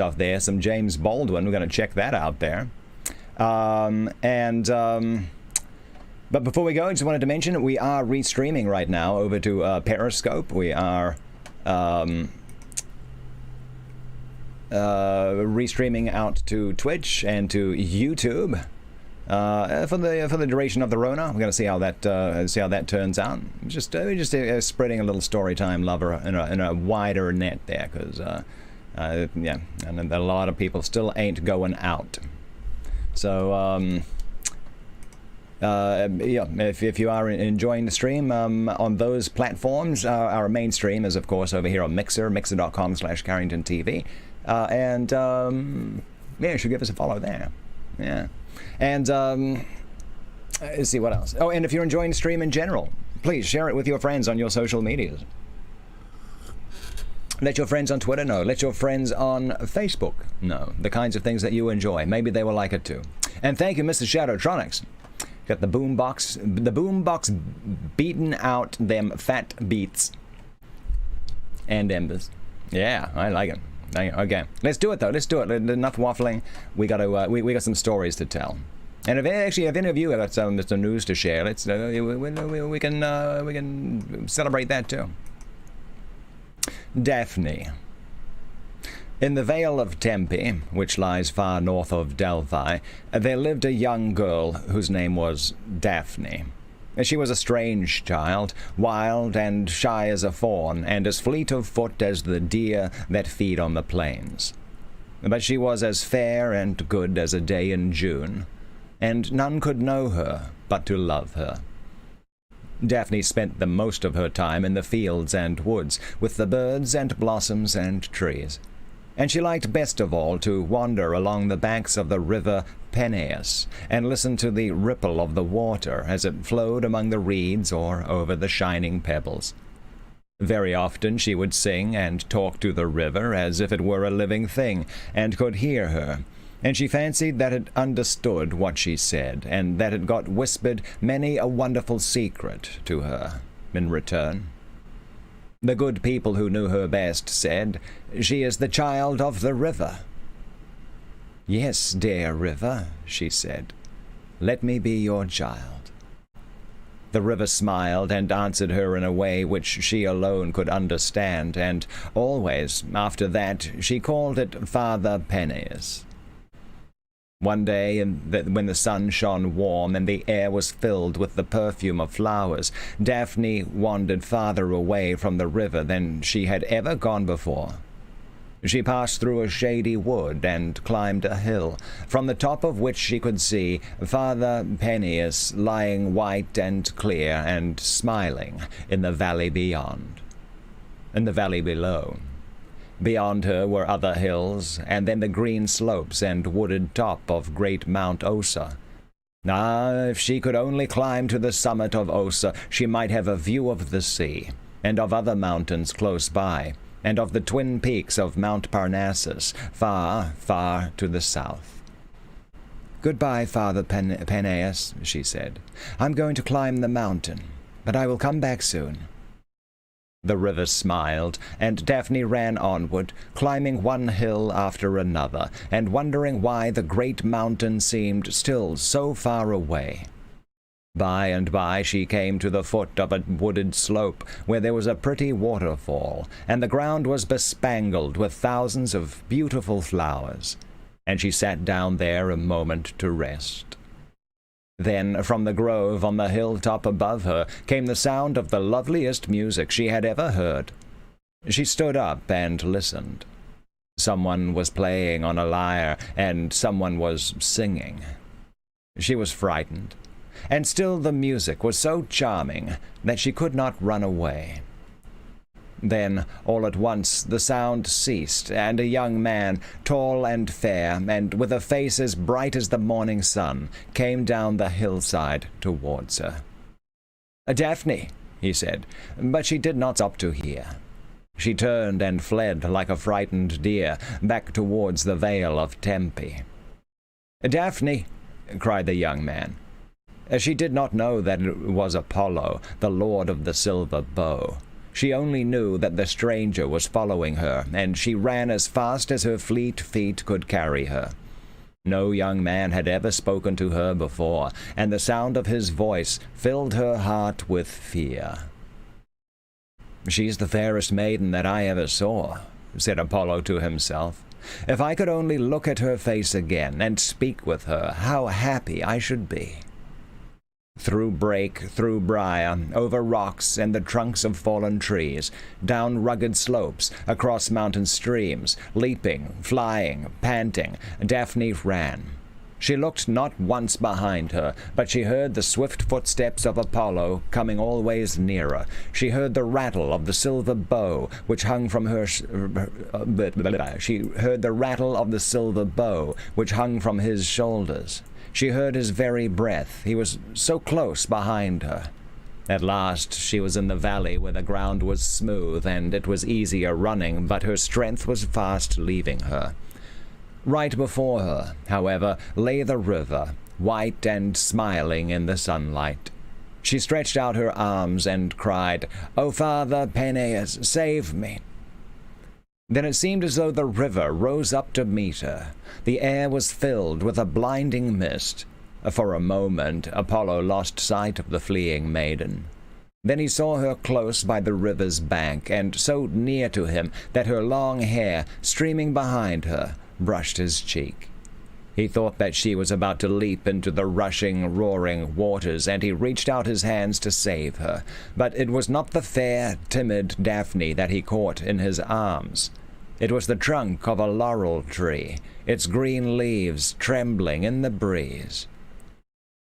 stuff there, some James Baldwin. We're going to check that out there. But before we go, I just wanted to mention we are restreaming right now over to Periscope. We are restreaming out to Twitch and to YouTube for the duration of the Rona. We're going to see how that turns out. Just spreading a little storytime love in a wider net there, because yeah, and a lot of people still ain't going out. So yeah, if you are enjoying the stream on those platforms, our main stream is of course over here on mixer.com/CarringtonTV, and yeah, you should give us a follow there. Yeah, and let's see what else. Oh, and if you're enjoying the stream in general, please share it with your friends on your social medias. Let your friends on Twitter know. Let your friends on Facebook know the kinds of things that you enjoy. Maybe they will like it too. And thank you, Mr. Shadowtronics. Got the boombox beating out them fat beats and embers. Yeah, I like it. Okay, let's do it though. Let's do it. Enough waffling. We got to. We got some stories to tell. And if any of you have got some news to share, let's we can celebrate that too. Daphne. In the Vale of Tempe, which lies far north of Delphi, there lived a young girl whose name was Daphne. She was a strange child, wild and shy as a fawn, and as fleet of foot as the deer that feed on the plains. But she was as fair and good as a day in June, and none could know her but to love her. Daphne spent the most of her time in the fields and woods, with the birds and blossoms and trees. And she liked best of all to wander along the banks of the river Peneus, and listen to the ripple of the water as it flowed among the reeds or over the shining pebbles. Very often she would sing and talk to the river as if it were a living thing, and could hear her, and she fancied that it understood what she said, and that it got whispered many a wonderful secret to her in return. The good people who knew her best said, "She is the child of the river." "Yes, dear river," she said, "let me be your child." The river smiled and answered her in a way which she alone could understand, and always, after that, she called it Father Peneus. One day, when the sun shone warm and the air was filled with the perfume of flowers, Daphne wandered farther away from the river than she had ever gone before. She passed through a shady wood and climbed a hill, from the top of which she could see Father Peneus lying white and clear and smiling in the valley beyond. In the valley below. Beyond her were other hills, and then the green slopes and wooded top of great Mount Ossa. Ah, if she could only climb to the summit of Ossa, she might have a view of the sea, and of other mountains close by, and of the twin peaks of Mount Parnassus, far, far to the south. "Goodbye, Father Peneus," she said. "I'm going to climb the mountain, but I will come back soon." The river smiled, and Daphne ran onward, climbing one hill after another, and wondering why the great mountain seemed still so far away. By and by she came to the foot of a wooded slope, where there was a pretty waterfall, and the ground was bespangled with thousands of beautiful flowers, and she sat down there a moment to rest. Then, from the grove on the hilltop above her, came the sound of the loveliest music she had ever heard. She stood up and listened. Someone was playing on a lyre, and someone was singing. She was frightened, and still the music was so charming that she could not run away. Then, all at once, the sound ceased, and a young man, tall and fair, and with a face as bright as the morning sun, came down the hillside towards her. "Daphne," he said, but she did not stop to hear. She turned and fled like a frightened deer, back towards the Vale of Tempe. "Daphne!" cried the young man. She did not know that it was Apollo, the lord of the silver bow. She only knew that the stranger was following her, and she ran as fast as her fleet feet could carry her. No young man had ever spoken to her before, and the sound of his voice filled her heart with fear. "She's the fairest maiden that I ever saw," said Apollo to himself. "If I could only look at her face again and speak with her, how happy I should be." Through brake, through briar, over rocks and the trunks of fallen trees, down rugged slopes, across mountain streams, leaping, flying, panting, Daphne ran. She looked not once behind her, but she heard the swift footsteps of Apollo coming always nearer. She heard the rattle of the silver bow which hung from her his shoulders. She heard his very breath. He was so close behind her. At last she was in the valley where the ground was smooth and it was easier running, but her strength was fast leaving her. Right before her, however, lay the river, white and smiling in the sunlight. She stretched out her arms and cried, "O Father Peneus, save me!" Then it seemed as though the river rose up to meet her. The air was filled with a blinding mist. For a moment Apollo lost sight of the fleeing maiden. Then he saw her close by the river's bank, and so near to him that her long hair, streaming behind her, brushed his cheek. He thought that she was about to leap into the rushing, roaring waters, and he reached out his hands to save her. But it was not the fair, timid Daphne that he caught in his arms. It was the trunk of a laurel tree, its green leaves trembling in the breeze.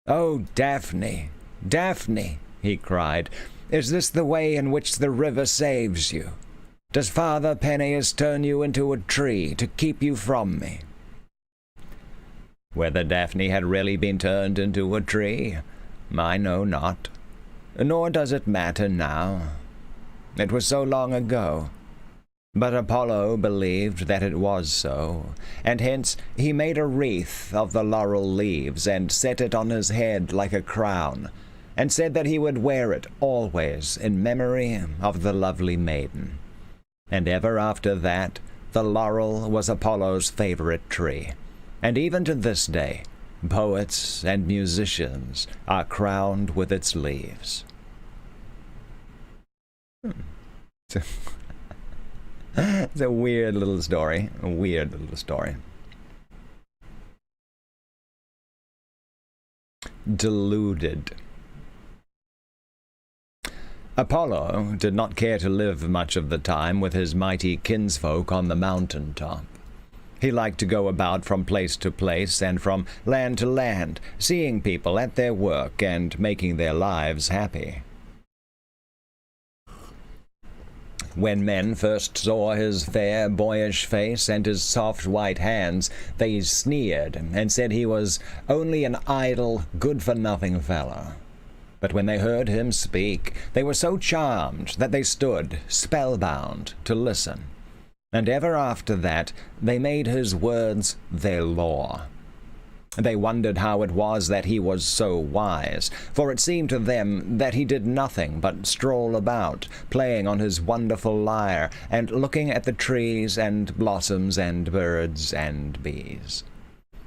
"Oh, Daphne, Daphne!" he cried. "Is this the way in which the river saves you? Does Father Peneus turn you into a tree to keep you from me?" Whether Daphne had really been turned into a tree, I know not, nor does it matter now. It was so long ago. But Apollo believed that it was so, and hence he made a wreath of the laurel leaves and set it on his head like a crown, and said that he would wear it always in memory of the lovely maiden. And ever after that, the laurel was Apollo's favorite tree, and even to this day, poets and musicians are crowned with its leaves. It's a weird little story. Deluded. Apollo did not care to live much of the time with his mighty kinsfolk on the mountain top. He liked to go about from place to place and from land to land, seeing people at their work and making their lives happy. When men first saw his fair, boyish face and his soft white hands, they sneered and said he was only an idle, good-for-nothing fellow. But when they heard him speak, they were so charmed that they stood, spellbound, to listen. And ever after that, they made his words their law. They wondered how it was that he was so wise, for it seemed to them that he did nothing but stroll about, playing on his wonderful lyre, and looking at the trees and blossoms and birds and bees.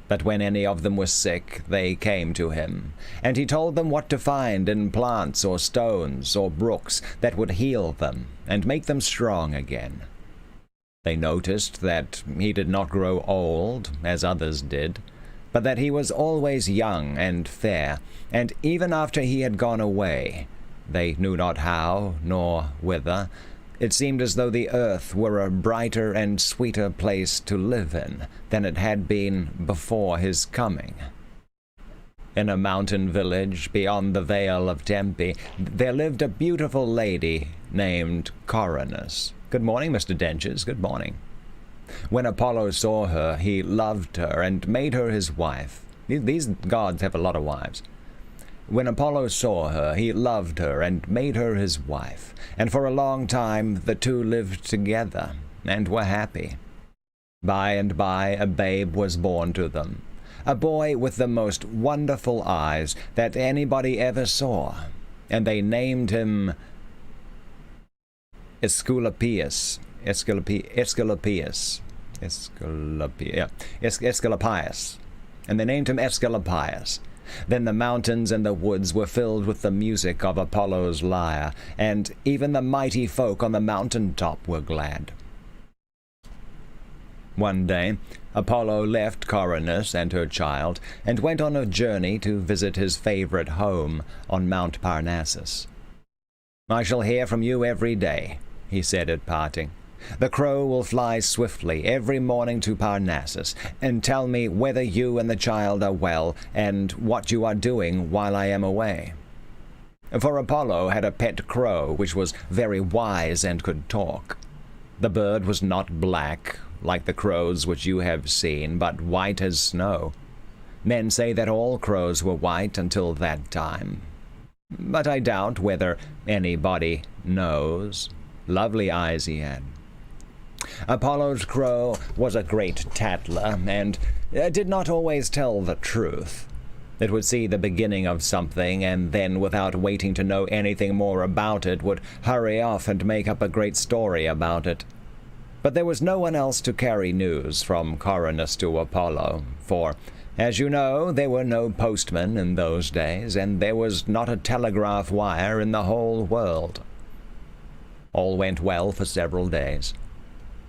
But when any of them was sick, they came to him, and he told them what to find in plants or stones or brooks that would heal them and make them strong again. They noticed that he did not grow old, as others did, but that he was always young and fair, and even after he had gone away, they knew not how nor whither, it seemed as though the earth were a brighter and sweeter place to live in than it had been before his coming. In a mountain village beyond the Vale of Tempe, there lived a beautiful lady named Coronis. Good morning, Mr. Dentures, good morning. When Apollo saw her, he loved her and made her his wife. These gods have a lot of wives. When Apollo saw her, he loved her and made her his wife, and for a long time the two lived together and were happy. By and by a babe was born to them, a boy with the most wonderful eyes that anybody ever saw, and they named him Esculapius. Esculapius. And they named him Esculapius. Then the mountains and the woods were filled with the music of Apollo's lyre, and even the mighty folk on the mountain top were glad. One day, Apollo left Coronis and her child, and went on a journey to visit his favorite home on Mount Parnassus. "I shall hear from you every day," he said at parting. "The crow will fly swiftly every morning to Parnassus, and tell me whether you and the child are well, and what you are doing while I am away." For Apollo had a pet crow which was very wise and could talk. The bird was not black, like the crows which you have seen, but white as snow. Men say that all crows were white until that time, but I doubt whether anybody knows. Lovely eyes he had. Apollo's crow was a great tattler, and did not always tell the truth. It would see the beginning of something, and then, without waiting to know anything more about it, would hurry off and make up a great story about it. But there was no one else to carry news from Coronis to Apollo, for, as you know, there were no postmen in those days, and there was not a telegraph wire in the whole world. All went well for several days.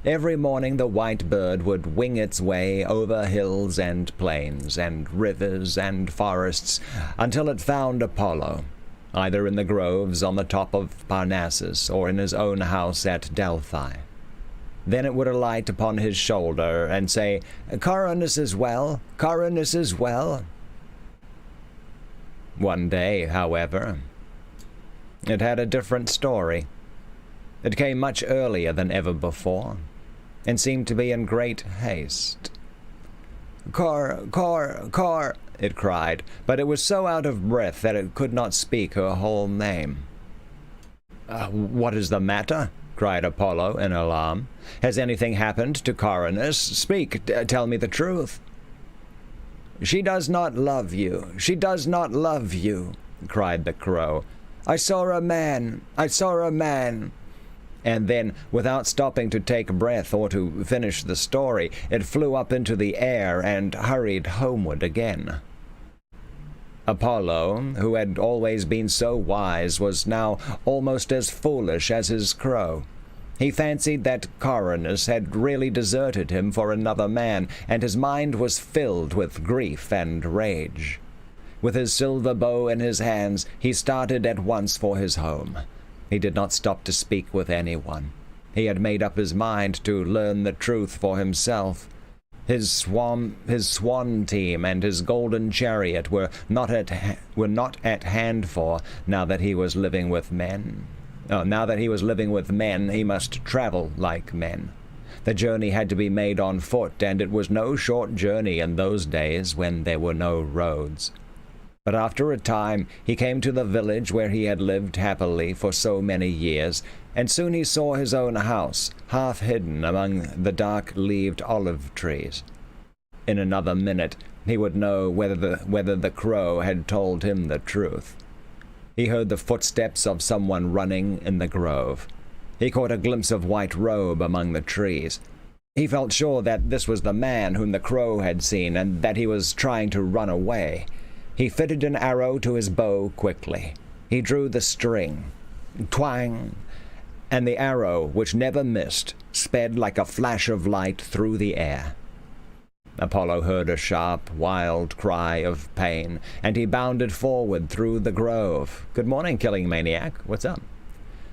Every morning the white bird would wing its way over hills and plains and rivers and forests until it found Apollo, either in the groves on the top of Parnassus or in his own house at Delphi. Then it would alight upon his shoulder and say, "Coronis is well, Coronis is well." One day, however, it had a different story. It came much earlier than ever before, and seemed to be in great haste. Cor, it cried, but it was so out of breath that it could not speak her whole name. "What is the matter?" cried Apollo in alarm. "Has anything happened to Coronis? Speak, tell me the truth." "She does not love you, she does not love you," cried the crow. I saw a man. And then, without stopping to take breath or to finish the story, it flew up into the air and hurried homeward again. Apollo, who had always been so wise, was now almost as foolish as his crow. He fancied that Coronis had really deserted him for another man, and his mind was filled with grief and rage. With his silver bow in his hands, he started at once for his home. He did not stop to speak with anyone. He had made up his mind to learn the truth for himself. His swan team and his golden chariot were not at hand for now that he was living with men. Now that he was living with men, he must travel like men. The journey had to be made on foot, and it was no short journey in those days when there were no roads. But after a time he came to the village where he had lived happily for so many years, and soon he saw his own house, half hidden among the dark-leaved olive trees. In another minute he would know whether the crow had told him the truth. He heard the footsteps of someone running in the grove. He caught a glimpse of white robe among the trees. He felt sure that this was the man whom the crow had seen, and that he was trying to run away. He fitted an arrow to his bow quickly. He drew the string. Twang! And the arrow, which never missed, sped like a flash of light through the air. Apollo heard a sharp, wild cry of pain, and he bounded forward through the grove. "Good morning, killing maniac. What's up?"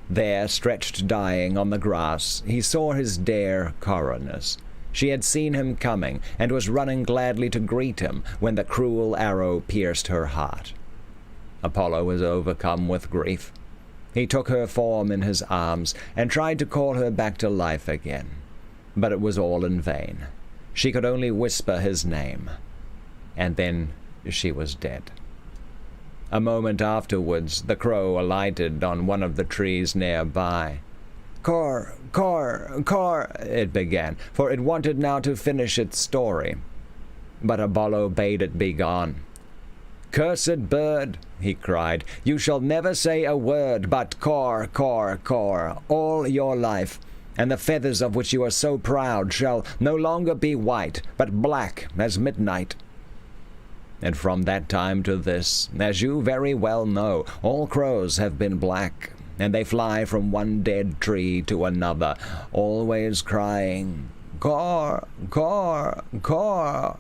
There, stretched dying on the grass, he saw his dear Coronis. She had seen him coming, and was running gladly to greet him when the cruel arrow pierced her heart. Apollo was overcome with grief. He took her form in his arms, and tried to call her back to life again. But it was all in vain. She could only whisper his name. And then she was dead. A moment afterwards, the crow alighted on one of the trees nearby. Cor, it began, for it wanted now to finish its story. But Apollo bade it be gone. "Cursed bird," he cried, "you shall never say a word but caw, caw, caw, all your life, and the feathers of which you are so proud shall no longer be white, but black as midnight." And from that time to this, as you very well know, all crows have been black, and they fly from one dead tree to another, always crying, "Caw, caw, caw."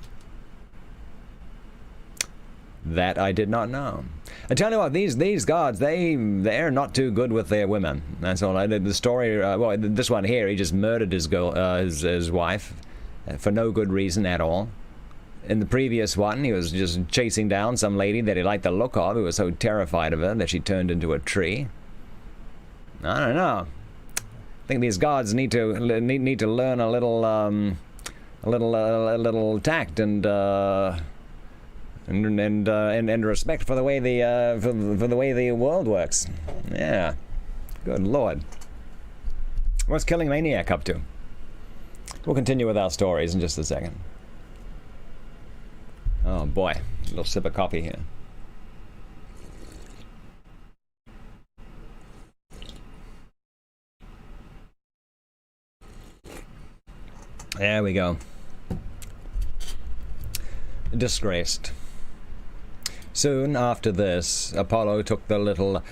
That I did not know. I tell you what, these gods, they're not too good with their women. That's all. I did the story. Well, this one here, he just murdered his wife for no good reason at all. In the previous one, he was just chasing down some lady that he liked the look of. He was so terrified of her that she turned into a tree. I don't know. I think these gods need to learn a little tact and respect for the way the world works. Yeah. Good Lord. What's Killing Maniac up to? We'll continue with our stories in just a second. Oh boy, a little sip of coffee here. There we go. Disgraced. Soon after this, Apollo took the little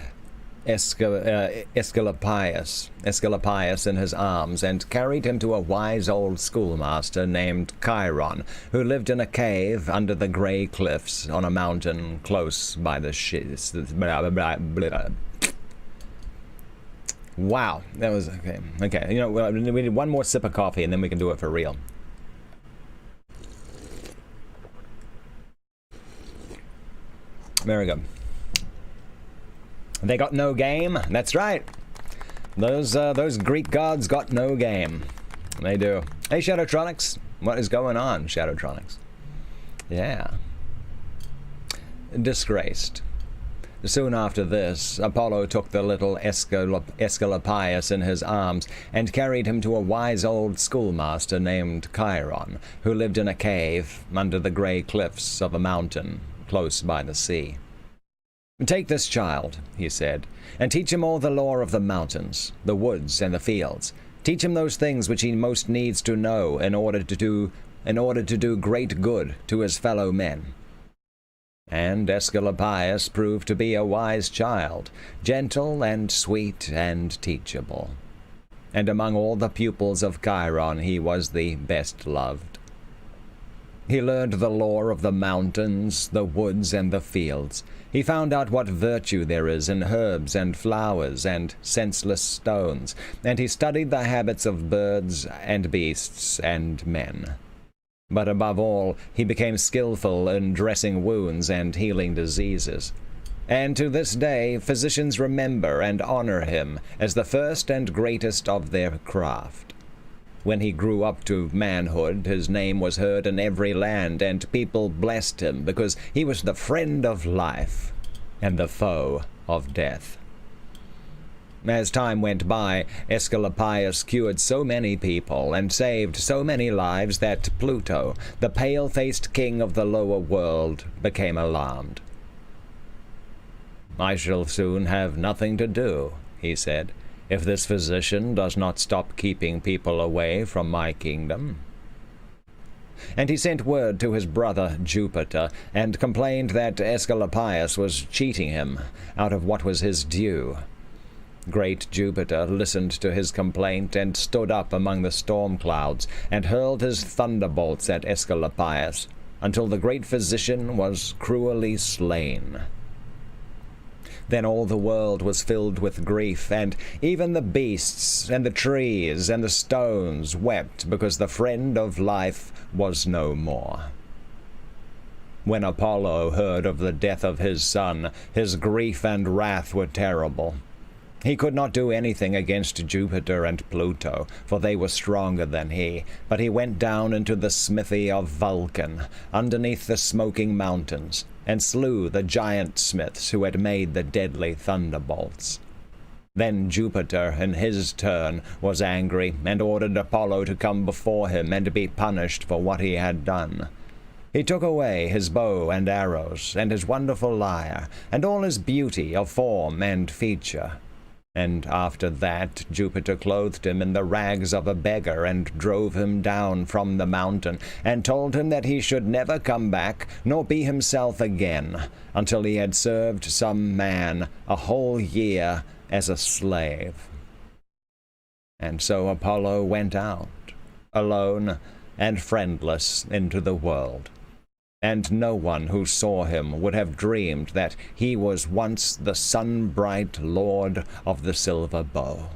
Aesculapius in his arms and carried him to a wise old schoolmaster named Chiron, who lived in a cave under the gray cliffs on a mountain close by the Wow, that was okay. Okay, you know, we need one more sip of coffee and then we can do it for real. Very good. They got no game. That's right. Those Greek gods got no game. They do. Hey, Shadowtronics. What is going on, Shadowtronics? Yeah. Disgraced. Soon after this, Apollo took the little Aesculapius in his arms and carried him to a wise old schoolmaster named Chiron, who lived in a cave under the gray cliffs of a mountain close by the sea. "Take this child," he said, "and teach him all the lore of the mountains, the woods, and the fields. Teach him those things which he most needs to know in order to do great good to his fellow men." And Aesculapius proved to be a wise child, gentle and sweet and teachable. And among all the pupils of Chiron he was the best loved. He learned the lore of the mountains, the woods, and the fields. He found out what virtue there is in herbs and flowers and senseless stones, and he studied the habits of birds and beasts and men. But above all, he became skillful in dressing wounds and healing diseases. And to this day, physicians remember and honor him as the first and greatest of their craft. When he grew up to manhood, his name was heard in every land, and people blessed him because he was the friend of life and the foe of death. As time went by, Aesculapius cured so many people and saved so many lives that Pluto, the pale-faced king of the lower world, became alarmed. "I shall soon have nothing to do," he said, "if this physician does not stop keeping people away from my kingdom." And he sent word to his brother Jupiter, and complained that Aesculapius was cheating him out of what was his due. Great Jupiter listened to his complaint and stood up among the storm clouds and hurled his thunderbolts at Aesculapius until the great physician was cruelly slain. Then all the world was filled with grief, and even the beasts and the trees and the stones wept because the friend of life was no more. When Apollo heard of the death of his son, his grief and wrath were terrible. He could not do anything against Jupiter and Pluto, for they were stronger than he, but he went down into the smithy of Vulcan, underneath the smoking mountains, and slew the giant smiths who had made the deadly thunderbolts. Then Jupiter, in his turn, was angry, and ordered Apollo to come before him and be punished for what he had done. He took away his bow and arrows, and his wonderful lyre, and all his beauty of form and feature. And after that Jupiter clothed him in the rags of a beggar, and drove him down from the mountain, and told him that he should never come back, nor be himself again, until he had served some man a whole year as a slave. And so Apollo went out, alone and friendless, into the world. And no one who saw him would have dreamed that he was once the sun-bright lord of the silver bow.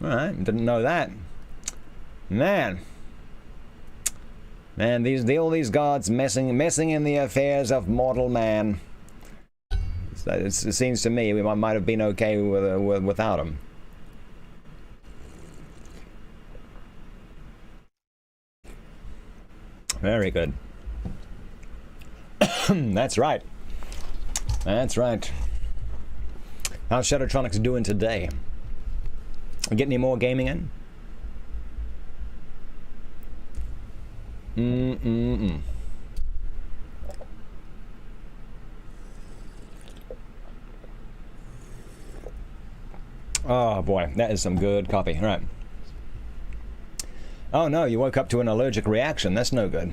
All right, didn't know that. Man, all these gods messing in the affairs of mortal man. It seems to me we might have been okay without him. Very good. That's right. That's right. How's Shadowtronics doing today? Get any more gaming in? Oh boy, that is some good coffee. All right. Oh no, you woke up to an allergic reaction. That's no good.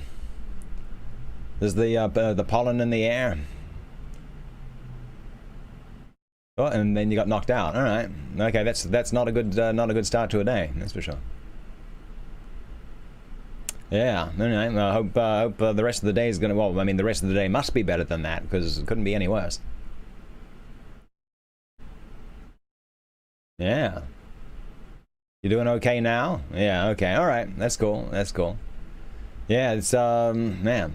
There's the pollen in the air. Oh, and then you got knocked out. All right. Okay, that's not a good start to a day. That's for sure. Yeah. All right. I hope the rest of the day is gonna. Well, I mean, the rest of the day must be better than that, because it couldn't be any worse. Yeah. You doing okay now? Yeah, okay, all right, that's cool, that's cool. Yeah, it's, man,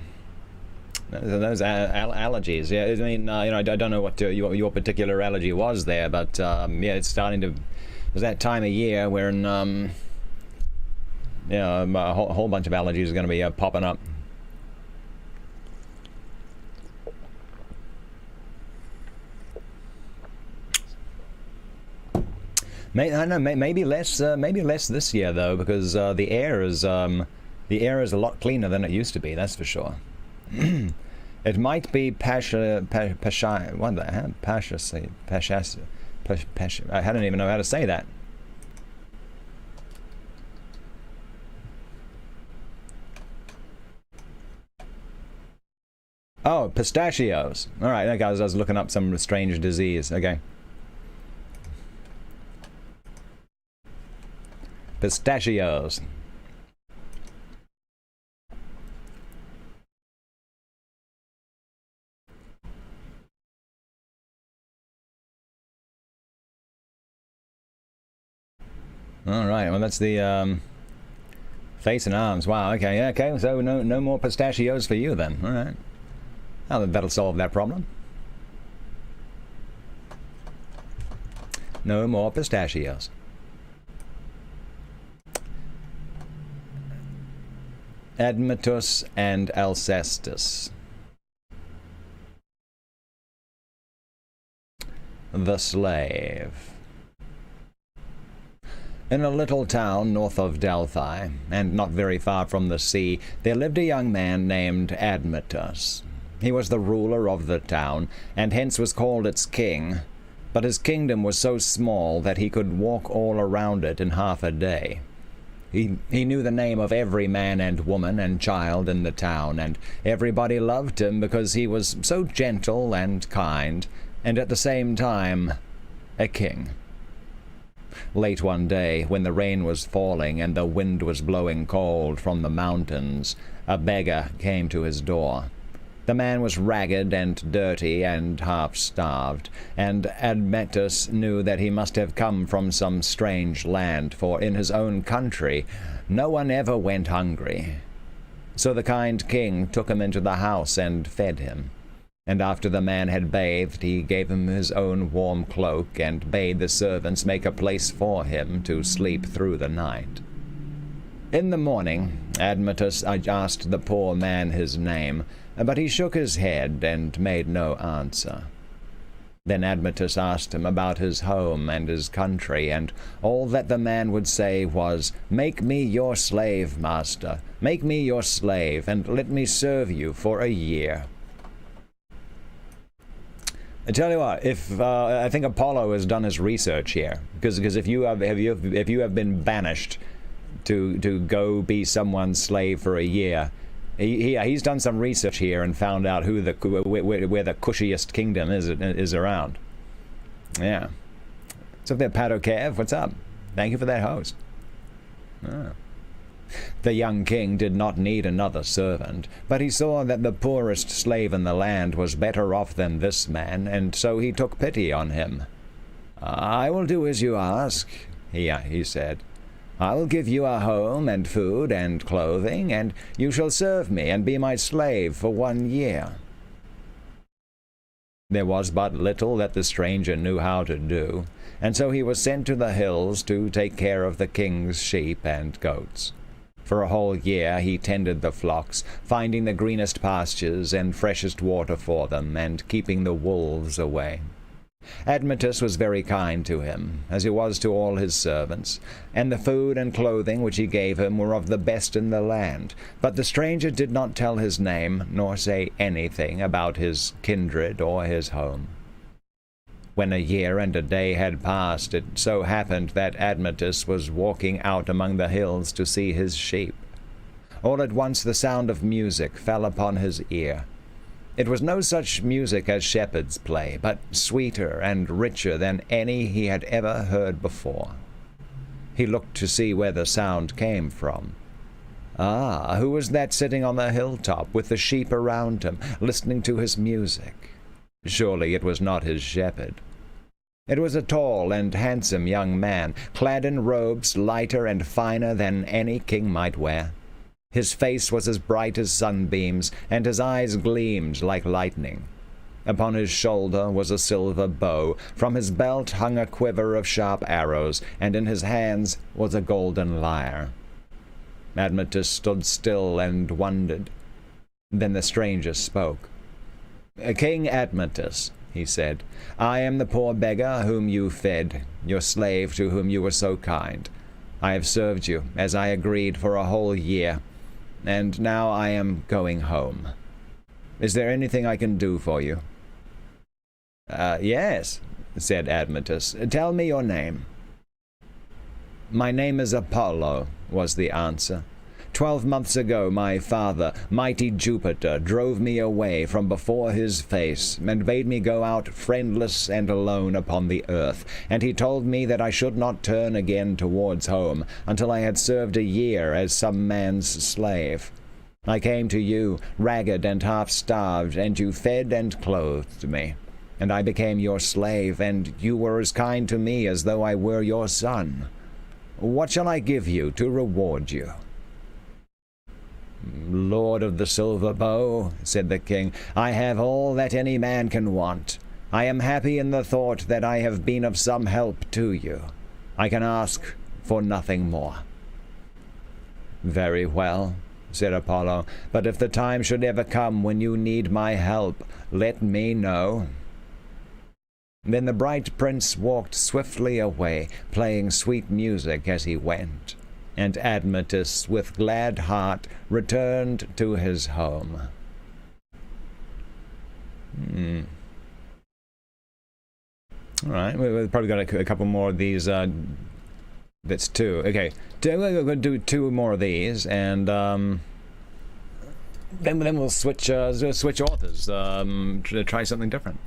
those allergies, yeah, I mean, you know, I don't know what your particular allergy was there, but, yeah, it's starting to, there's that time of year where, yeah, a whole bunch of allergies are going to be popping up. I don't know, maybe less this year though, because the air is a lot cleaner than it used to be. That's for sure. It might be pasha. What the hell? Pasha. I don't even know how to say that. Oh, pistachios. All right, okay, I was looking up some strange disease. Okay. Pistachios. All right. Well, that's the face and arms. Wow. Okay. Yeah, okay. So no more pistachios for you then. All right. Well, that'll solve that problem. No more pistachios. Admetus and Alcestis. The slave. In a little town north of Delphi, and not very far from the sea, there lived a young man named Admetus. He was the ruler of the town, and hence was called its king, but his kingdom was so small that he could walk all around it in half a day. He knew the name of every man and woman and child in the town, and everybody loved him because he was so gentle and kind, and at the same time a king. Late one day, when the rain was falling and the wind was blowing cold from the mountains, a beggar came to his door. The man was ragged and dirty and half-starved, and Admetus knew that he must have come from some strange land, for in his own country no one ever went hungry. So the kind king took him into the house and fed him. And after the man had bathed, he gave him his own warm cloak, and bade the servants make a place for him to sleep through the night. In the morning, Admetus asked the poor man his name, but he shook his head and made no answer. Then Admetus asked him about his home and his country, and all that the man would say was, "Make me your slave, master. Make me your slave, and let me serve you for a year." I tell you what, if I think Apollo has done his research here, because if you have been banished to go be someone's slave for a year, he's done some research here and found out where the cushiest kingdom is around. Yeah. So there, Pato Kev, what's up? Thank you for that host. Ah. The young king did not need another servant, but he saw that the poorest slave in the land was better off than this man, and so he took pity on him. "I will do as you ask," he said. "I will give you a home and food and clothing, and you shall serve me and be my slave for 1 year." There was but little that the stranger knew how to do, and so he was sent to the hills to take care of the king's sheep and goats. For a whole year he tended the flocks, finding the greenest pastures and freshest water for them, and keeping the wolves away. Admetus was very kind to him, as he was to all his servants, and the food and clothing which he gave him were of the best in the land. But the stranger did not tell his name, nor say anything about his kindred or his home. When a year and a day had passed, it so happened that Admetus was walking out among the hills to see his sheep. All at once the sound of music fell upon his ear. It was no such music as shepherds play, but sweeter and richer than any he had ever heard before. He looked to see where the sound came from. Ah, who was that sitting on the hilltop with the sheep around him, listening to his music? Surely it was not his shepherd. It was a tall and handsome young man, clad in robes lighter and finer than any king might wear. His face was as bright as sunbeams, and his eyes gleamed like lightning. Upon his shoulder was a silver bow, from his belt hung a quiver of sharp arrows, and in his hands was a golden lyre. Admetus stood still and wondered. Then the stranger spoke. "King Admetus," he said, "I am the poor beggar whom you fed, your slave to whom you were so kind. I have served you, as I agreed, for a whole year, and now I am going home. Is there anything I can do for you?" Yes," said Admetus. "Tell me your name." "My name is Apollo," was the answer. 12 months ago my father, mighty Jupiter, drove me away from before his face, and bade me go out friendless and alone upon the earth, and he told me that I should not turn again towards home until I had served a year as some man's slave. I came to you, ragged and half-starved, and you fed and clothed me. And I became your slave, and you were as kind to me as though I were your son. What shall I give you to reward you?" "Lord of the silver bow," said the king, "I have all that any man can want. I am happy in the thought that I have been of some help to you. I can ask for nothing more." "Very well," said Apollo, "but if the time should ever come when you need my help, let me know." Then the bright prince walked swiftly away, playing sweet music as he went, and Admetus, with glad heart, returned to his home. All right, we've probably got a couple more of these bits too. Okay, we're going to do 2 more of these, and then we'll switch authors. Try something different.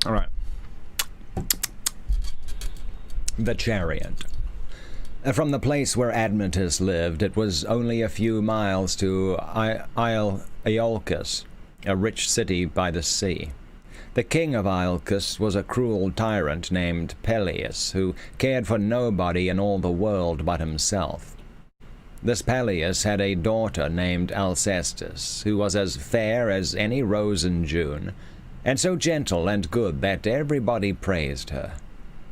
All right. The Chariot. From the place where Admetus lived, it was only a few miles to Alcus, a rich city by the sea. The King of Alcus was a cruel tyrant named Peleus, who cared for nobody in all the world but himself. This Peleus had a daughter named Alcestis, who was as fair as any rose in June, and so gentle and good that everybody praised her.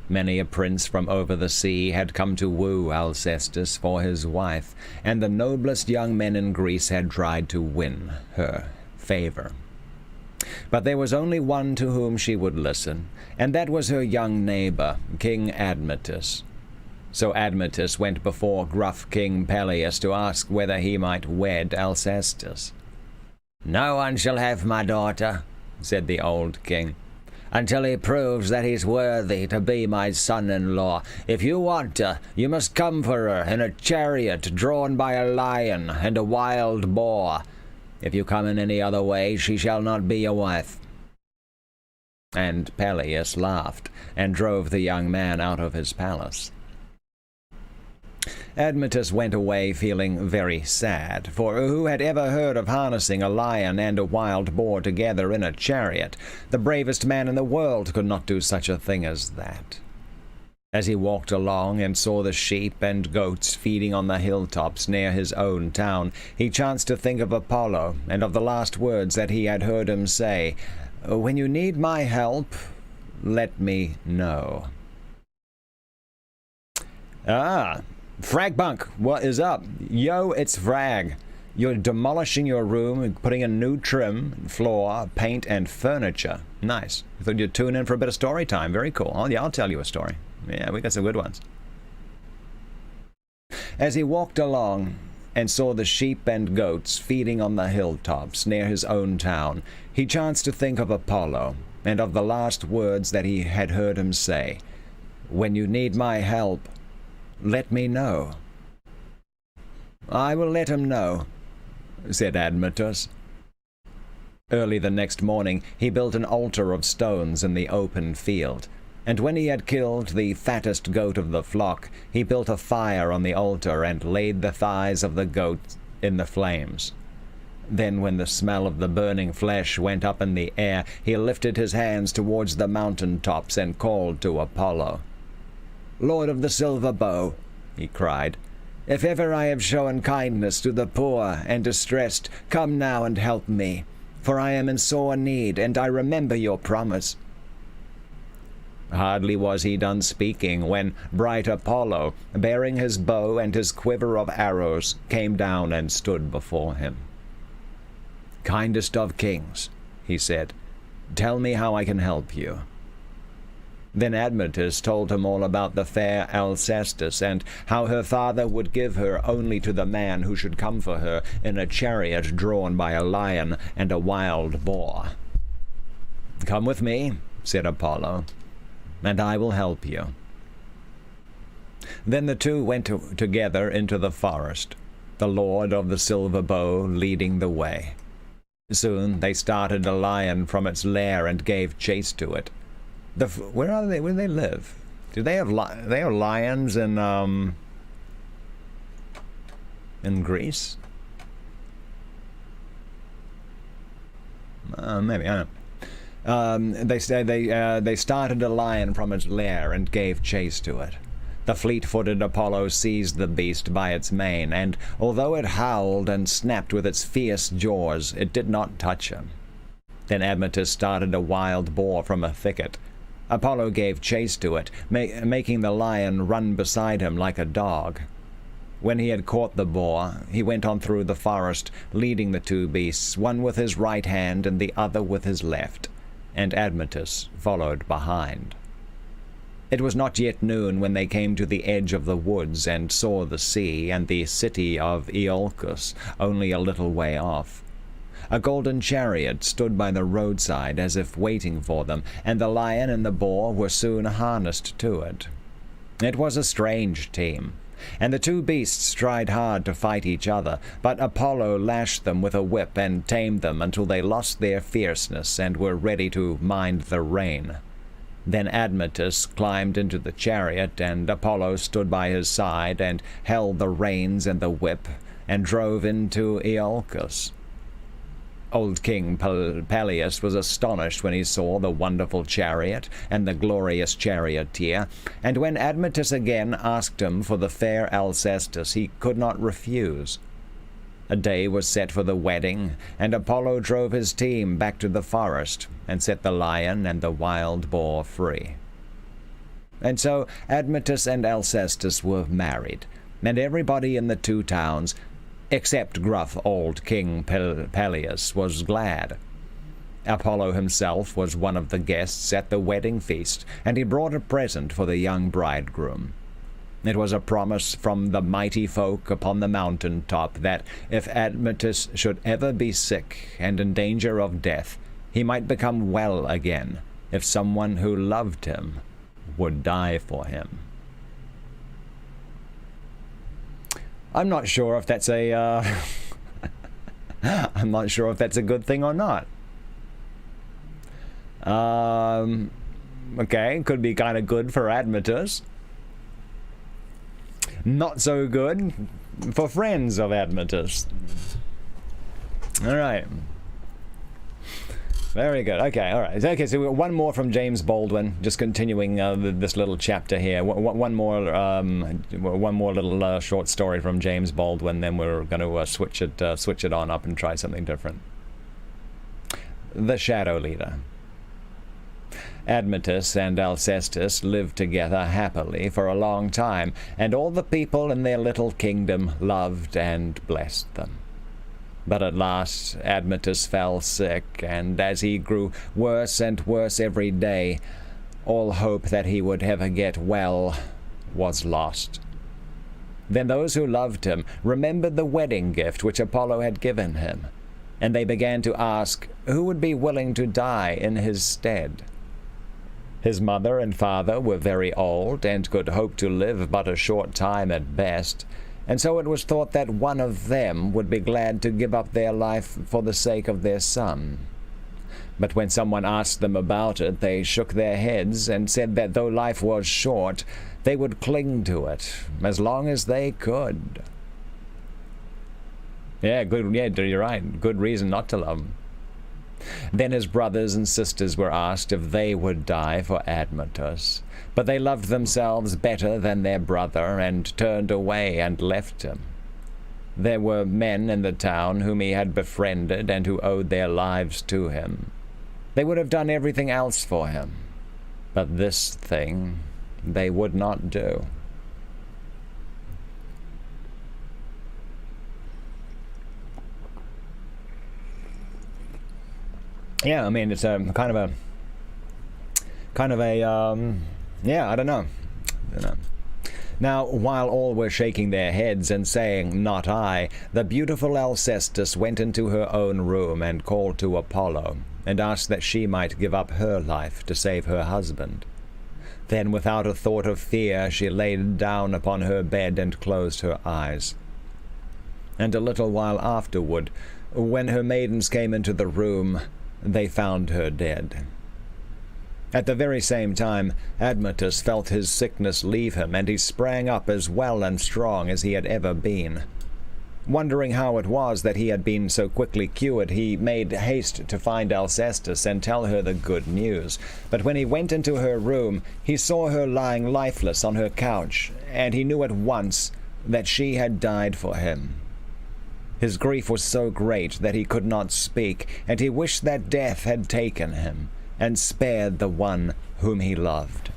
Many a prince from over the sea had come to woo Alcestis for his wife, and the noblest young men in Greece had tried to win her favor. But there was only one to whom she would listen, and that was her young neighbor, King Admetus. So Admetus went before gruff King Peleus to ask whether he might wed Alcestis. "No one shall have my daughter," said the old king, "until he proves that he's worthy to be my son-in-law. If you want her, you must come for her in a chariot drawn by a lion and a wild boar. If you come in any other way, she shall not be your wife." And Peleus laughed, and drove the young man out of his palace. Admetus went away feeling very sad, for who had ever heard of harnessing a lion and a wild boar together in a chariot? The bravest man in the world could not do such a thing as that. As he walked along and saw the sheep and goats feeding on the hilltops near his own town, he chanced to think of Apollo and of the last words that he had heard him say, "When you need my help, let me know." "Ah, Fragbunk, what is up?" "Yo, it's Frag. You're demolishing your room and putting in new trim, floor, paint, and furniture. Nice. I thought you'd tune in for a bit of story time. Very cool. Oh, yeah, I'll tell you a story. Yeah, we got some good ones." As he walked along and saw the sheep and goats feeding on the hilltops near his own town, he chanced to think of Apollo and of the last words that he had heard him say, "When you need my help, let me know." "I will let him know," said Admetus. Early the next morning he built an altar of stones in the open field, and when he had killed the fattest goat of the flock, he built a fire on the altar and laid the thighs of the goat in the flames. Then when the smell of the burning flesh went up in the air, he lifted his hands towards the mountain tops and called to Apollo. "Lord of the silver bow," he cried, "if ever I have shown kindness to the poor and distressed, come now and help me, for I am in sore need, and I remember your promise." Hardly was he done speaking when bright Apollo, bearing his bow and his quiver of arrows, came down and stood before him. "Kindest of kings," he said, "tell me how I can help you." Then Admetus told him all about the fair Alcestis, and how her father would give her only to the man who should come for her in a chariot drawn by a lion and a wild boar. "Come with me," said Apollo, "and I will help you." Then the two went together into the forest, the Lord of the silver bow leading the way. Soon they started a lion from its lair and gave chase to it. Where are they? Where do they live? Do they have lions in Greece? Maybe, I don't know. They started a lion from its lair and gave chase to it. The fleet-footed Apollo seized the beast by its mane, and although it howled and snapped with its fierce jaws, it did not touch him. Then Admetus started a wild boar from a thicket. Apollo gave chase to it, making the lion run beside him like a dog. When he had caught the boar, he went on through the forest, leading the two beasts, one with his right hand and the other with his left, and Admetus followed behind. It was not yet noon when they came to the edge of the woods and saw the sea and the city of Iolcus only a little way off. A golden chariot stood by the roadside as if waiting for them, and the lion and the boar were soon harnessed to it. It was a strange team, and the two beasts tried hard to fight each other, but Apollo lashed them with a whip and tamed them until they lost their fierceness and were ready to mind the rein. Then Admetus climbed into the chariot, and Apollo stood by his side and held the reins and the whip, and drove into Iolcus. Old King Peleus was astonished when he saw the wonderful chariot and the glorious charioteer, and when Admetus again asked him for the fair Alcestis, he could not refuse. A day was set for the wedding, and Apollo drove his team back to the forest and set the lion and the wild boar free. And so Admetus and Alcestis were married, and everybody in the two towns, except gruff old King Peleus, was glad. Apollo himself was one of the guests at the wedding feast, and he brought a present for the young bridegroom. It was a promise from the mighty folk upon the mountain top that if Admetus should ever be sick and in danger of death, he might become well again if someone who loved him would die for him. I'm not sure if that's a I'm not sure if that's a good thing or not. Okay, could be kind of good for Admetus. Not so good for friends of Admetus. All right. Very good. Okay, all right. Okay, so we got one more from James Baldwin, just continuing this little chapter here. One more little short story from James Baldwin, then we're going to switch it on up and try something different. The Shadow Leader. Admetus and Alcestis lived together happily for a long time, and all the people in their little kingdom loved and blessed them. But at last Admetus fell sick, and as he grew worse and worse every day, all hope that he would ever get well was lost. Then those who loved him remembered the wedding gift which Apollo had given him, and they began to ask who would be willing to die in his stead. His mother and father were very old, and could hope to live but a short time at best, and so it was thought that one of them would be glad to give up their life for the sake of their son. But when someone asked them about it, they shook their heads and said that though life was short, they would cling to it as long as they could. Yeah, you're right. Good reason not to love him. Then his brothers and sisters were asked if they would die for Admetus, but they loved themselves better than their brother, and turned away and left him. There were men in the town whom he had befriended and who owed their lives to him. They would have done everything else for him, but this thing they would not do. Yeah, I mean, it's I don't know. Now, while all were shaking their heads and saying, "Not I," the beautiful Alcestis went into her own room and called to Apollo, and asked that she might give up her life to save her husband. Then, without a thought of fear, she laid down upon her bed and closed her eyes. And a little while afterward, when her maidens came into the room, they found her dead. At the very same time, Admetus felt his sickness leave him, and he sprang up as well and strong as he had ever been. Wondering how it was that he had been so quickly cured, he made haste to find Alcestis and tell her the good news. But when he went into her room, he saw her lying lifeless on her couch, and he knew at once that she had died for him. His grief was so great that he could not speak, and he wished that death had taken him, and spared the one whom he loved.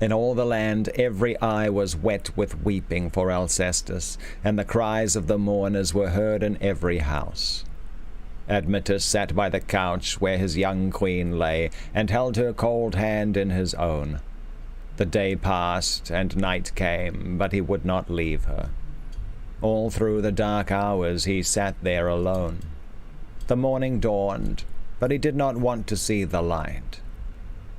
In all the land every eye was wet with weeping for Alcestis, and the cries of the mourners were heard in every house. Admetus sat by the couch where his young queen lay, and held her cold hand in his own. The day passed, and night came, but he would not leave her. All through the dark hours he sat there alone. The morning dawned, but he did not want to see the light.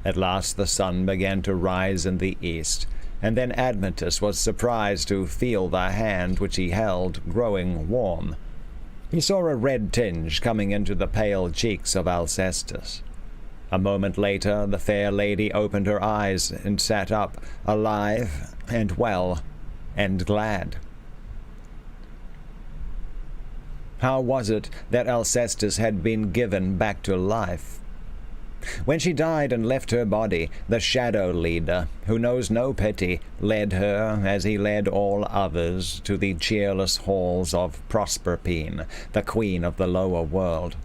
At last the sun began to rise in the east, and then Admetus was surprised to feel the hand which he held growing warm. He saw a red tinge coming into the pale cheeks of Alcestis. A moment later the fair lady opened her eyes and sat up, alive and well and glad. How was it that Alcestis had been given back to life? When she died and left her body, the Shadow Leader, who knows no pity, led her, as he led all others, to the cheerless halls of Proserpine, the queen of the lower world.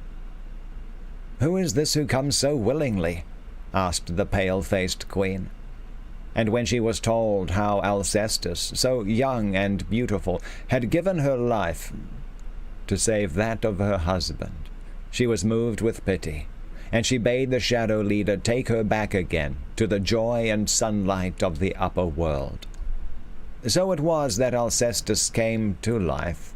"Who is this who comes so willingly?" asked the pale-faced queen. And when she was told how Alcestis, so young and beautiful, had given her life to save that of her husband, she was moved with pity, and she bade the Shadow Leader take her back again to the joy and sunlight of the upper world. So it was that Alcestis came to life,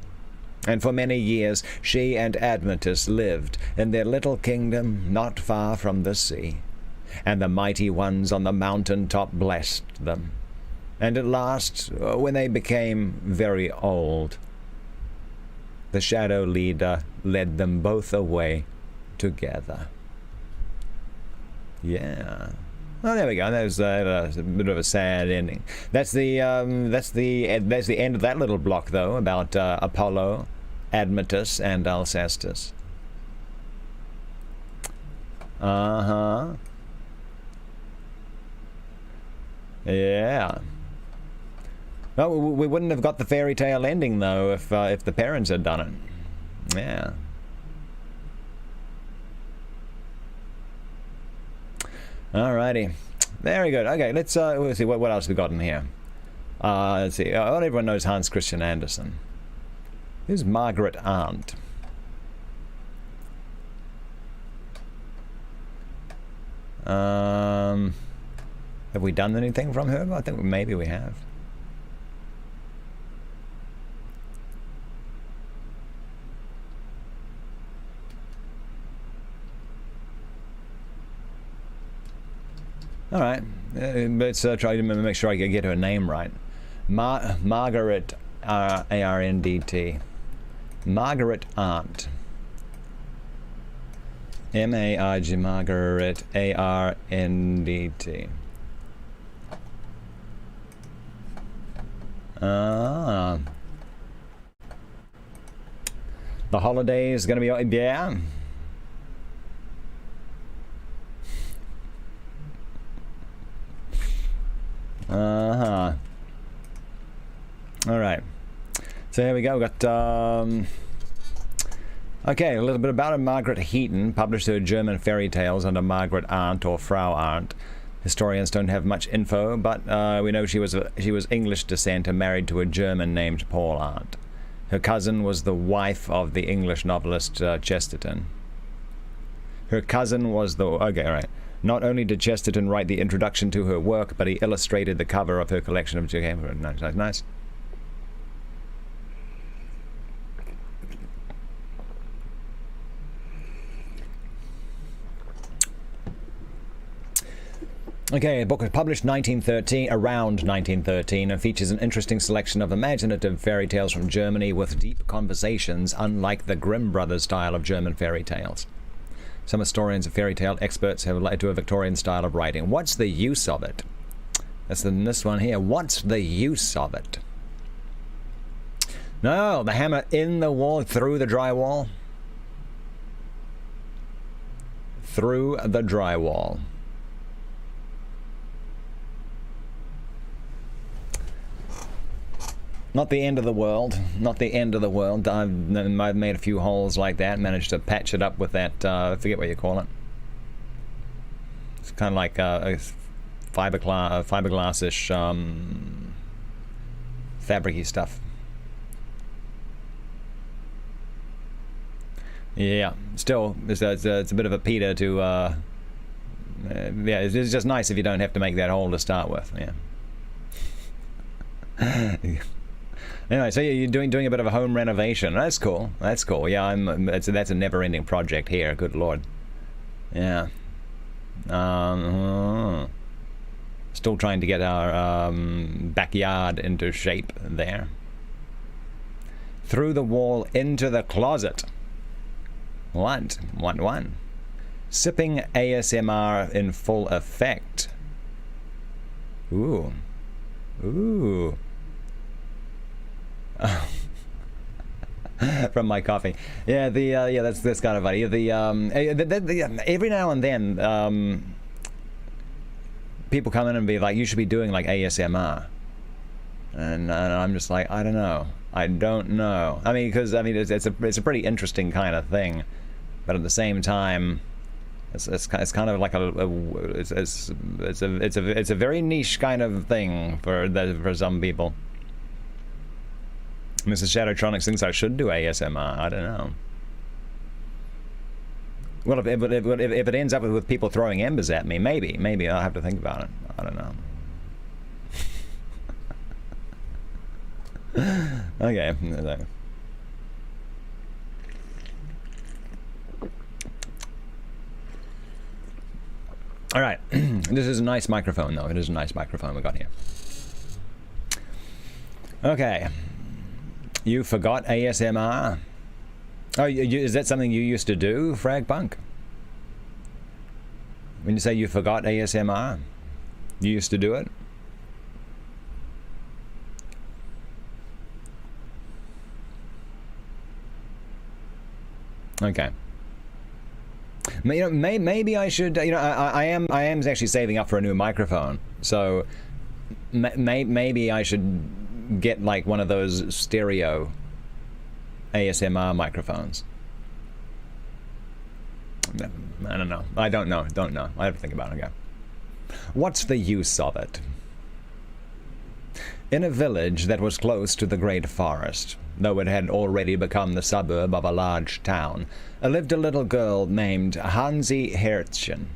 and for many years she and Admetus lived in their little kingdom not far from the sea, and the mighty ones on the mountain top blessed them. And at last, when they became very old, the Shadow Leader led them both away together. Yeah. Well, there we go. There's a bit of a sad ending. That's the end of that little block, though, about Apollo, Admetus, and Alcestis. Uh-huh. Yeah. Well, we wouldn't have got the fairy tale ending, though, if the parents had done it. Yeah. Alrighty. Very good. Okay, let's see what else we got in here. Let's see. Not everyone knows Hans Christian Andersen. Who's Margaret Arndt? Have we done anything from her? I think maybe we have. All right, let's try to make sure I can get her name right. Margaret A-R-N-D-T. Margaret Arndt. M-A-R-G, Margaret A-R-N-D-T. Ah. The holiday is going to be, yeah. Uh-huh. All right. So here we go. We've got, okay, a little bit about her. Margaret Heaton published her German fairy tales under Margaret Arndt or Frau Arndt. Historians don't have much info, but we know she was English descent and married to a German named Paul Arndt. Her cousin was the wife of the English novelist Chesterton. Her cousin was the... Okay, all right. Not only did Chesterton write the introduction to her work, but he illustrated the cover of her collection of... Nice. Okay, the book was published around 1913, and features an interesting selection of imaginative fairy tales from Germany with deep conversations, unlike the Grimm brothers' style of German fairy tales. Some historians and fairy tale experts have led to a Victorian style of writing. What's the use of it? That's in this one here. What's the use of it? No, the hammer in the wall, through the drywall. Through the drywall. Not the end of the world. Not the end of the world. I've made a few holes like that. Managed to patch it up with that. I forget what you call it. It's kind of like a fiberglass-ish, fabric-y stuff. Yeah. Still, it's a bit of a Peter to. Yeah, it's just nice if you don't have to make that hole to start with. Yeah. Anyway, so you're doing a bit of a home renovation. That's cool. That's cool. Yeah, that's a never-ending project here. Good Lord. Yeah. Still trying to get our backyard into shape there. Through the wall into the closet. What? What? Sipping ASMR in full effect. Ooh. From my coffee. Yeah, that's kind of funny. Every now and then, people come in and be like, "You should be doing like ASMR," and I'm just like, I don't know. I mean, because it's a pretty interesting kind of thing, but at the same time, It's kind of like it's a very niche kind of thing for some people. Mrs. Shadowtronics thinks I should do ASMR. I don't know. Well, if it ends up with people throwing embers at me, maybe I'll have to think about it. I don't know. Okay. All right. This is a nice microphone, though. It is a nice microphone we got here. Okay. You forgot ASMR? Oh, is that something you used to do, Fragpunk? When you say you forgot ASMR, you used to do it? Okay. Maybe I should. I am actually saving up for a new microphone, so maybe I should get like one of those stereo ASMR microphones. I don't know. I don't know. I have to think about it. Okay. What's the use of it? In a village that was close to the great forest, though it had already become the suburb of a large town, lived a little girl named Hansi Herzchen.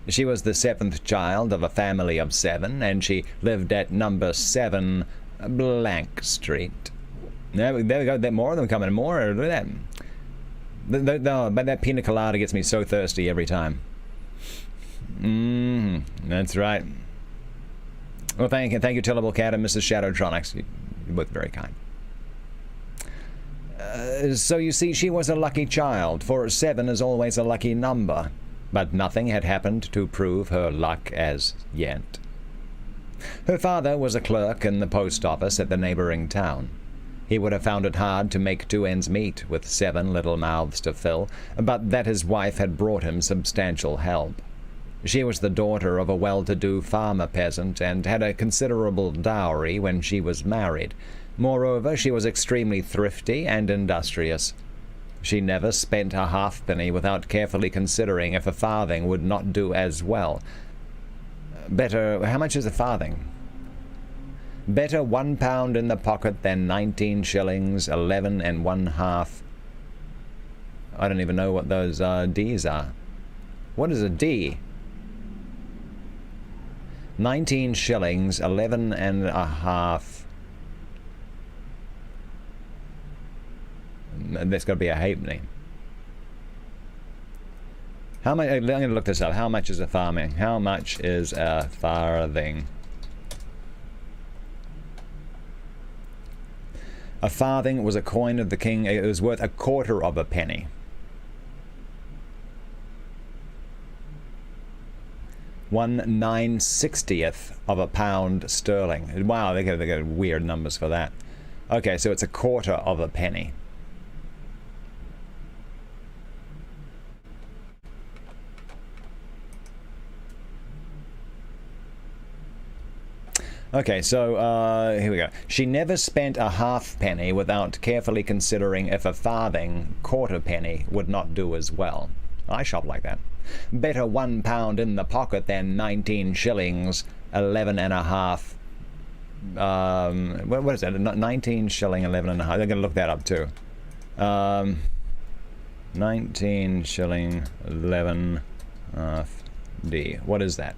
She was the 7th child of a family of 7, and she lived at number 7 Blank Street. There we go. There more of them coming. More. Look at that. But that pina colada gets me so thirsty every time. That's right. Well, thank you, Tillable Cat and Mrs. Shadowtronics. You're both very kind. So you see, she was a lucky child, for 7 is always a lucky number. But nothing had happened to prove her luck as yet. Her father was a clerk in the post office at the neighboring town. He would have found it hard to make 2 ends meet with 7 little mouths to fill, but that his wife had brought him substantial help. She was the daughter of a well-to-do farmer peasant and had a considerable dowry when she was married. Moreover, she was extremely thrifty and industrious. She never spent a halfpenny without carefully considering if a farthing would not do as well. Better, how much is a farthing? Better £1 in the pocket than 19 shillings, 11 and 1/2. I don't even know what those D's are. What is a D? 19 shillings, 11 and 1/2. That's got to be a halfpenny. How much? I'm going to look this up. How much is a farthing? How much is a farthing? A farthing was a coin of the king. It was worth 1/4 of a penny. 1/960th of a pound sterling. Wow, they got weird numbers for that. Okay, so it's 1/4 of a penny. Okay, so here we go. She never spent a halfpenny without carefully considering if a farthing, 1/4 penny, would not do as well. I shop like that. Better £1 in the pocket than 19 shillings, 11 and 1/2. What is that? 19 shilling, 11 and 1/2. They're going to look that up too. 19 shilling, 11 D. What is that?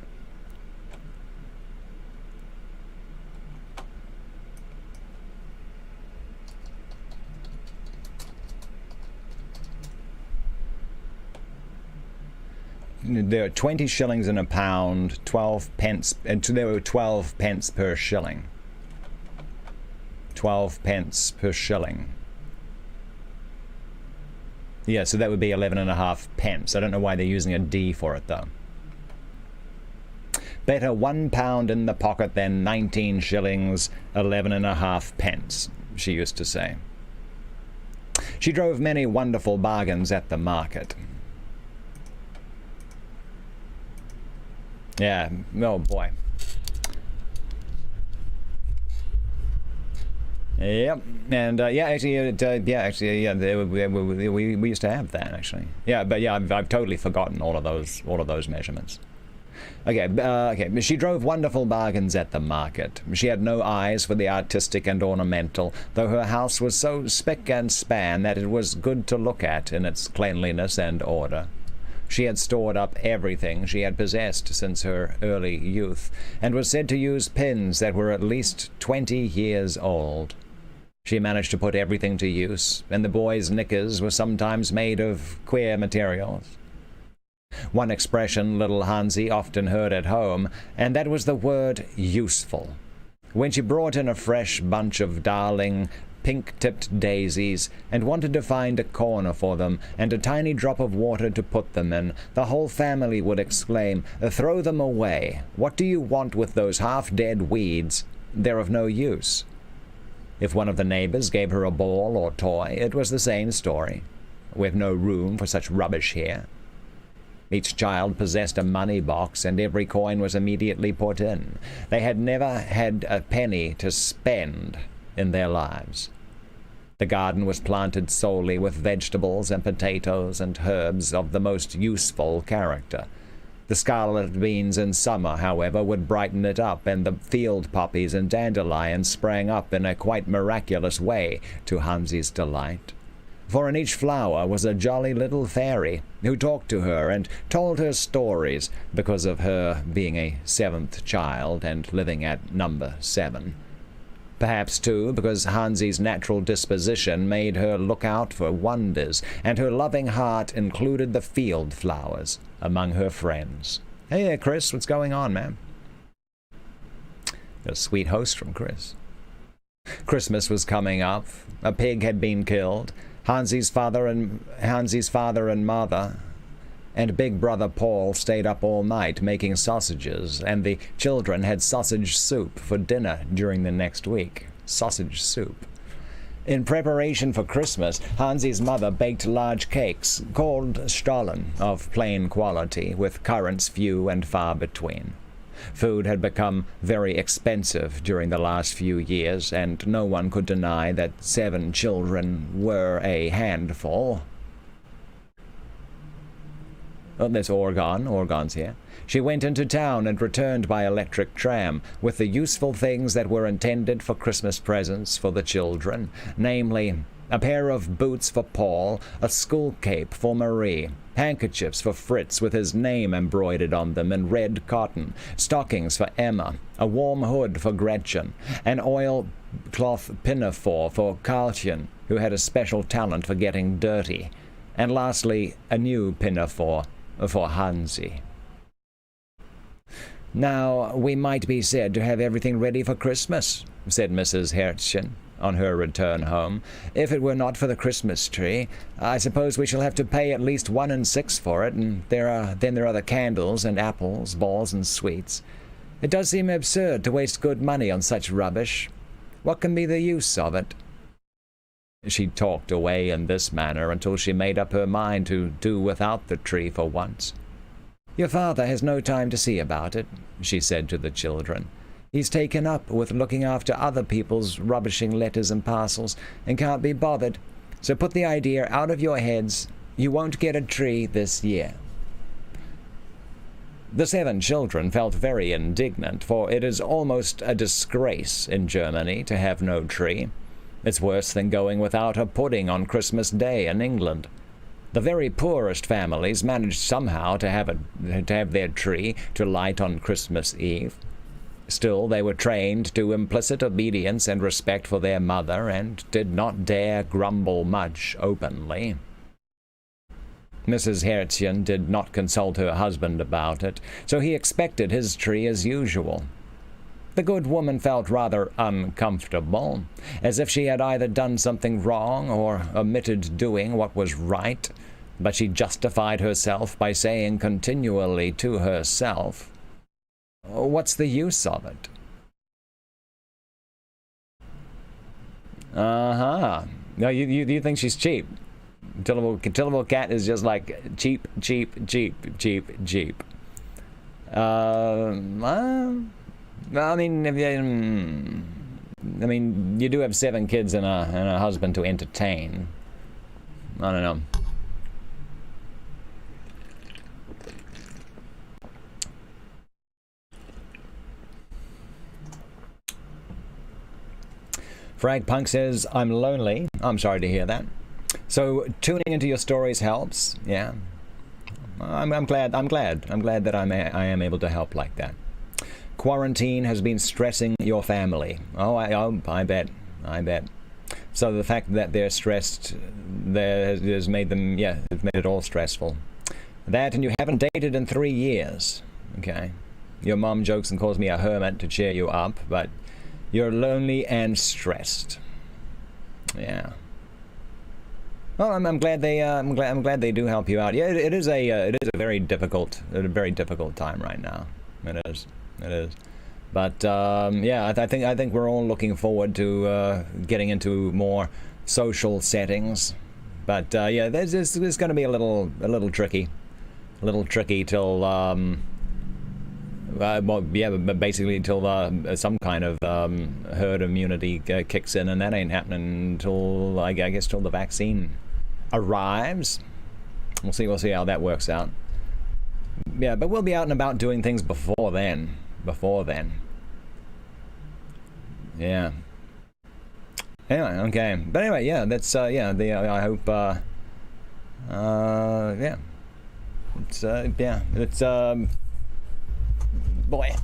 There are 20 shillings in a pound, 12 pence, and there were 12 pence per shilling. 12 pence per shilling. Yeah, so that would be 11 and 1/2 pence. I don't know why they're using a D for it, though. Better £1 in the pocket than 19 shillings, 11 and 1/2 pence, she used to say. She drove many wonderful bargains at the market. Yeah, oh boy. Yep, and we used to have that actually. Yeah, but yeah, I've totally forgotten all of those measurements. Okay. She drove wonderful bargains at the market. She had no eyes for the artistic and ornamental, though her house was so spick and span that it was good to look at in its cleanliness and order. She had stored up everything she had possessed since her early youth, and was said to use pins that were at least 20 years old. She managed to put everything to use, and the boys' knickers were sometimes made of queer materials. One expression little Hansi often heard at home, and that was the word useful. When she brought in a fresh bunch of darling, pink-tipped daisies, and wanted to find a corner for them, and a tiny drop of water to put them in, the whole family would exclaim, "Throw them away! What do you want with those half-dead weeds? They're of no use." If one of the neighbors gave her a ball or toy, it was the same story. "We've no room for such rubbish here." Each child possessed a money box, and every coin was immediately put in. They had never had a penny to spend in their lives. The garden was planted solely with vegetables and potatoes and herbs of the most useful character. The scarlet beans in summer, however, would brighten it up, and the field poppies and dandelions sprang up in a quite miraculous way, to Hansi's delight. For in each flower was a jolly little fairy, who talked to her and told her stories, because of her being a 7th child and living at number 7. Perhaps, too, because Hansi's natural disposition made her look out for wonders, and her loving heart included the field flowers among her friends. Hey there, Chris. What's going on, man? A sweet host from Chris. Christmas was coming up. A pig had been killed. Hansi's father and mother and big brother Paul stayed up all night making sausages, and the children had sausage soup for dinner during the next week. Sausage soup. In preparation for Christmas, Hansi's mother baked large cakes, called Stollen, of plain quality, with currants few and far between. Food had become very expensive during the last few years, and no one could deny that 7 children were a handful. Oh, there's Orgon. Orgon's here. She went into town and returned by electric tram with the useful things that were intended for Christmas presents for the children, namely, a pair of boots for Paul, a school cape for Marie, handkerchiefs for Fritz with his name embroidered on them in red cotton, stockings for Emma, a warm hood for Gretchen, an oilcloth pinafore for Carrington, who had a special talent for getting dirty, and lastly, a new pinafore for Hansi. "Now, we might be said to have everything ready for Christmas," said Mrs. Herzchen on her return home. "If it were not for the Christmas tree, I suppose we shall have to pay at least 1 6 for it, and then there are the candles and apples, balls and sweets. It does seem absurd to waste good money on such rubbish. What can be the use of it?" She talked away in this manner until she made up her mind to do without the tree for once. "Your father has no time to see about it," she said to the children. "He's taken up with looking after other people's rubbishing letters and parcels, and can't be bothered. So put the idea out of your heads. You won't get a tree this year." The 7 children felt very indignant, for it is almost a disgrace in Germany to have no tree. It's worse than going without a pudding on Christmas Day in England. The very poorest families managed somehow to have their tree to light on Christmas Eve. Still, they were trained to implicit obedience and respect for their mother, and did not dare grumble much openly. Mrs. Herzchen did not consult her husband about it, so he expected his tree as usual. The good woman felt rather uncomfortable, as if she had either done something wrong or omitted doing what was right, but she justified herself by saying continually to herself, "What's the use of it?" No, you think she's cheap. Tillable Cat is just like cheap. I mean, I mean, you do have 7 kids and a husband to entertain. I don't know. Fragpunk says, I'm lonely. I'm sorry to hear that. So tuning into your stories helps. Yeah. I'm glad that I am able to help like that. Quarantine has been stressing your family. Oh, I bet. So the fact that they're stressed has made them, yeah, it's made it all stressful. That, and you haven't dated in 3 years. Okay. Your mom jokes and calls me a hermit to cheer you up, but you're lonely and stressed. Yeah. Well, I'm glad they do help you out. Yeah, it is a very difficult time right now. It is. But yeah, I think we're all looking forward to getting into more social settings. But yeah, this is going to be a little tricky till well, yeah, but basically until some kind of herd immunity kicks in, and that ain't happening until I guess till the vaccine arrives. We'll see how that works out. Yeah, but we'll be out and about doing things before then. Yeah. Anyway, okay. But anyway, yeah, that's yeah. I hope. Yeah. It's boy.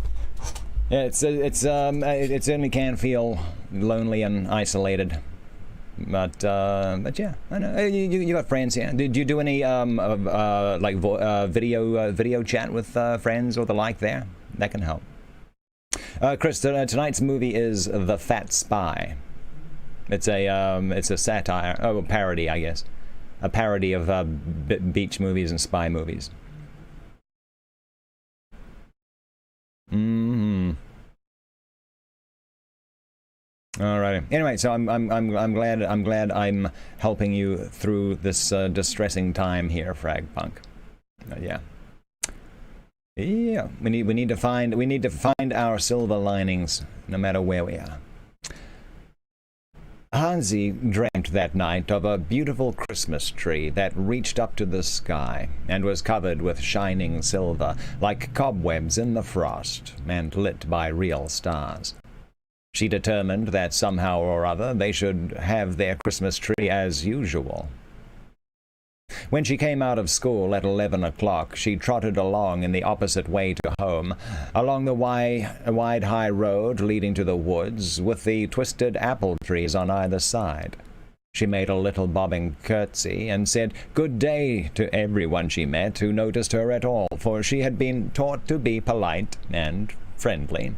Yeah, it certainly can feel lonely and isolated. But yeah, I know you got friends here. Did you do any like video chat with friends or the like there? That can help. Chris, tonight's movie is The Fat Spy. It's a satire, a parody, I guess, a parody of beach movies and spy movies. Alrighty. Anyway, so I'm glad I'm helping you through this distressing time here, Fragpunk. Yeah. Yeah. We need to find our silver linings, no matter where we are. Hansi dreamt that night of a beautiful Christmas tree that reached up to the sky and was covered with shining silver, like cobwebs in the frost, and lit by real stars. She determined that somehow or other they should have their Christmas tree as usual. When she came out of school at 11 o'clock, she trotted along in the opposite way to home, along the wide high road leading to the woods, with the twisted apple trees on either side. She made a little bobbing curtsy and said good day to everyone she met who noticed her at all, for she had been taught to be polite and friendly.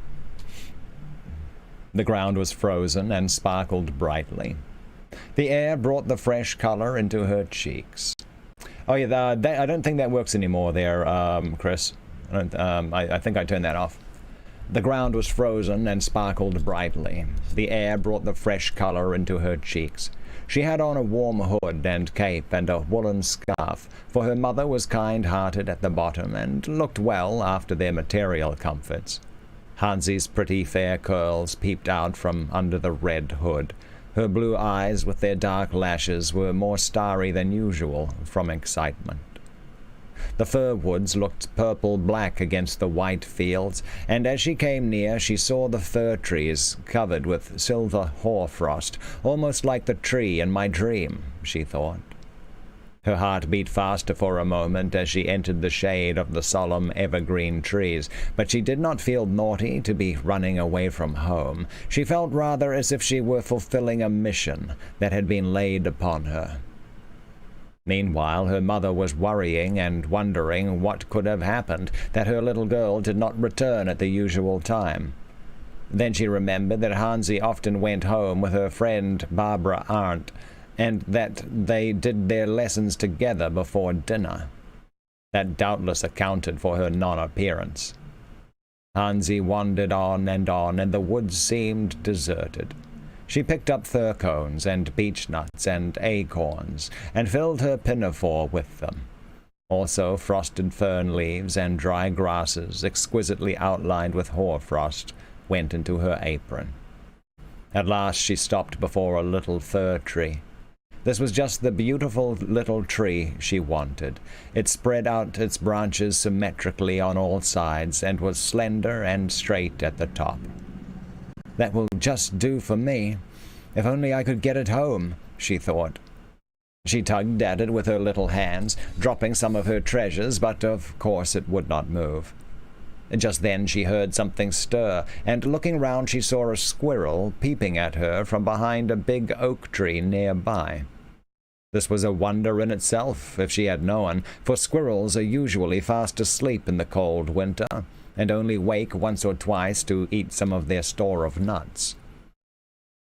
The ground was frozen and sparkled brightly. The air brought the fresh color into her cheeks. Oh yeah, I don't think that works anymore there, Chris. I think I turned that off. The ground was frozen and sparkled brightly. The air brought the fresh color into her cheeks. She had on a warm hood and cape and a woolen scarf, for her mother was kind-hearted at the bottom and looked well after their material comforts. Hansi's pretty fair curls peeped out from under the red hood. Her blue eyes with their dark lashes were more starry than usual from excitement. The fir woods looked purple-black against the white fields, and as she came near she saw the fir trees covered with silver hoarfrost, almost like the tree in my dream, she thought. Her heart beat faster for a moment as she entered the shade of the solemn evergreen trees, but she did not feel naughty to be running away from home. She felt rather as if she were fulfilling a mission that had been laid upon her. Meanwhile, her mother was worrying and wondering what could have happened, that her little girl did not return at the usual time. Then she remembered that Hansi often went home with her friend Margaret Arndt, and that they did their lessons together before dinner. That doubtless accounted for her non-appearance. Hansi wandered on, and the woods seemed deserted. She picked up fir cones and beech nuts and acorns, and filled her pinafore with them. Also frosted fern leaves and dry grasses, exquisitely outlined with hoarfrost, went into her apron. At last she stopped before a little fir tree. This was just the beautiful little tree she wanted. It spread out its branches symmetrically on all sides and was slender and straight at the top. "That will just do for me. If only I could get it home," she thought. She tugged at it with her little hands, dropping some of her treasures, but of course it would not move. Just then she heard something stir, and looking round she saw a squirrel peeping at her from behind a big oak tree nearby. This was a wonder in itself, if she had known, for squirrels are usually fast asleep in the cold winter, and only wake once or twice to eat some of their store of nuts.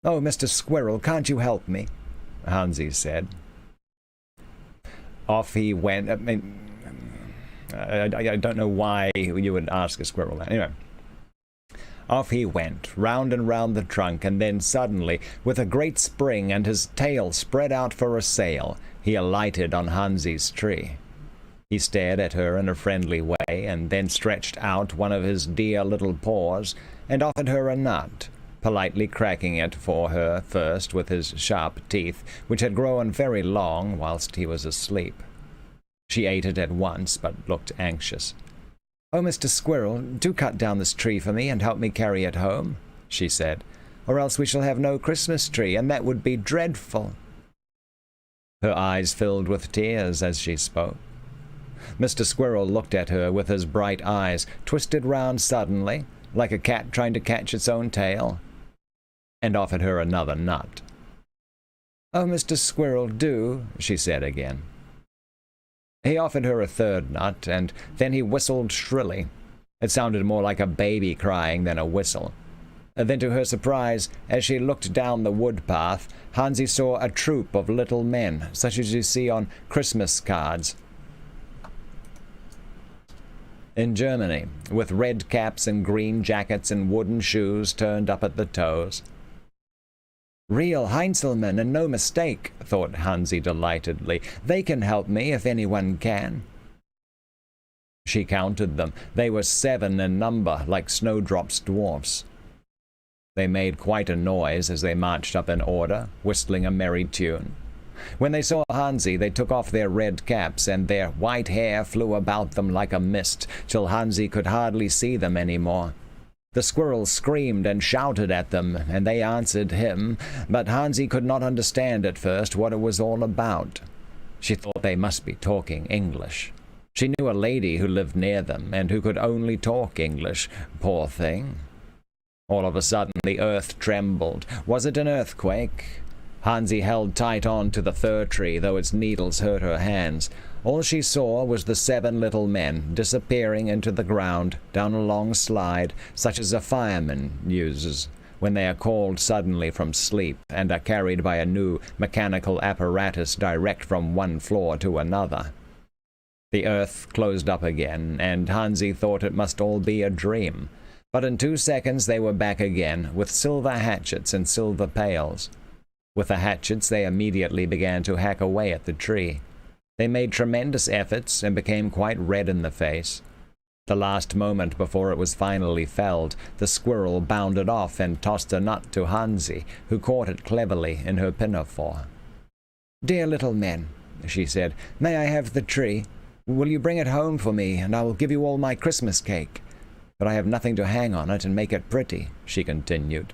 "Oh, Mr. Squirrel, can't you help me?" Hansi said. Off he went. I don't know why you would ask a squirrel that. Anyway. Off he went, round and round the trunk, and then suddenly, with a great spring and his tail spread out for a sail, he alighted on Hansi's tree. He stared at her in a friendly way, and then stretched out one of his dear little paws, and offered her a nut, politely cracking it for her first with his sharp teeth, which had grown very long whilst he was asleep. She ate it at once, but looked anxious. "Oh, Mr. Squirrel, do cut down this tree for me and help me carry it home," she said, "or else we shall have no Christmas tree, and that would be dreadful." Her eyes filled with tears as she spoke. Mr. Squirrel looked at her with his bright eyes, twisted round suddenly, like a cat trying to catch its own tail, and offered her another nut. "Oh, Mr. Squirrel, do," she said again. He offered her a third nut, and then he whistled shrilly. It sounded more like a baby crying than a whistle. Then, to her surprise, as she looked down the wood path, Hansi saw a troop of little men, such as you see on Christmas cards in Germany, with red caps and green jackets and wooden shoes turned up at the toes. "Real Heinzelmen, and no mistake," thought Hansi delightedly. "They can help me, if anyone can." She counted them. They were 7 in number, like Snowdrop's dwarfs. They made quite a noise as they marched up in order, whistling a merry tune. When they saw Hansi, they took off their red caps, and their white hair flew about them like a mist, till Hansi could hardly see them any more. The squirrel screamed and shouted at them, and they answered him, but Hansi could not understand at first what it was all about. She thought they must be talking English. She knew a lady who lived near them, and who could only talk English, poor thing. All of a sudden the earth trembled. Was it an earthquake? Hansi held tight on to the fir tree, though its needles hurt her hands. All she saw was the 7 little men disappearing into the ground down a long slide, such as a fireman uses when they are called suddenly from sleep and are carried by a new mechanical apparatus direct from one floor to another. The earth closed up again, and Hansi thought it must all be a dream. But in 2 seconds they were back again, with silver hatchets and silver pails. With the hatchets they immediately began to hack away at the tree. They made tremendous efforts and became quite red in the face. The last moment before it was finally felled, the squirrel bounded off and tossed a nut to Hansi, who caught it cleverly in her pinafore. "Dear little men," she said, "may I have the tree? Will you bring it home for me, and I will give you all my Christmas cake? But I have nothing to hang on it and make it pretty," she continued.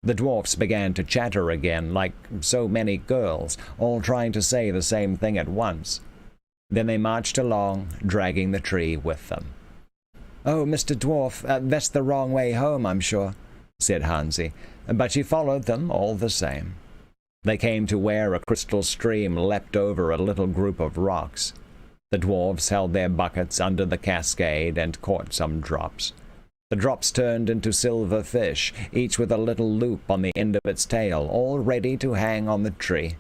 The dwarfs began to chatter again, like so many girls, all trying to say the same thing at once. Then they marched along, dragging the tree with them. "Oh, Mr. Dwarf, that's the wrong way home, I'm sure," said Hansi, but she followed them all the same. They came to where a crystal stream leapt over a little group of rocks. The dwarfs held their buckets under the cascade and caught some drops. The drops turned into silver fish, each with a little loop on the end of its tail, all ready to hang on the tree.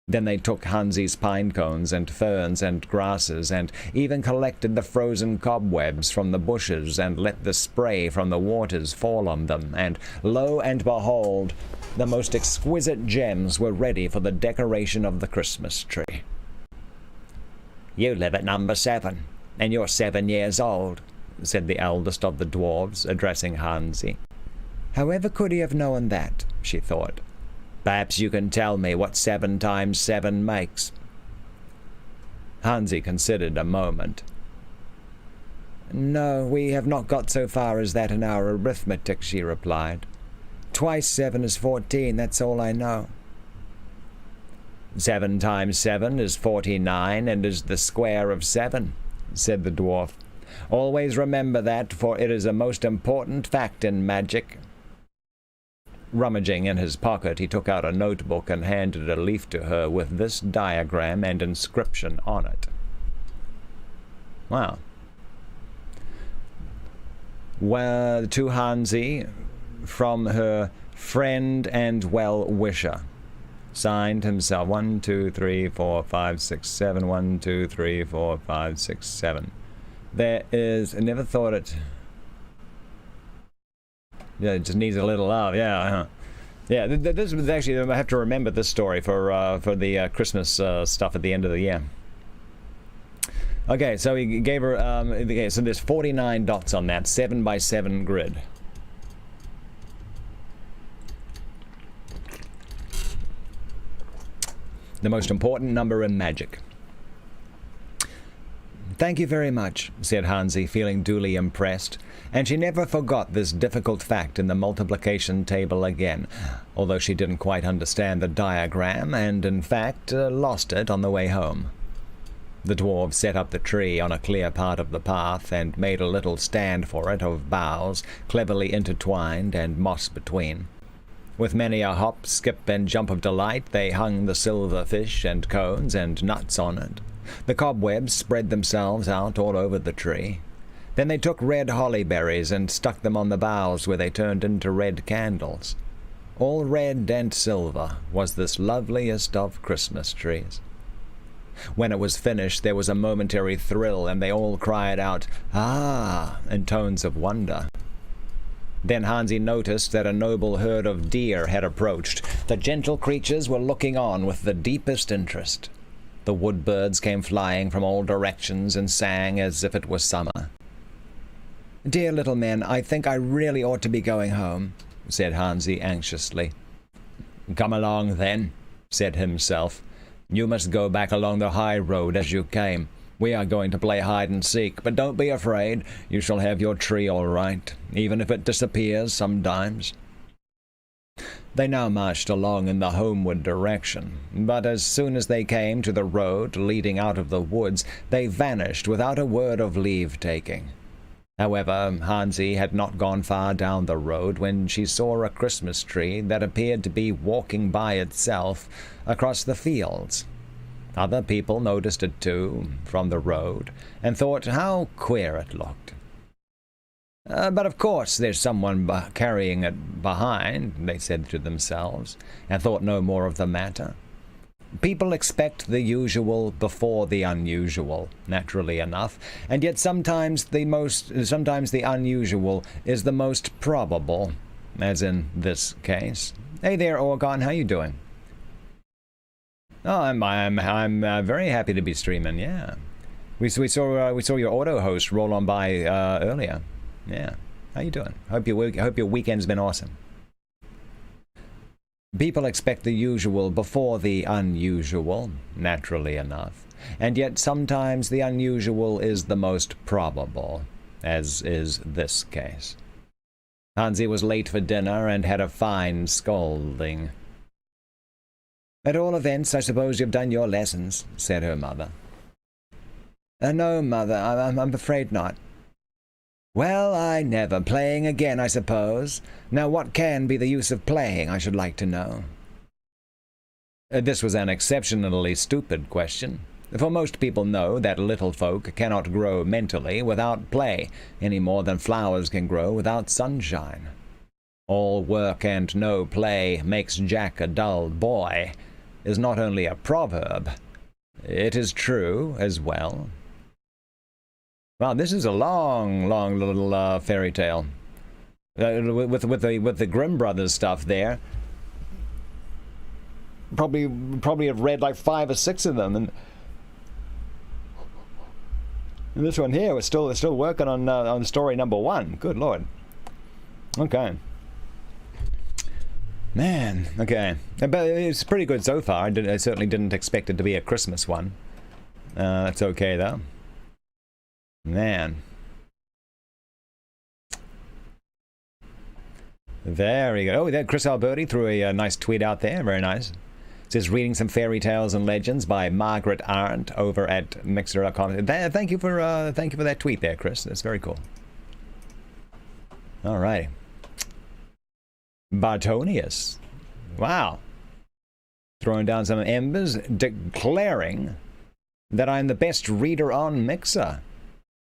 Then they took Hansi's pine cones and ferns and grasses, and even collected the frozen cobwebs from the bushes, and let the spray from the waters fall on them, and lo and behold, the most exquisite gems were ready for the decoration of the Christmas tree. "You live at number 7, and you're 7 years old," said the eldest of the dwarfs, addressing Hansi. However could he have known that, she thought. Perhaps you can tell me what 7 times 7 makes. Hansi considered a moment. No, we have not got so far as that in our arithmetic, she replied. Twice 7 is 14, that's all I know. 7 times 7 is 49, and is the square of 7, said the dwarf. Always remember that, for it is a most important fact in magic. Rummaging in his pocket, he took out a notebook and handed a leaf to her with this diagram and inscription on it. Wow. Well, to Hansi, from her friend and well-wisher. Signed himself. 1, 2, 3, 4, 5, 6, 7. 1, 2, 3, 4, 5, 6, 7. There is... I never thought it... Yeah, it just needs a little love. Yeah, yeah. This was actually... I have to remember this story for the Christmas stuff at the end of the year. Okay, so he gave her... okay, so there's 49 dots on that 7 by 7 grid. The most important number in magic. Thank you very much, said Hansi, feeling duly impressed, and she never forgot this difficult fact in the multiplication table again, although she didn't quite understand the diagram, and in fact lost it on the way home. The dwarves set up the tree on a clear part of the path, and made a little stand for it of boughs, cleverly intertwined and moss between. With many a hop, skip, and jump of delight, they hung the silver fish and cones and nuts on it. The cobwebs spread themselves out all over the tree. Then they took red holly berries and stuck them on the boughs, where they turned into red candles. All red and silver was this loveliest of Christmas trees. When it was finished, there was a momentary thrill, and they all cried out, "Ah!" in tones of wonder. Then Hansi noticed that a noble herd of deer had approached. The gentle creatures were looking on with the deepest interest. The wood birds came flying from all directions and sang as if it was summer. "Dear little men, I think I really ought to be going home," said Hansi anxiously. "Come along, then," said himself. "You must go back along the high road as you came. We are going to play hide-and-seek, but don't be afraid. You shall have your tree all right, even if it disappears sometimes." They now marched along in the homeward direction, but as soon as they came to the road leading out of the woods, they vanished without a word of leave-taking. However, Hansi had not gone far down the road when she saw a Christmas tree that appeared to be walking by itself across the fields. Other people noticed it too, from the road, and thought how queer it looked. But of course there's someone carrying it behind, they said to themselves, and thought no more of the matter. People expect the usual before the unusual, naturally enough, and yet sometimes the unusual is the most probable, as in this case. Hey there, Orgon, how you doing? Oh, I'm very happy to be streaming. Yeah, we saw your auto host roll on by earlier. Yeah, how you doing? Hope your weekend's been awesome. People expect the usual before the unusual, naturally enough, and yet sometimes the unusual is the most probable, as is this case. Hansi was late for dinner and had a fine scolding. "At all events, I suppose you've done your lessons," said her mother. "No, Mother, I'm afraid not." "Well, I never. Playing again, I suppose. Now what can be the use of playing, I should like to know?" This was an exceptionally stupid question, for most people know that little folk cannot grow mentally without play, any more than flowers can grow without sunshine. "All work and no play makes Jack a dull boy," is not only a proverb, it is true as well. Wow, this is a long little fairy tale. With the Grimm brothers stuff there. Probably have read like 5 or 6 of them, and this one here we're still working on story number 1. Good Lord. Okay. Man, okay. But it's pretty good so far. I certainly didn't expect it to be a Christmas one. That's okay, though. Man. There we go. Oh, there, Chris Alberti threw a nice tweet out there. Very nice. It says, reading some fairy tales and legends by Margaret Arndt over at Mixer.com. Thank you for that tweet there, Chris. That's very cool. All right. Bartonius. Wow. Throwing down some embers, declaring that I'm the best reader on Mixer.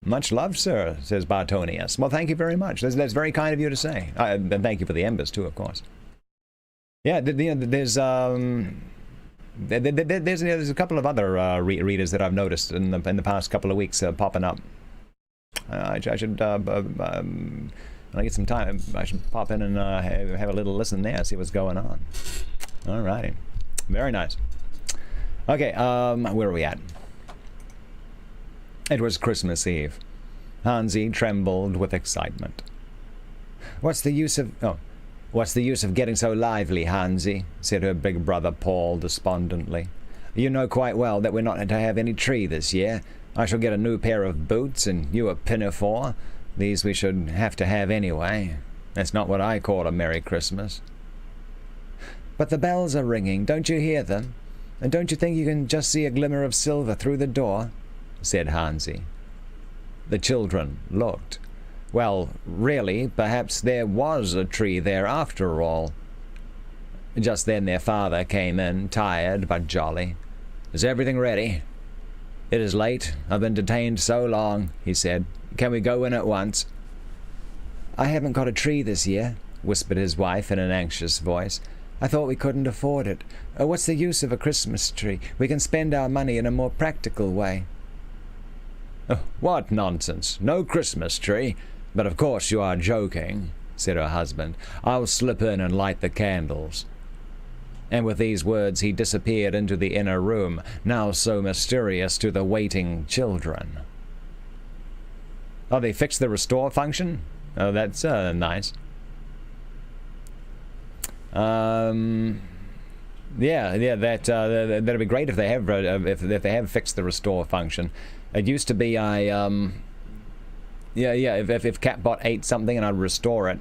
Much love, sir, says Bartonius. Well, thank you very much. That's very kind of you to say. And thank you for the embers, too, of course. Yeah, there's a couple of other readers that I've noticed in the past couple of weeks popping up. I should, when I get some time, I should pop in and have a little listen there, see what's going on. All righty. Very nice. Okay, where are we at? It was Christmas Eve. Hansi trembled with excitement. What's the use of getting so lively, Hansi? Said her big brother Paul despondently. You know quite well that we're not to have any tree this year. I shall get a new pair of boots, and you a pinafore. These we should have to have anyway. That's not what I call a Merry Christmas. But the bells are ringing, don't you hear them? And don't you think you can just see a glimmer of silver through the door? Said Hansi. The children looked. Well, really, perhaps there was a tree there after all. Just then their father came in, tired but jolly. Is everything ready? It is late. I've been detained so long, he said. Can we go in at once? I haven't got a tree this year, whispered his wife in an anxious voice. I thought we couldn't afford it. What's the use of a Christmas tree? We can spend our money in a more practical way. What nonsense! No Christmas tree! But of course you are joking, said her husband. I'll slip in and light the candles. And with these words he disappeared into the inner room, now so mysterious to the waiting children. Oh, they fixed the restore function? Oh, that's nice. Yeah, that'd be great if they have if they have fixed the restore function. It used to be if Catbot ate something and I'd restore it,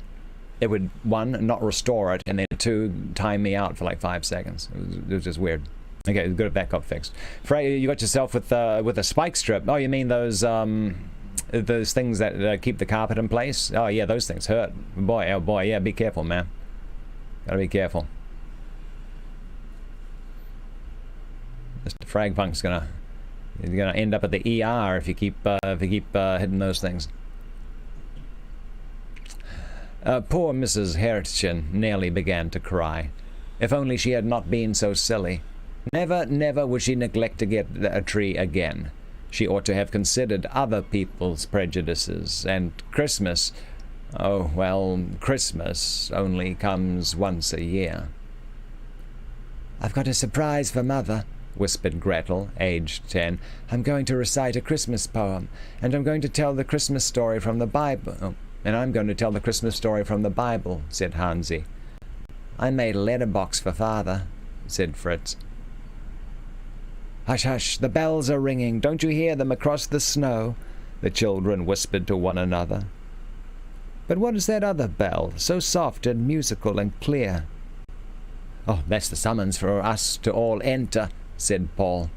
it would, 1, not restore it, and then 2, time me out for like 5 seconds. It was just weird. Okay, good if that got fixed. Frey, you got yourself with a spike strip. Oh, you mean those things that keep the carpet in place? Oh yeah, those things hurt. Boy, oh boy, yeah, be careful, man. Gotta be careful. Mr. Fragpunk's gonna end up at the ER if you keep hitting those things. Poor Mrs. Hertzchen nearly began to cry. If only she had not been so silly. Never, never would she neglect to get a tree again. She ought to have considered other people's prejudices, and Christmas, oh, well, Christmas only comes once a year. I've got a surprise for Mother, whispered Gretel, aged 10. I'm going to recite a Christmas poem, and I'm going to tell the Christmas story from the Bible. Oh, and I'm going to tell the Christmas story from the Bible, said Hansi. I made a letterbox for Father, said Fritz. Hush, hush, the bells are ringing. Don't you hear them across the snow? The children whispered to one another. But what is that other bell, so soft and musical and clear? Oh, that's the summons for us to all enter, said Paul.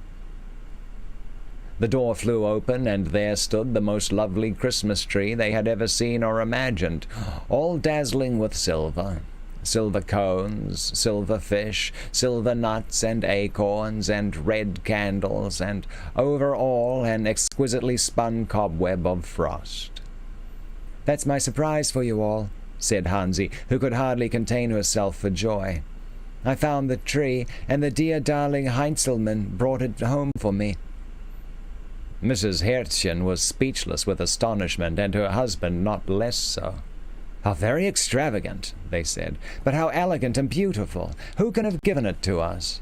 The door flew open, and there stood the most lovely Christmas tree they had ever seen or imagined, all dazzling with silver. Silver cones, silver fish, silver nuts and acorns, and red candles, and over all an exquisitely spun cobweb of frost. That's my surprise for you all, said Hansi, who could hardly contain herself for joy. I found the tree, and the dear darling Heinzelmann brought it home for me. Mrs. Herzchen was speechless with astonishment, and her husband not less so. How very extravagant, they said, but how elegant and beautiful. Who can have given it to us?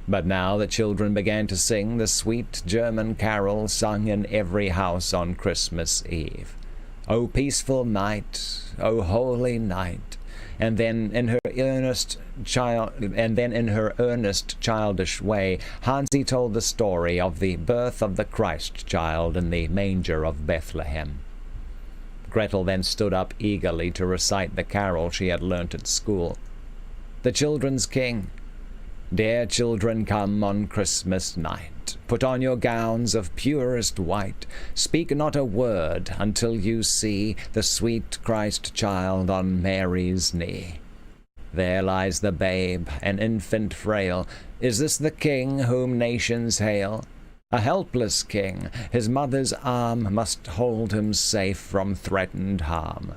But now the children began to sing the sweet German carol sung in every house on Christmas Eve. O peaceful night, O holy night, and then in her earnest childish way, Hansi told the story of the birth of the Christ child in the manger of Bethlehem. Gretel then stood up eagerly to recite the carol she had learnt at school. The Children's King. Dear children, come on Christmas night. Put on your gowns of purest white. Speak not a word until you see the sweet Christ child on Mary's knee. There lies the babe, an infant frail. Is this the King whom nations hail? A helpless king, his mother's arm must hold him safe from threatened harm.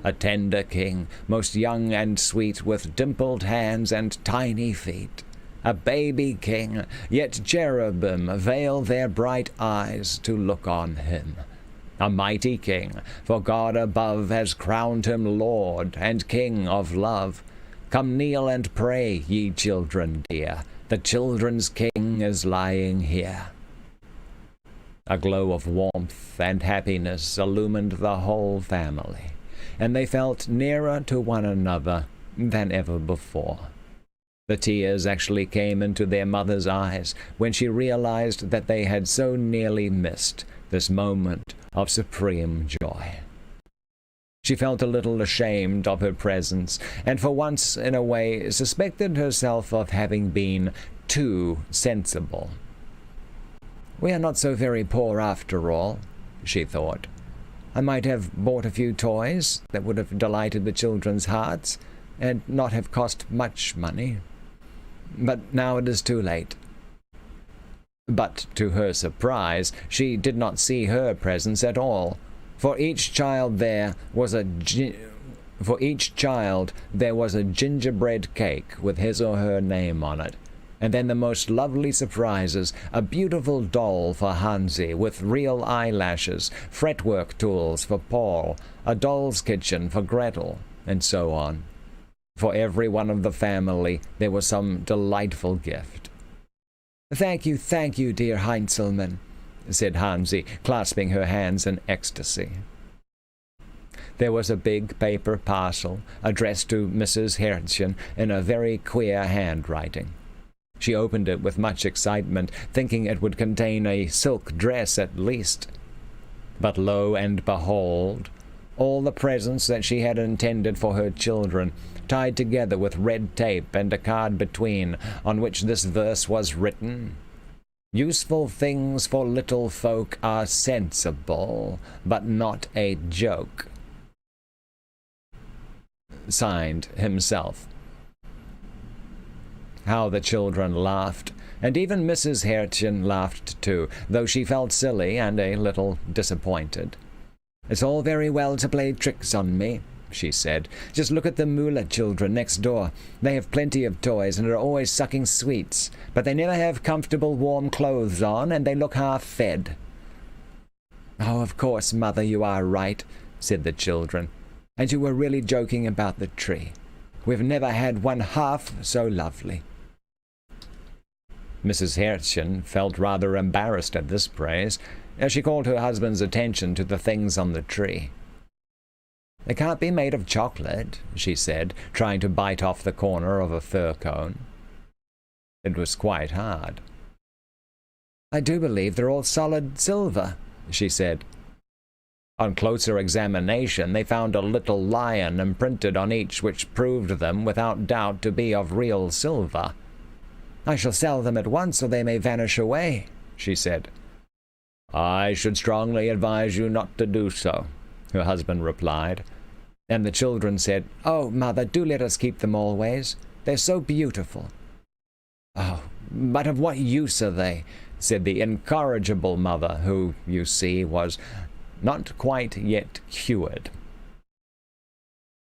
A tender king, most young and sweet, with dimpled hands and tiny feet. A baby king, yet cherubim veil their bright eyes to look on him. A mighty king, for God above has crowned him Lord and King of love. Come kneel and pray, ye children dear, the children's King is lying here. A glow of warmth and happiness illumined the whole family, and they felt nearer to one another than ever before. The tears actually came into their mother's eyes when she realized that they had so nearly missed this moment of supreme joy. She felt a little ashamed of her presence, and for once in a way suspected herself of having been too sensible. We are not so very poor after all, she thought. I might have bought a few toys that would have delighted the children's hearts, and not have cost much money. But now it is too late. But to her surprise, she did not see her presents at all. For each child there was a gingerbread cake with his or her name on it. And then the most lovely surprises, a beautiful doll for Hansi with real eyelashes, fretwork tools for Paul, a doll's kitchen for Gretel, and so on. For every one of the family there was some delightful gift. Thank you, dear Heinzelmann," said Hansi, clasping her hands in ecstasy. There was a big paper parcel addressed to Mrs. Herzchen in a very queer handwriting. She opened it with much excitement, thinking it would contain a silk dress at least. But lo and behold, all the presents that she had intended for her children, tied together with red tape and a card between, on which this verse was written: "Useful things for little folk are sensible, but not a joke." Signed, himself. How the children laughed, and even Mrs. Herzchen laughed too, though she felt silly and a little disappointed. "It's all very well to play tricks on me," she said. "Just look at the Müller children next door. They have plenty of toys and are always sucking sweets, but they never have comfortable warm clothes on, and they look half-fed." "Oh, of course, Mother, you are right," said the children. "And you were really joking about the tree. We've never had one half so lovely." Mrs. Herzchen felt rather embarrassed at this praise, as she called her husband's attention to the things on the tree. "They can't be made of chocolate," she said, trying to bite off the corner of a fir cone. It was quite hard. "I do believe they're all solid silver," she said. On closer examination, they found a little lion imprinted on each, which proved them without doubt to be of real silver. "I shall sell them at once, or they may vanish away," she said. "I should strongly advise you not to do so," her husband replied. And the children said, "Oh, Mother, do let us keep them always. They're so beautiful." "Oh, but of what use are they?" said the incorrigible mother, who, you see, was not quite yet cured.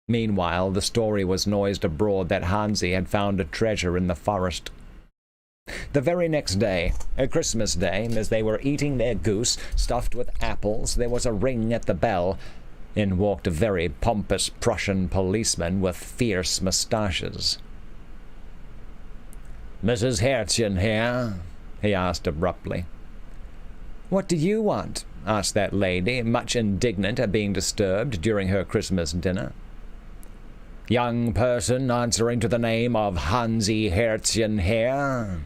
Meanwhile, the story was noised abroad that Hansi had found a treasure in the forest. The very next day, a Christmas Day, as they were eating their goose stuffed with apples, there was a ring at the bell. In walked a very pompous Prussian policeman with fierce moustaches. "Mrs. Herzchen here?" he asked abruptly. "What do you want?" asked that lady, much indignant at being disturbed during her Christmas dinner. Young person answering to the name of Hansi Herzchen here?"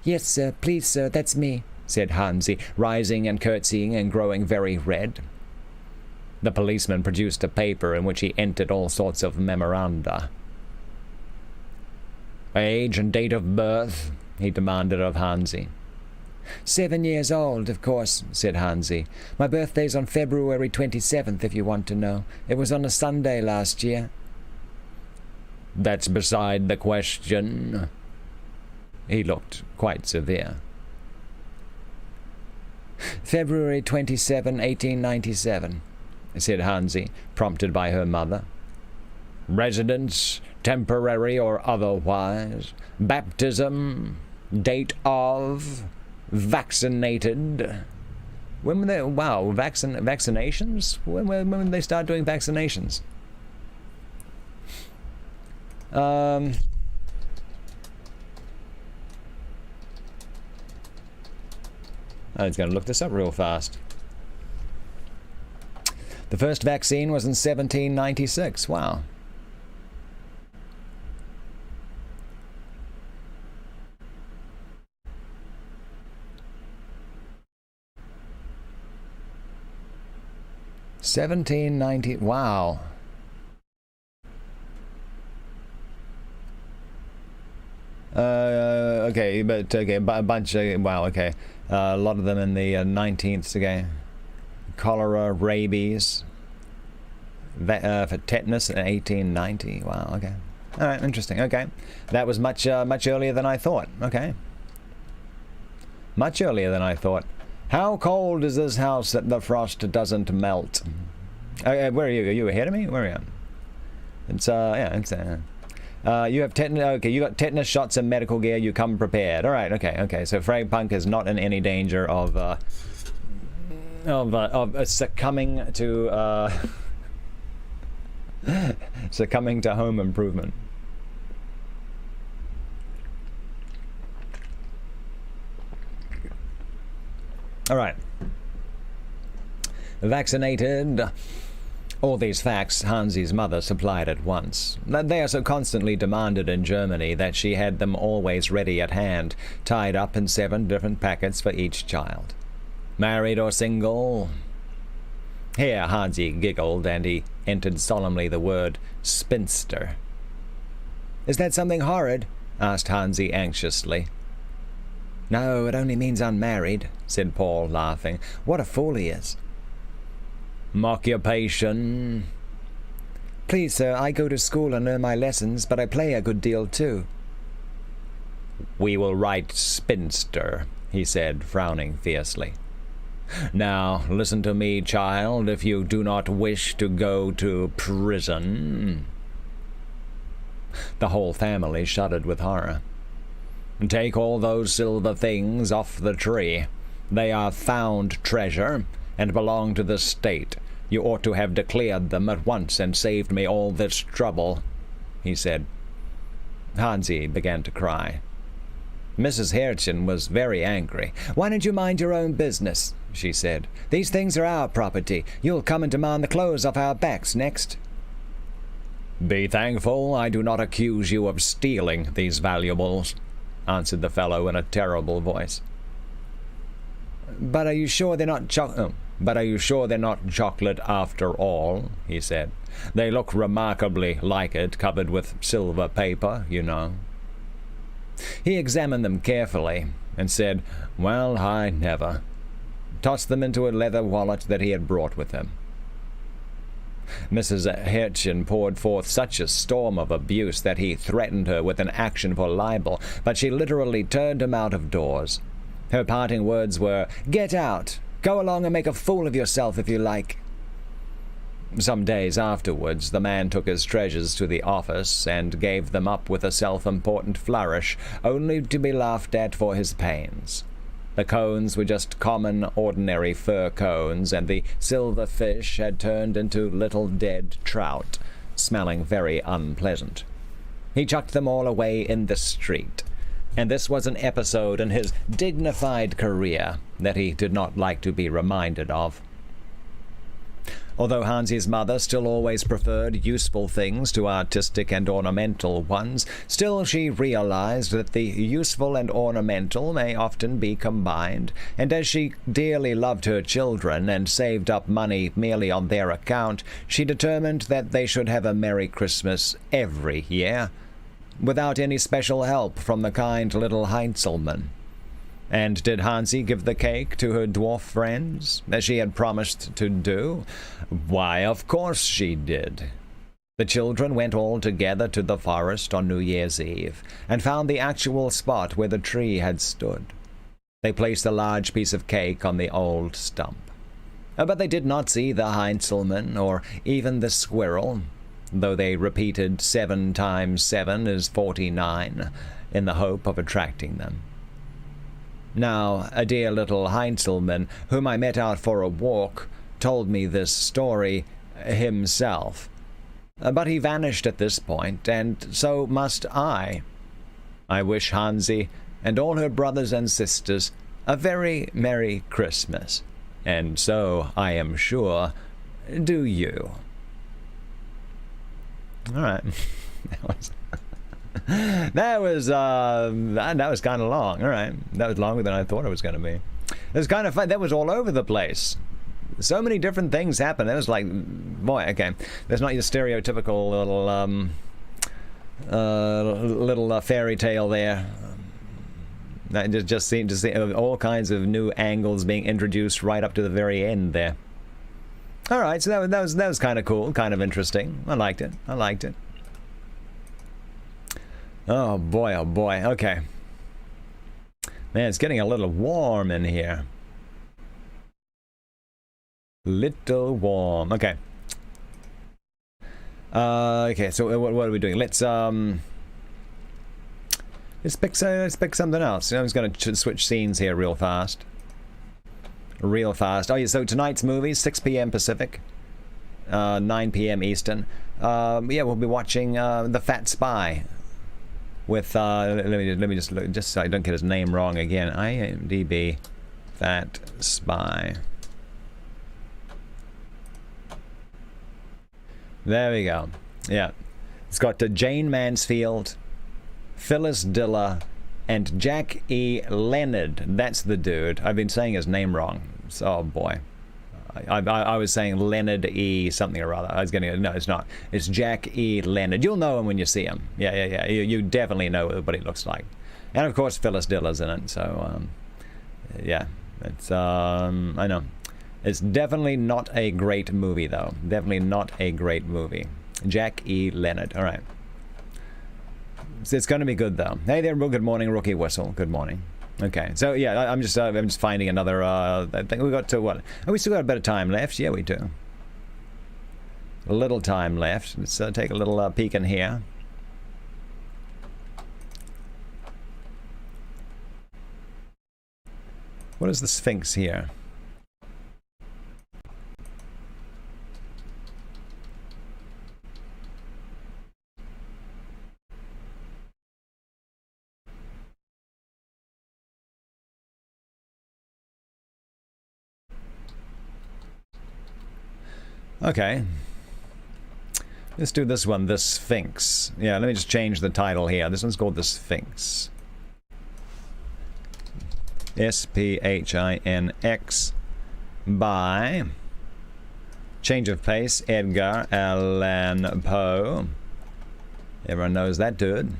"Yes, sir. Please, sir, that's me," said Hansi, rising and curtsying and growing very red. The policeman produced a paper in which he entered all sorts of memoranda. "Age and date of birth?" he demanded of Hansi. 7 years old, of course," said Hansi. "My birthday's on February 27th, if you want to know. It was on a Sunday last year." "That's beside the question." He looked quite severe. "February 27, 1897, said Hansi, prompted by her mother. "Residence, temporary or otherwise? Baptism? Date of? Vaccinated?" When were they? Wow, vaccinations? When did they start doing vaccinations? I was going to look this up real fast. The first vaccine was in 1796. Wow. Wow. Okay, but a bunch of, wow, okay. A lot of them in the 19th, okay. Cholera, rabies, for tetanus in 1890. Wow, okay. All right, interesting. Okay. That was much earlier than I thought. Okay. Much earlier than I thought. How cold is this house that the frost doesn't melt? Where are you? Are you ahead of me? Where are you? It's, yeah, it's, you have tetanus, okay, you got tetanus shots and medical gear, you come prepared. All right, okay. So Frag Punk is not in any danger of succumbing to, succumbing to home improvement. All right. Vaccinated. All these facts Hansi's mother supplied at once. They are so constantly demanded in Germany that she had them always ready at hand, tied up in 7 different packets for each child. Married or single? Here Hansi giggled, and he entered solemnly the word spinster. "Is that something horrid?" asked Hansi anxiously. "No, it only means unmarried," said Paul, laughing. "What a fool he is." "Occupation?" "Please, sir, I go to school and learn my lessons, but I play a good deal, too." "We will write spinster," he said, frowning fiercely. "Now, listen to me, child, if you do not wish to go to prison." The whole family shuddered with horror. "Take all those silver things off the tree. They are found treasure, and belong to the state. You ought to have declared them at once and saved me all this trouble," he said. Hansi began to cry. Mrs. Herzchen was very angry. "Why don't you mind your own business?" she said. "These things are our property. You'll come and demand the clothes off our backs next." "Be thankful I do not accuse you of stealing these valuables," answered the fellow in a terrible voice. But are you sure they're not chocolate after all?" he said. "They look remarkably like it, covered with silver paper, you know." He examined them carefully and said, "Well, I never," tossed them into a leather wallet that he had brought with him. Mrs. Herzchen poured forth such a storm of abuse that he threatened her with an action for libel, but she literally turned him out of doors. Her parting words were, "Get out! Go along and make a fool of yourself if you like." Some days afterwards, the man took his treasures to the office and gave them up with a self-important flourish, only to be laughed at for his pains. The cones were just common, ordinary fir cones, and the silver fish had turned into little dead trout, smelling very unpleasant. He chucked them all away in the street, and this was an episode in his dignified career that he did not like to be reminded of. Although Hansi's mother still always preferred useful things to artistic and ornamental ones, still she realized that the useful and ornamental may often be combined, and as she dearly loved her children and saved up money merely on their account, she determined that they should have a Merry Christmas every year, without any special help from the kind little Heinzelman. And did Hansi give the cake to her dwarf friends, as she had promised to do? Why, of course she did. The children went all together to the forest on New Year's Eve, and found the actual spot where the tree had stood. They placed a large piece of cake on the old stump. But they did not see the Heinzelman, or even the squirrel, though they repeated 7 times 7 is 49, in the hope of attracting them. Now, a dear little Heinzelman, whom I met out for a walk, told me this story himself. But he vanished at this point, and so must I. I wish Hansi and all her brothers and sisters a very Merry Christmas, and so, I am sure, do you. All right. That was kind of long. All right, that was longer than I thought it was going to be. It was kind of fun. That was all over the place. So many different things happened. It was like, boy, okay. There's not your stereotypical little fairy tale there. I just seemed to see all kinds of new angles being introduced right up to the very end there. All right, so that was kind of cool, kind of interesting. I liked it. Oh boy, okay. Man, it's getting a little warm in here. Little warm, okay. Okay, so what are we doing? Let's pick something else. I'm just gonna switch scenes here real fast. Oh yeah, so tonight's movie, 6 p.m. Pacific, 9 p.m. Eastern. Yeah, we'll be watching The Fat Spy. With let me just look, just so I don't get his name wrong again. IMDb Fat Spy. There we go. Yeah, it's got Jane Mansfield, Phyllis Diller, and Jack E. Leonard. That's the dude. I've been saying his name wrong. So, oh boy. I was saying Leonard E. something or other. I was getting no, it's not. It's Jack E. Leonard. You'll know him when you see him. Yeah. You definitely know what he looks like. And of course, Phyllis Diller's in it. So, yeah, it's I know. It's definitely not a great movie, though. Definitely not a great movie. Jack E. Leonard. All right. It's going to be good, though. Hey there, good morning, Rookie Whistle. Good morning. Okay, so yeah, I'm just finding another. I think we got to what? Oh, we still got a bit of time left. Yeah, we do. A little time left. Let's take a little peek in here. What is the Sphinx here? Okay. Let's do this one, the Sphinx. Yeah, let me just change the title here. This one's called the Sphinx. S-P-H-I-N-X by change of pace, Edgar Allan Poe. Everyone knows that dude.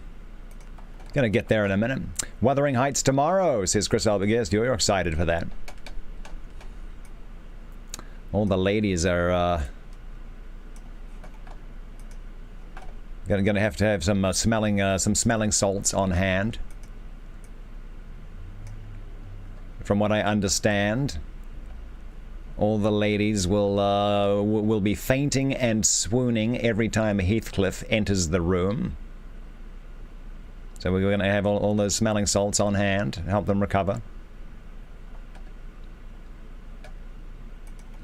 Gonna get there in a minute. Wuthering Heights tomorrow, says Chris Albergues. You're excited for that. All the ladies are gonna have to have some smelling salts on hand. From what I understand, all the ladies will be fainting and swooning every time Heathcliff enters the room. So we're gonna have all those smelling salts on hand to help them recover.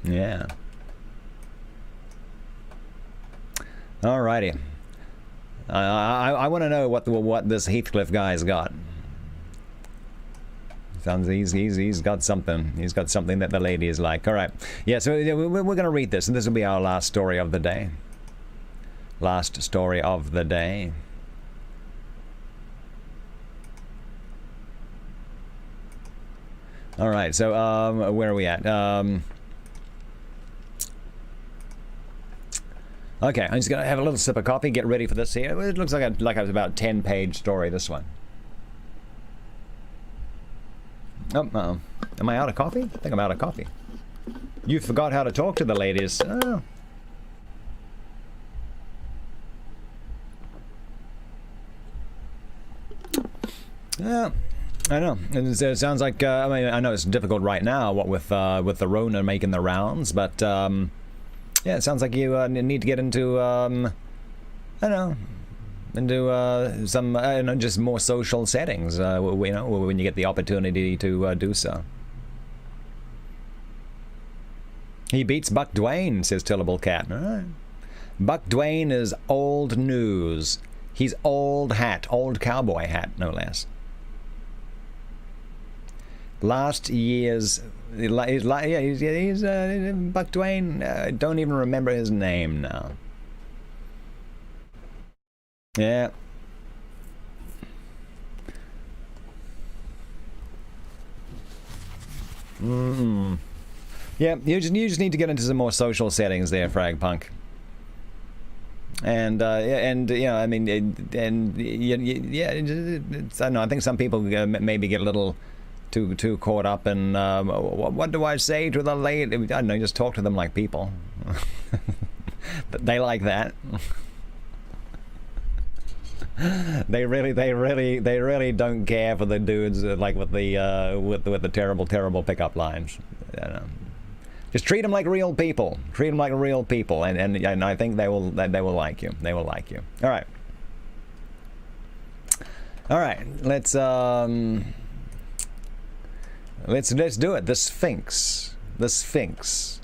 Yeah. Alrighty. I want to know what this Heathcliff guy's got. Sounds he's got something. He's got something that the ladies like. All right. Yeah. So we're going to read this, and this will be our last story of the day. Last story of the day. All right. So where are we at? Okay. I'm just gonna have a little sip of coffee. Get ready for this here. It looks like a about 10-page story. This one. Oh, uh-oh. Am I out of coffee? I think I'm out of coffee. You forgot how to talk to the ladies. Oh. Yeah, I know. It sounds like, I mean, I know it's difficult right now, what with the Rona making the rounds, but, yeah, it sounds like you need to get into, I don't know, into some just more social settings, when you get the opportunity to do so. He beats Buck Dwayne, says Tillable Cat. All right. Buck Dwayne is old news. He's old hat, old cowboy hat, no less. Last year's, he's Buck Dwayne. I don't even remember his name now. Yeah. Yeah, you just need to get into some more social settings there, Fragpunk. And yeah, I mean, yeah, I don't know. I think some people maybe get a little too caught up in what do I say to the lady? I don't know, just talk to them like people. But they like that. They really don't care for the dudes like with the terrible pickup lines. I don't know. Just treat them like real people. Treat them like real people, and I think they will like you. They will like you. All right. Let's do it. The Sphinx. The Sphinx.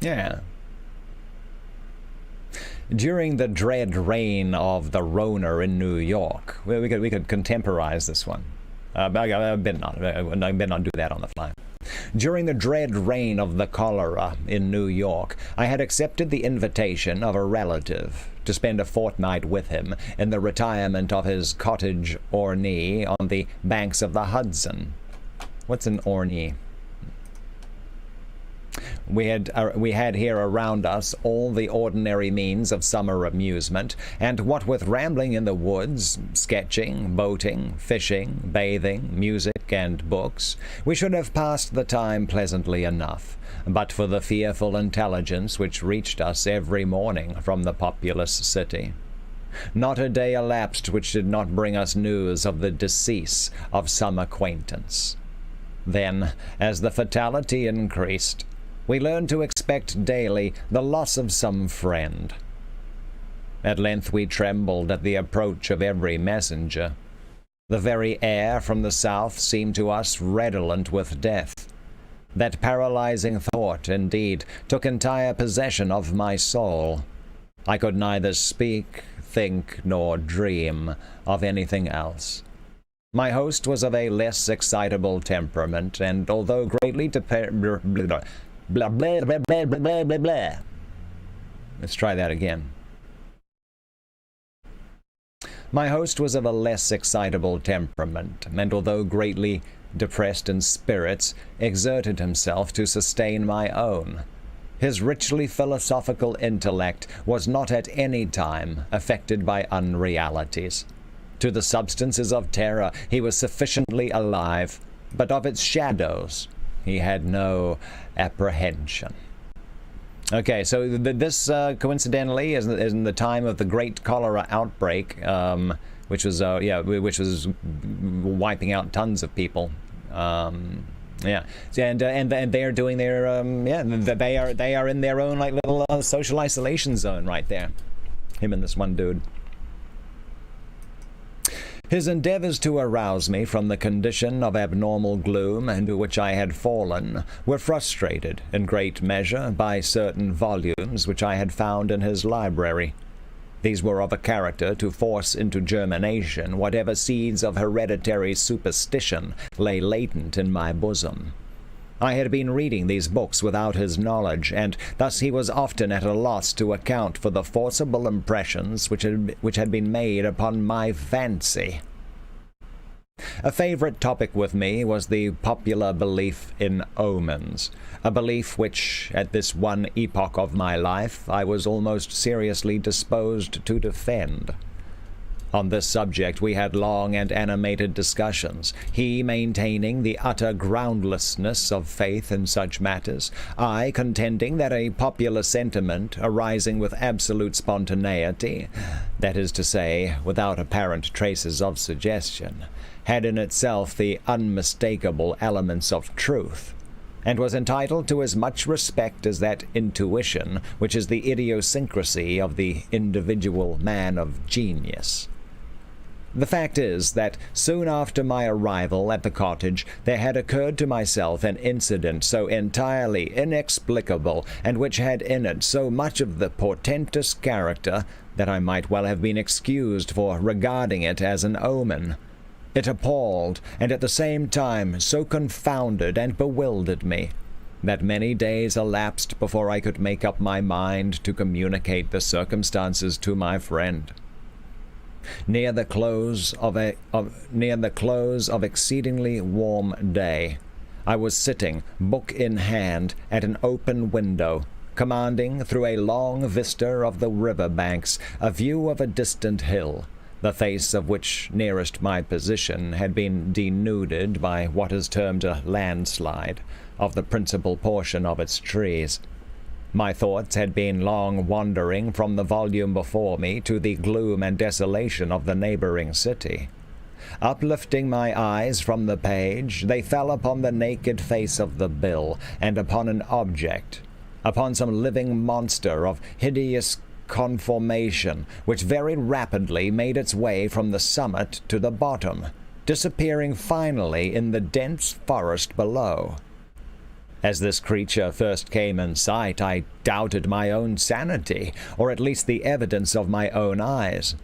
Yeah. During the dread reign of the Rona in New York, we could contemporize this one. I better not do that on the fly. During the dread reign of the cholera in New York, I had accepted the invitation of a relative to spend a fortnight with him in the retirement of his cottage ornee on the banks of the Hudson. What's an ornee? We had here around us all the ordinary means of summer amusement, and what with rambling in the woods, sketching, boating, fishing, bathing, music, and books, we should have passed the time pleasantly enough, but for the fearful intelligence which reached us every morning from the populous city. Not a day elapsed which did not bring us news of the decease of some acquaintance. Then, as the fatality increased, we learned to expect daily the loss of some friend. At length we trembled at the approach of every messenger. The very air from the south seemed to us redolent with death. That paralyzing thought, indeed, took entire possession of my soul. I could neither speak, think, nor dream of anything else. My host was of a less excitable temperament, and although greatly blah, blah, blah, blah, blah, blah, blah. Let's try that again. My host was of a less excitable temperament, and although greatly depressed in spirits, exerted himself to sustain my own. His richly philosophical intellect was not at any time affected by unrealities. To the substances of terror he was sufficiently alive, but of its shadows he had no apprehension. Okay, so this coincidentally is in the time of the Great Cholera outbreak, which was wiping out tons of people. Yeah, and they are doing their they are in their own like little social isolation zone right there. Him and this one dude. His endeavors to arouse me from the condition of abnormal gloom into which I had fallen were frustrated in great measure by certain volumes which I had found in his library. These were of a character to force into germination whatever seeds of hereditary superstition lay latent in my bosom. I had been reading these books without his knowledge, and thus he was often at a loss to account for the forcible impressions which had been made upon my fancy. A favorite topic with me was the popular belief in omens, a belief which, at this one epoch of my life, I was almost seriously disposed to defend. On this subject we had long and animated discussions, he maintaining the utter groundlessness of faith in such matters, I contending that a popular sentiment arising with absolute spontaneity, that is to say, without apparent traces of suggestion, had in itself the unmistakable elements of truth, and was entitled to as much respect as that intuition which is the idiosyncrasy of the individual man of genius. The fact is that soon after my arrival at the cottage there had occurred to myself an incident so entirely inexplicable, and which had in it so much of the portentous character, that I might well have been excused for regarding it as an omen. It appalled, and at the same time so confounded and bewildered me, that many days elapsed before I could make up my mind to communicate the circumstances to my friend. Near the close of exceedingly warm day, I was sitting, book in hand, at an open window, commanding, through a long vista of the river banks, a view of a distant hill, the face of which nearest my position had been denuded by what is termed a landslide of the principal portion of its trees. My thoughts had been long wandering from the volume before me to the gloom and desolation of the neighboring city. Uplifting my eyes from the page, they fell upon the naked face of the bill, and upon an object, upon some living monster of hideous conformation, which very rapidly made its way from the summit to the bottom, disappearing finally in the dense forest below. As this creature first came in sight, I doubted my own sanity, or at least the evidence of my own eyes,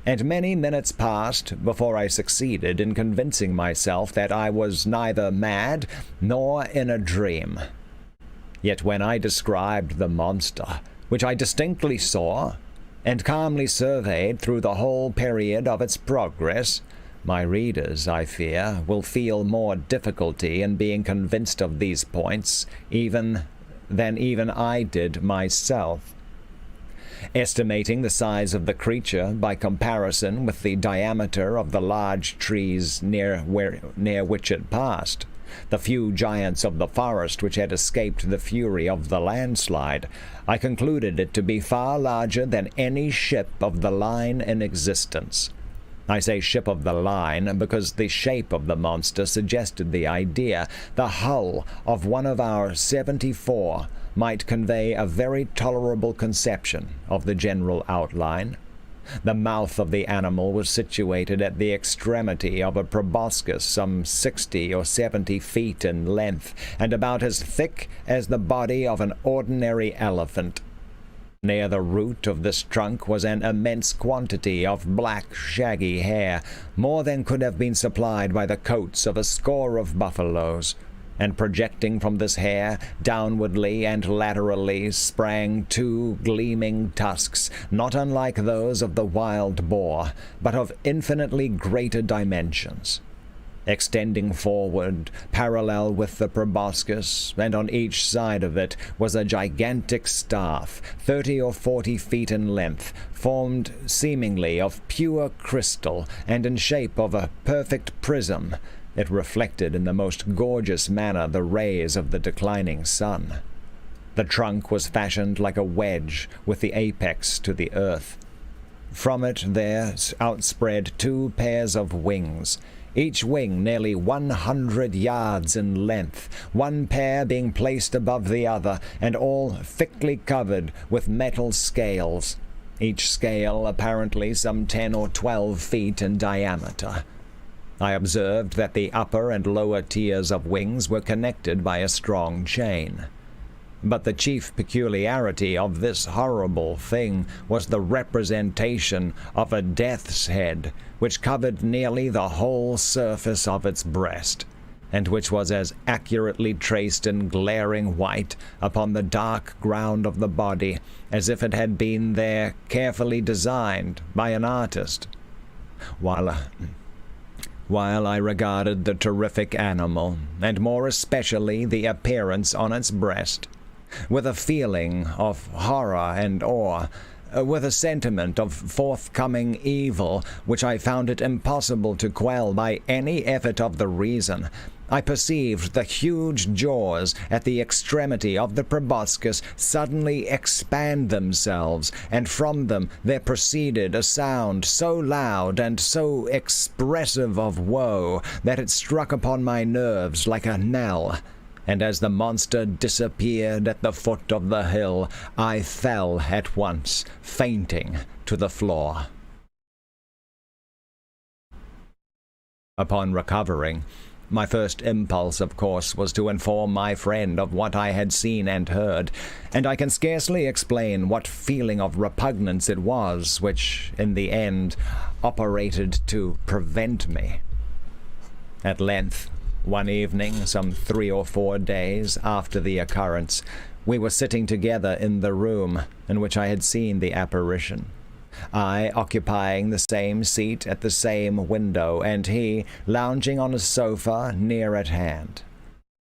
and many minutes passed before I succeeded in convincing myself that I was neither mad nor in a dream. Yet when I described the monster, which I distinctly saw, and calmly surveyed through the whole period of its progress, my readers, I fear, will feel more difficulty in being convinced of these points than even I did myself. Estimating the size of the creature by comparison with the diameter of the large trees near which it passed, the few giants of the forest which had escaped the fury of the landslide, I concluded it to be far larger than any ship of the line in existence. I say ship of the line because the shape of the monster suggested the idea. The hull of one of our 74 might convey a very tolerable conception of the general outline. The mouth of the animal was situated at the extremity of a proboscis some 60 or 70 feet in length, and about as thick as the body of an ordinary elephant. Near the root of this trunk was an immense quantity of black, shaggy hair, more than could have been supplied by the coats of a score of buffaloes, and projecting from this hair, downwardly and laterally, sprang two gleaming tusks, not unlike those of the wild boar, but of infinitely greater dimensions. Extending forward, parallel with the proboscis, and on each side of it was a gigantic staff, 30 or 40 feet in length, formed seemingly of pure crystal, and in shape of a perfect prism. It reflected in the most gorgeous manner the rays of the declining sun. The trunk was fashioned like a wedge, with the apex to the earth. From it there outspread two pairs of wings, each wing nearly 100 yards in length, one pair being placed above the other, and all thickly covered with metal scales, each scale apparently some 10 or 12 feet in diameter. I observed that the upper and lower tiers of wings were connected by a strong chain. But the chief peculiarity of this horrible thing was the representation of a death's head, which covered nearly the whole surface of its breast, and which was as accurately traced in glaring white upon the dark ground of the body as if it had been there carefully designed by an artist. While I regarded the terrific animal, and more especially the appearance on its breast, with a feeling of horror and awe, with a sentiment of forthcoming evil which I found it impossible to quell by any effort of the reason, I perceived the huge jaws at the extremity of the proboscis suddenly expand themselves, and from them there proceeded a sound so loud and so expressive of woe that it struck upon my nerves like a knell. And as the monster disappeared at the foot of the hill, I fell at once, fainting, to the floor. Upon recovering, my first impulse, of course, was to inform my friend of what I had seen and heard, and I can scarcely explain what feeling of repugnance it was which, in the end, operated to prevent me. At length, one evening, some 3 or 4 days after the occurrence, we were sitting together in the room in which I had seen the apparition, I occupying the same seat at the same window, and he lounging on a sofa near at hand.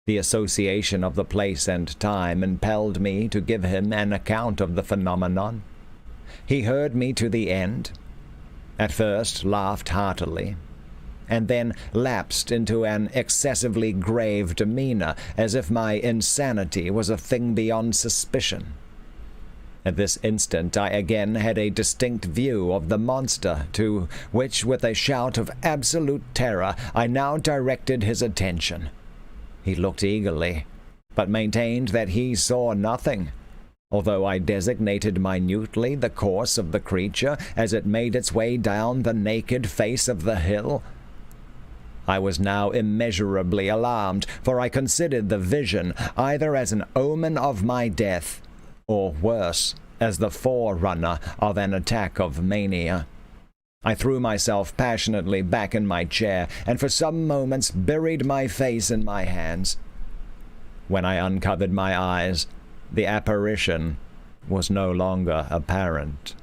The association of the place and time impelled me to give him an account of the phenomenon. He heard me to the end, at first laughed heartily, and then lapsed into an excessively grave demeanor, as if my insanity was a thing beyond suspicion. At this instant I again had a distinct view of the monster, to which, with a shout of absolute terror, I now directed his attention. He looked eagerly, but maintained that he saw nothing, although I designated minutely the course of the creature as it made its way down the naked face of the hill. I was now immeasurably alarmed, for I considered the vision either as an omen of my death, or worse, as the forerunner of an attack of mania. I threw myself passionately back in my chair, and for some moments buried my face in my hands. When I uncovered my eyes, the apparition was no longer apparent.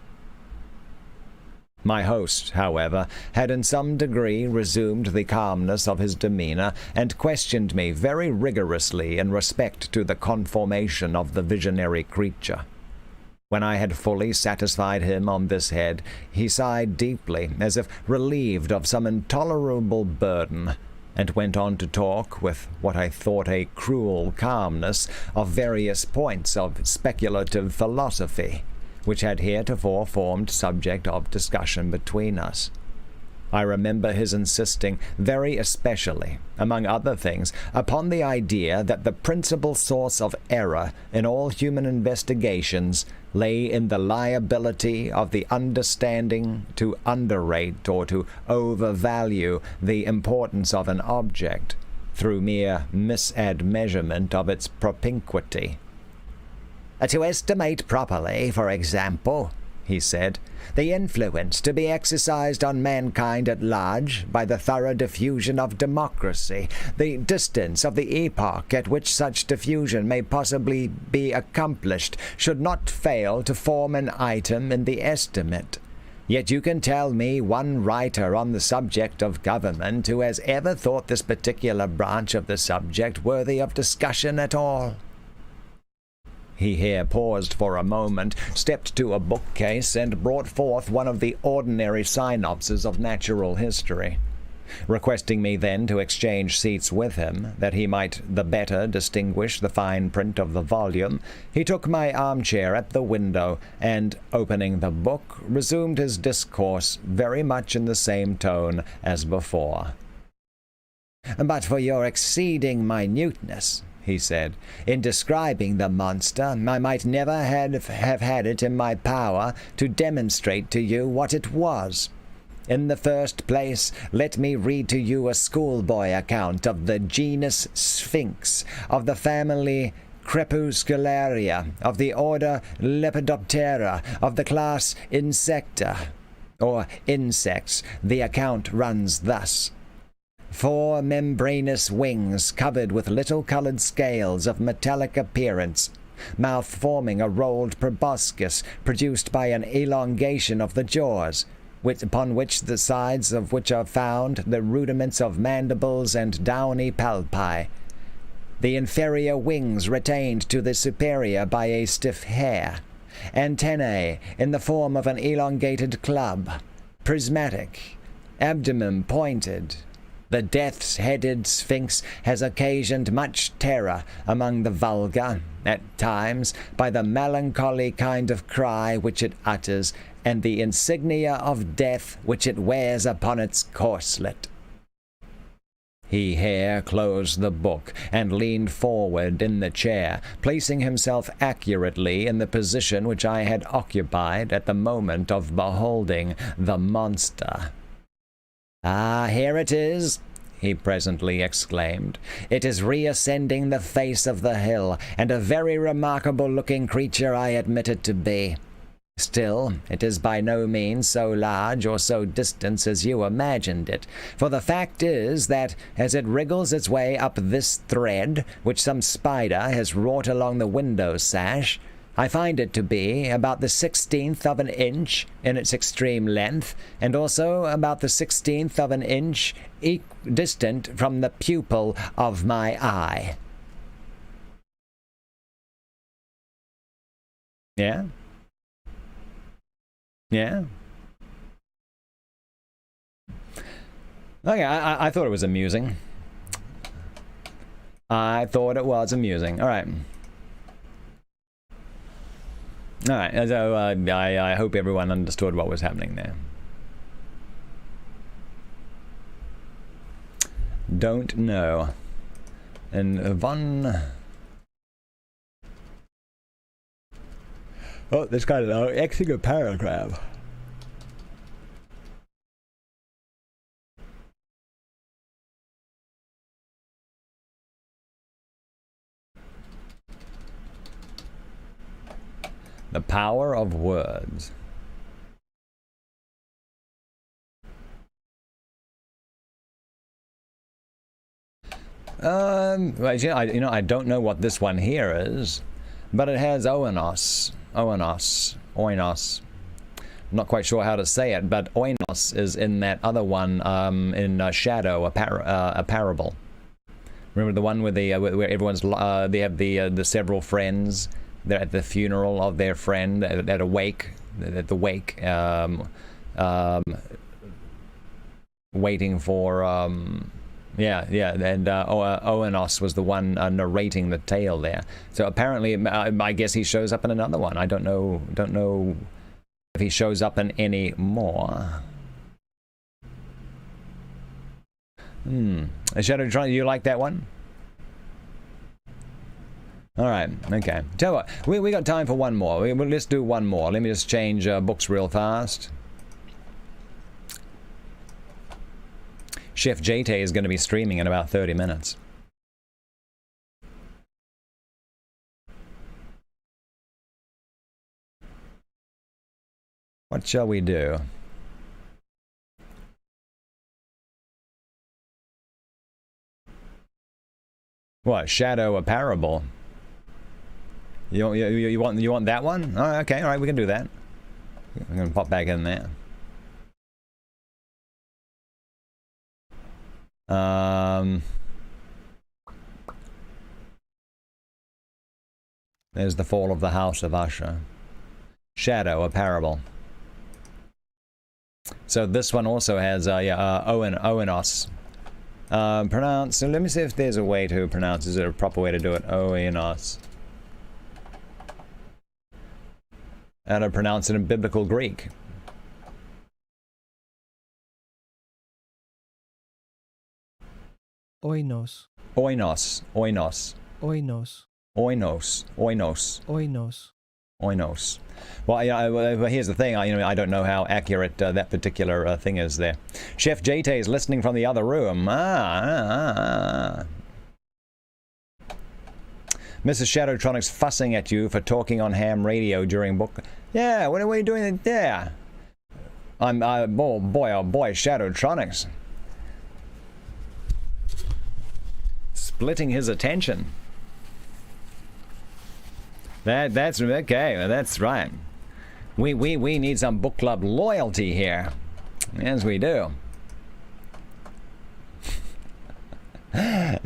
My host, however, had in some degree resumed the calmness of his demeanor, and questioned me very rigorously in respect to the conformation of the visionary creature. When I had fully satisfied him on this head, he sighed deeply, as if relieved of some intolerable burden, and went on to talk, with what I thought a cruel calmness, of various points of speculative philosophy, which had heretofore formed subject of discussion between us. I remember his insisting very especially, among other things, upon the idea that the principal source of error in all human investigations lay in the liability of the understanding to underrate or to overvalue the importance of an object through mere misadmeasurement of its propinquity. To estimate properly, for example, he said, the influence to be exercised on mankind at large by the thorough diffusion of democracy, the distance of the epoch at which such diffusion may possibly be accomplished, should not fail to form an item in the estimate. Yet you can tell me one writer on the subject of government who has ever thought this particular branch of the subject worthy of discussion at all. He here paused for a moment, stepped to a bookcase, and brought forth one of the ordinary synopses of natural history. Requesting me then to exchange seats with him, that he might the better distinguish the fine print of the volume, he took my armchair at the window, and, opening the book, resumed his discourse very much in the same tone as before. "But for your exceeding minuteness," he said, "in describing the monster, I might never have had it in my power to demonstrate to you what it was. In the first place, let me read to you a schoolboy account of the genus Sphinx, of the family crepuscularia, of the order Lepidoptera, of the class Insecta, or insects. The account runs thus. 4 membranous wings covered with little colored scales of metallic appearance, mouth forming a rolled proboscis produced by an elongation of the jaws, upon which the sides of which are found the rudiments of mandibles and downy palpi. The inferior wings retained to the superior by a stiff hair. Antennae in the form of an elongated club. Prismatic. Abdomen pointed. The death's-headed Sphinx has occasioned much terror among the vulgar, at times, by the melancholy kind of cry which it utters, and the insignia of death which it wears upon its corselet. He here closed the book and leaned forward in the chair, placing himself accurately in the position which I had occupied at the moment of beholding the monster. "Ah, here it is," he presently exclaimed. "It is reascending the face of the hill, and a very remarkable-looking creature I admit it to be. Still, it is by no means so large or so distant as you imagined it, for the fact is that, as it wriggles its way up this thread, which some spider has wrought along the window sash, I find it to be about the 16th of an inch in its extreme length, and also about the 16th of an inch distant from the pupil of my eye." Yeah? Yeah? Okay, I thought it was amusing. I thought it was amusing. All right. All right, so I hope everyone understood what was happening there. Don't know. And oh, this guy is Xing a paragraph. The power of words. I don't know what this one here is, but it has oinos. I'm not quite sure how to say it, but oinos is in that other one, in Shadow, a parable. Remember the one with where everyone's they have the several friends. They're at the funeral of their friend at a wake, waiting for and Oenos was the one narrating the tale there. So apparently, I guess he shows up in another one. I don't know if he shows up in any more. Shadow, do you like that one? All right, okay. Tell you what, we got time for one more. Let's do one more. Let me just change books real fast. Chef JT is going to be streaming in about 30 minutes. What shall we do? What, Shadow, a parable? You want that one? Oh, okay, all right, we can do that. I'm gonna pop back in there. There's the fall of the House of Usher. Shadow, a parable. So this one also has Oenos. Pronounce. So let me see if there's a way to pronounce. Is there a proper way to do it? Oenos. How to pronounce it in biblical Greek? Oinos. Oinos. Oinos. Oinos. Oinos. Oinos. Oinos. Oinos. Well, here's the thing. I don't know how accurate that particular thing is there. Chef JT is listening from the other room. Mrs. Shadowtronic's fussing at you for talking on ham radio during book. Yeah, what are you doing there? Oh boy, Shadowtronics. Splitting his attention. That's okay, that's right. We need some book club loyalty here. Yes, we do. Now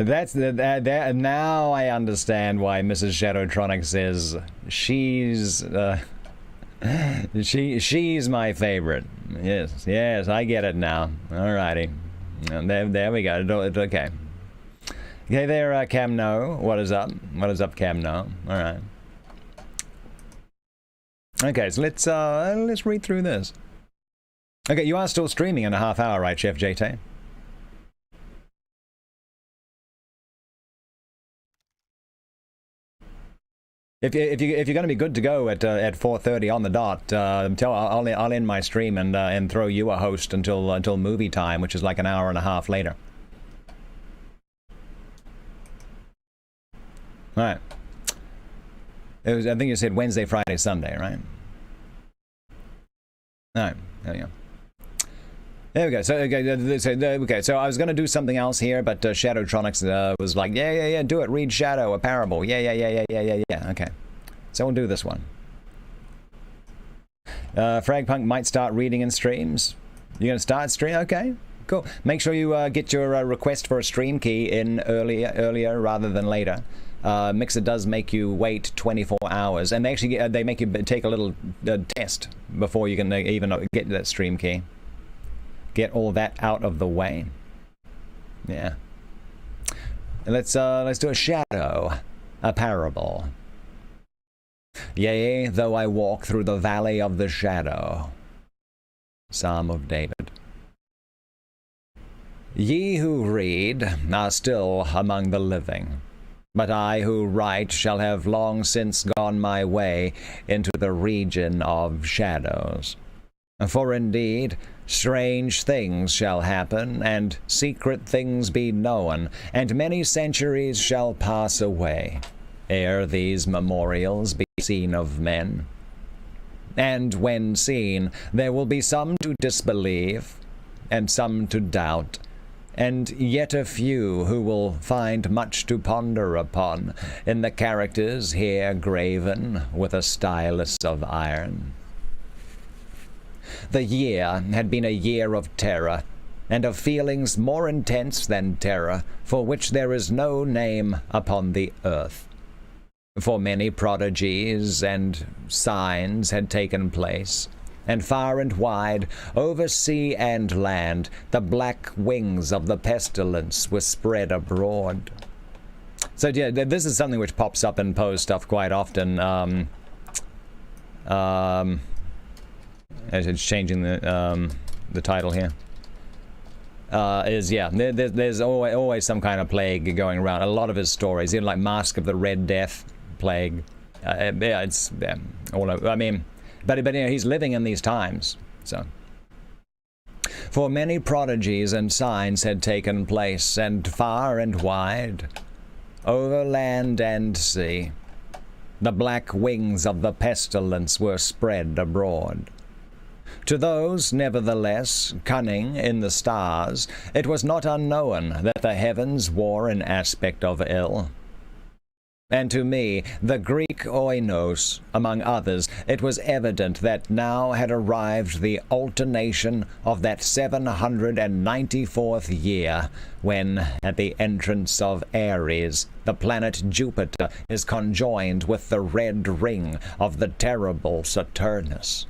I understand why Mrs. Shadowtronic says she's my favorite. Yes, I get it now. Alrighty. There we go. Okay. Okay there, Cam No. What is up? What is up, Cam No? Alright. Okay, so let's read through this. Okay, you are still streaming in a half hour, right, Chef JT? If you're going to be good to go at 4:30 on the dot, I'll end my stream and throw you a host until movie time, which is like an hour and a half later. All right. I think you said Wednesday, Friday, Sunday, right? All right. There we go. There we go. So I was going to do something else here, but Shadowtronics was like, yeah, do it. Read Shadow, a parable. Yeah. Okay. So we'll do this one. Fragpunk might start reading in streams. You're going to start stream? Okay, cool. Make sure you get your request for a stream key in earlier rather than later. Mixer does make you wait 24 hours, and they make you take a little test before you can even get that stream key. Get all that out of the way. Yeah. Let's do a shadow, a parable. Yea, though I walk through the valley of the shadow. Psalm of David. Ye who read are still among the living, but I who write shall have long since gone my way into the region of shadows. For indeed, strange things shall happen, and secret things be known, and many centuries shall pass away, ere these memorials be seen of men. And when seen, there will be some to disbelieve, and some to doubt, and yet a few who will find much to ponder upon in the characters here graven with a stylus of iron. The year had been a year of terror, and of feelings more intense than terror, for which there is no name upon the earth. For many prodigies and signs had taken place, and far and wide, over sea and land, the black wings of the pestilence were spread abroad. So yeah, this is something which pops up in Poe stuff quite often. It's changing the title here. There's always some kind of plague going around. A lot of his stories, even like Mask of the Red Death, plague. It's all over. I mean, but he's living in these times. So, for many prodigies and signs had taken place, and far and wide, over land and sea, the black wings of the pestilence were spread abroad. To those, nevertheless, cunning in the stars, it was not unknown that the heavens wore an aspect of ill. And to me, the Greek oinos, among others, it was evident that now had arrived the alternation of that 794th year, when, at the entrance of Aries, the planet Jupiter is conjoined with the red ring of the terrible Saturnus.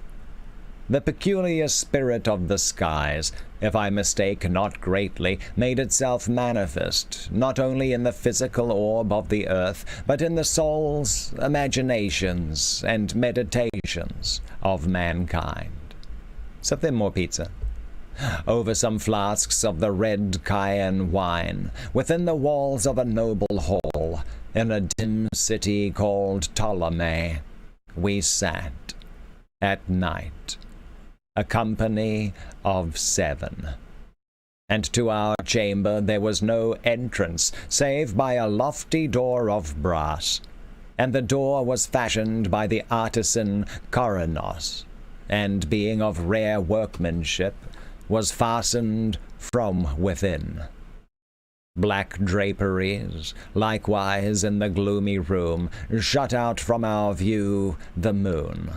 The peculiar spirit of the skies, if I mistake not greatly, made itself manifest, not only in the physical orb of the earth, but in the soul's imaginations and meditations of mankind. Something more pizza. Over some flasks of the red Chian wine, within the walls of a noble hall, in a dim city called Ptolemy, we sat, at night, a company of 7. And to our chamber there was no entrance, save by a lofty door of brass, and the door was fashioned by the artisan Coronos, and being of rare workmanship, was fastened from within. Black draperies, likewise in the gloomy room, shut out from our view the moon,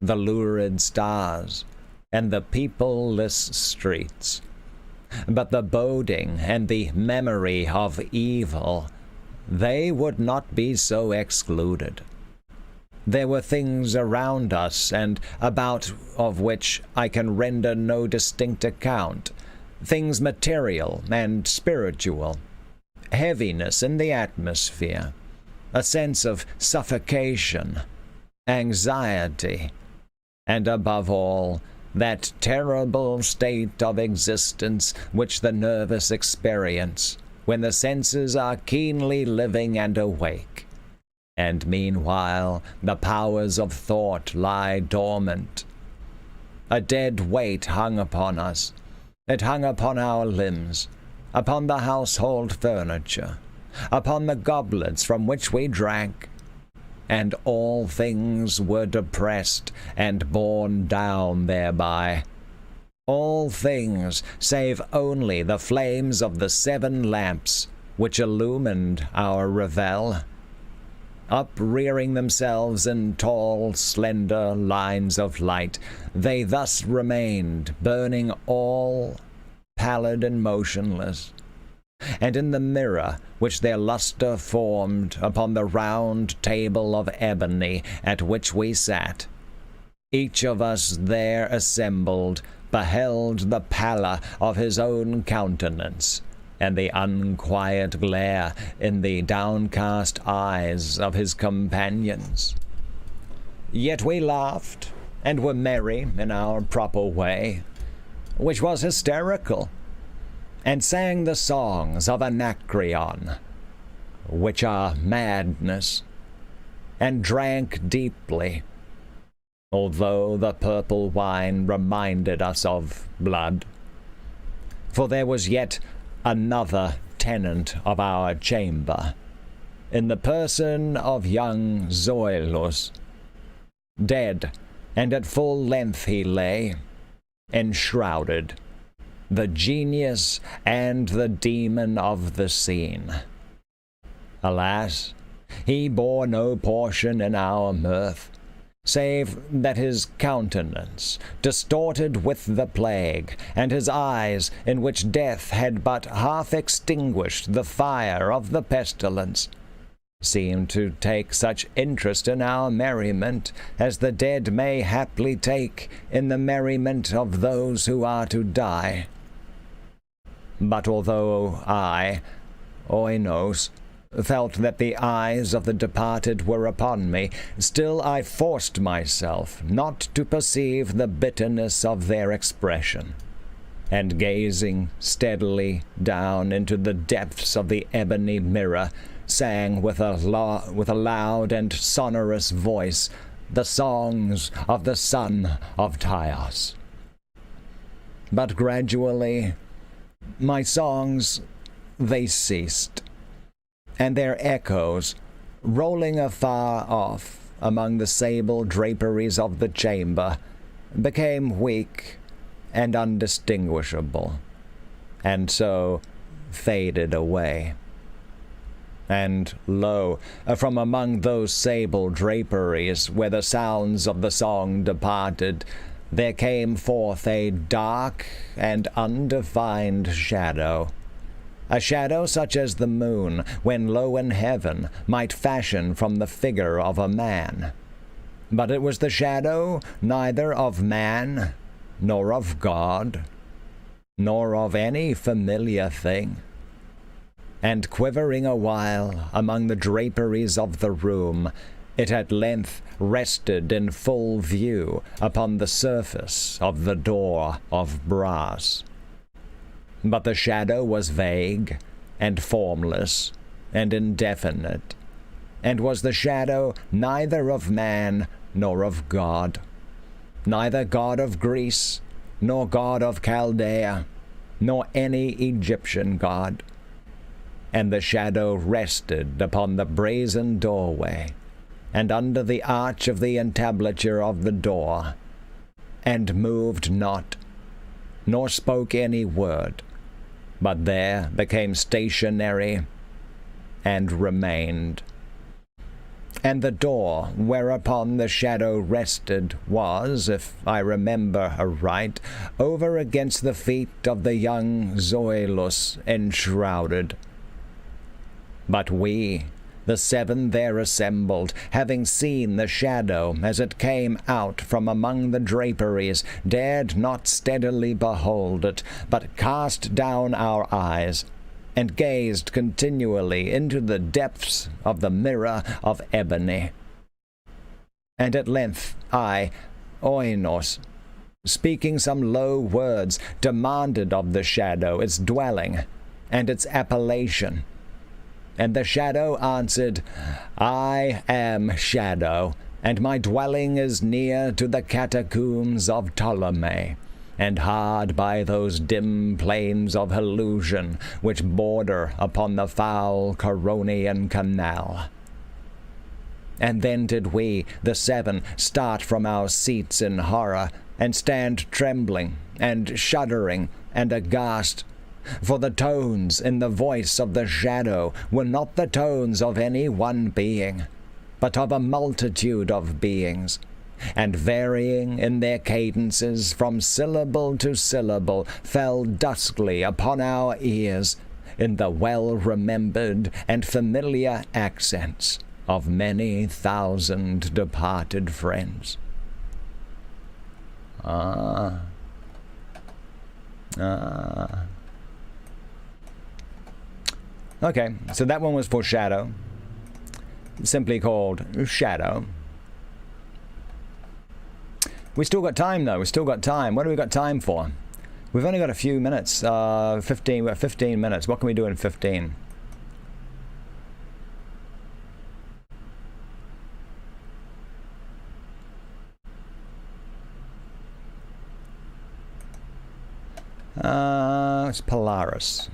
the lurid stars, and the peopleless streets. But the boding and the memory of evil, they would not be so excluded. There were things around us and about of which I can render no distinct account, things material and spiritual, heaviness in the atmosphere, a sense of suffocation, anxiety, and above all, that terrible state of existence which the nervous experience when the senses are keenly living and awake, and meanwhile the powers of thought lie dormant. A dead weight hung upon us. It hung upon our limbs, upon the household furniture, upon the goblets from which we drank, and all things were depressed and borne down thereby. All things, save only the flames of the 7 lamps which illumined our revel, uprearing themselves in tall, slender lines of light, they thus remained, burning all, pallid and motionless. And in the mirror which their lustre formed upon the round table of ebony at which we sat, each of us there assembled beheld the pallor of his own countenance, and the unquiet glare in the downcast eyes of his companions. Yet we laughed, and were merry in our proper way, which was hysterical, and sang the songs of Anacreon, which are madness, and drank deeply, although the purple wine reminded us of blood. For there was yet another tenant of our chamber, in the person of young Zoilus. Dead, and at full length he lay, enshrouded, the genius and the demon of the scene. Alas, he bore no portion in our mirth, save that his countenance, distorted with the plague, and his eyes, in which death had but half extinguished the fire of the pestilence, seemed to take such interest in our merriment as the dead may haply take in the merriment of those who are to die. But although I, Oinos, felt that the eyes of the departed were upon me, still I forced myself not to perceive the bitterness of their expression, and gazing steadily down into the depths of the ebony mirror, sang with a loud and sonorous voice the songs of the son of Tyos. But gradually my songs, they ceased, and their echoes, rolling afar off among the sable draperies of the chamber, became weak and undistinguishable, and so faded away. And lo, from among those sable draperies where the sounds of the song departed, there came forth a dark and undefined shadow, a shadow such as the moon, when low in heaven, might fashion from the figure of a man. But it was the shadow neither of man, nor of God, nor of any familiar thing. And quivering a while among the draperies of the room, it at length rested in full view upon the surface of the door of brass. But the shadow was vague, and formless, and indefinite, and was the shadow neither of man nor of God, neither God of Greece, nor God of Chaldea, nor any Egyptian god. And the shadow rested upon the brazen doorway and under the arch of the entablature of the door, and moved not, nor spoke any word, but there became stationary, and remained. And the door whereupon the shadow rested was, if I remember aright, over against the feet of the young Zoilus enshrouded. But we, the seven there assembled, having seen the shadow as it came out from among the draperies, dared not steadily behold it, but cast down our eyes, and gazed continually into the depths of the mirror of ebony. And at length I, Oinos, speaking some low words, demanded of the shadow its dwelling and its appellation. And the shadow answered, I am Shadow, and my dwelling is near to the catacombs of Ptolemy, and hard by those dim plains of illusion which border upon the foul Coronian Canal. And then did we, the seven, start from our seats in horror, and stand trembling, and shuddering, and aghast, for the tones in the voice of the shadow were not the tones of any one being, but of a multitude of beings, and varying in their cadences from syllable to syllable, fell duskly upon our ears in the well-remembered and familiar accents of many thousand departed friends. Okay, so that one was for Shadow, simply called Shadow. We still got time, though. We still got time. What do we got time for? We've only got a few minutes. 15. We're 15 minutes. What can we do in 15? It's Polaris.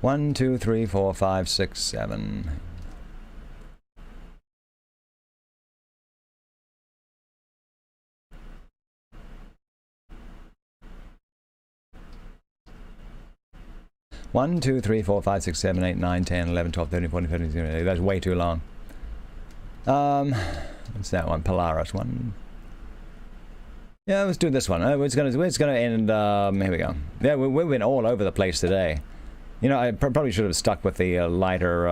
1, 2, 3, 4, 5, 6, 7. One, 2, 3, 4, 5, 6, 7, 8, 9, 10, 11, 12, 13, 14, 15, 16. That's way too long. What's that one? Polaris one. Yeah, let's do this one. It's gonna end. Here we go. Yeah, we've been all over the place today. You know, I probably should have stuck with the lighter,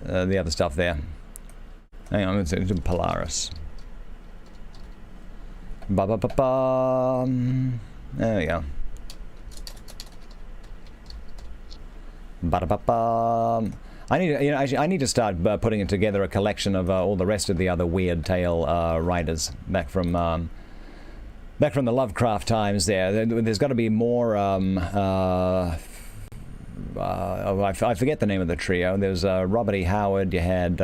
the other stuff there. Hang on, let's do Polaris. Ba-ba-ba-ba. There we go. Ba-da-ba-ba. I need to, actually, I need to start putting together a collection of all the rest of the other Weird Tale writers back from the Lovecraft times. There's got to be more. I forget the name of the trio. There's Robert E. Howard. You had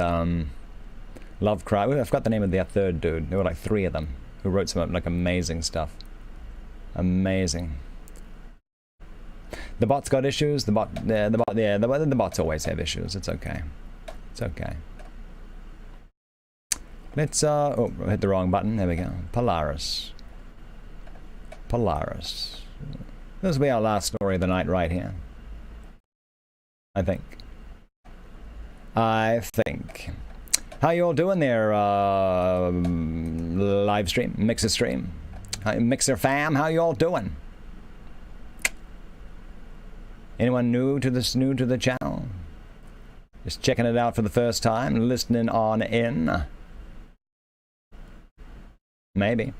Lovecraft. I forgot the name of the third dude. There were like 3 of them who wrote some like amazing stuff. Amazing. The bot's got issues. The bots always have issues. It's okay. It's okay. Let's oh, hit the wrong button. There we go. Polaris. Polaris. This will be our last story of the night right here. I think. How you all doing there? Live stream, Mixer stream, Mixer fam. How you all doing? Anyone new to the channel? Just checking it out for the first time, listening on in. Maybe.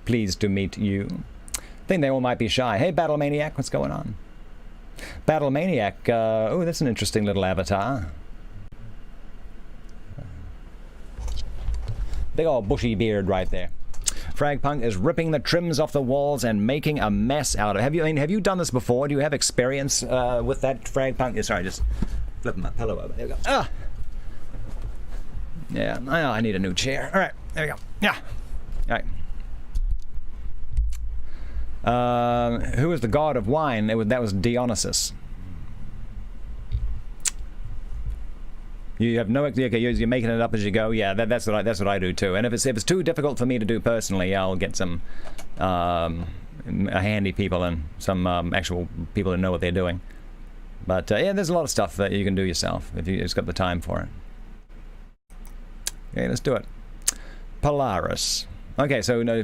Pleased to meet you. I think they all might be shy. Hey, Battle Maniac, what's going on? Battle Maniac, oh, that's an interesting little avatar. Big old bushy beard right there. Fragpunk is ripping the trims off the walls and making a mess out of it. Have you done this before? Do you have experience with that, Fragpunk? Sorry, just flipping my pillow over. There we go. Ah! Yeah, I need a new chair. All right, there we go. Yeah. All right. Who was the god of wine? That was Dionysus. You have no idea. Okay, you're making it up as you go. Yeah, that's what I do too. And if it's too difficult for me to do personally, I'll get some handy people and some actual people who know what they're doing. But yeah, there's a lot of stuff that you can do yourself if you just got the time for it. Okay, let's do it. Polaris. Okay, so no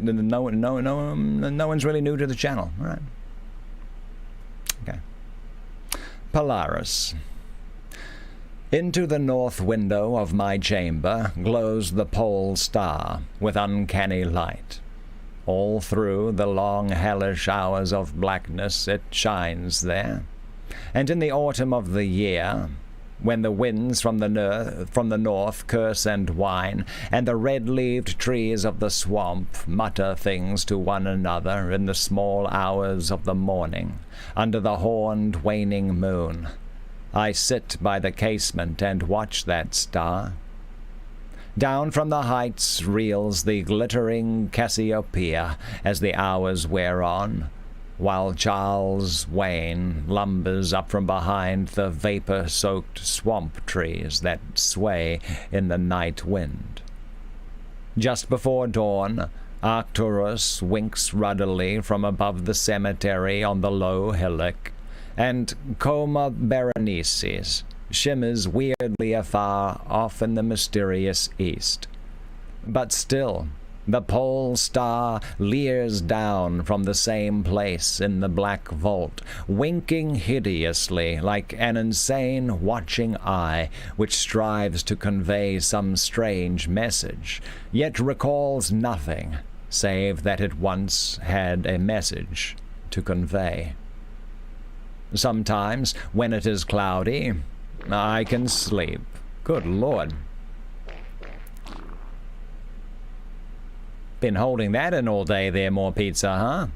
one's really new to the channel. All right. Okay. Polaris. Into the north window of my chamber glows the pole star with uncanny light. All through the long hellish hours of blackness it shines there. And in the autumn of the year, when the winds from the north curse and whine, and the red-leaved trees of the swamp mutter things to one another in the small hours of the morning, under the horned waning moon, I sit by the casement and watch that star. Down from the heights reels the glittering Cassiopeia as the hours wear on, while Charles Wayne lumbers up from behind the vapor-soaked swamp trees that sway in the night wind. Just before dawn, Arcturus winks ruddily from above the cemetery on the low hillock, and Coma Berenices shimmers weirdly afar off in the mysterious east. But still, the pole star leers down from the same place in the black vault, winking hideously like an insane watching eye which strives to convey some strange message, yet recalls nothing save that it once had a message to convey. Sometimes, when it is cloudy, I can sleep. Good Lord. Been holding that in all day there, more pizza, huh?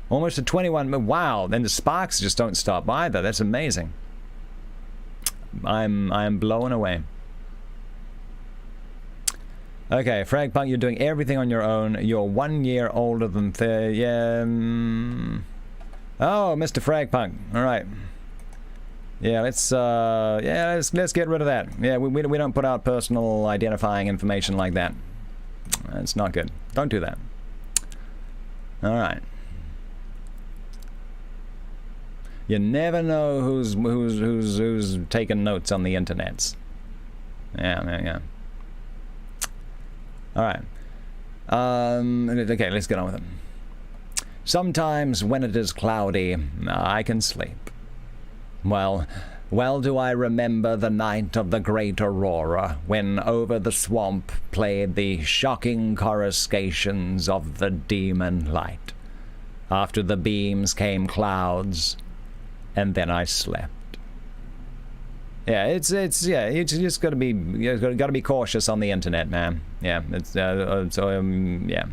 Almost to 21. Wow, and the sparks just don't stop either. That's amazing. I'm blown away. Okay, Fragpunk, you're doing everything on your own. You're 1 year older than Oh, Mr. Fragpunk. All right. Yeah, let's get rid of that. Yeah, we don't put out personal identifying information like that. It's not good. Don't do that. All right. You never know who's taking notes on the internets. Yeah. All right. Okay, let's get on with it. Sometimes when it is cloudy, I can sleep. Well do I remember the night of the great aurora, when over the swamp played the shocking coruscations of the demon light. After the beams came clouds, and then I slept. Yeah, you just gotta be cautious on the internet, man. Yeah, yeah.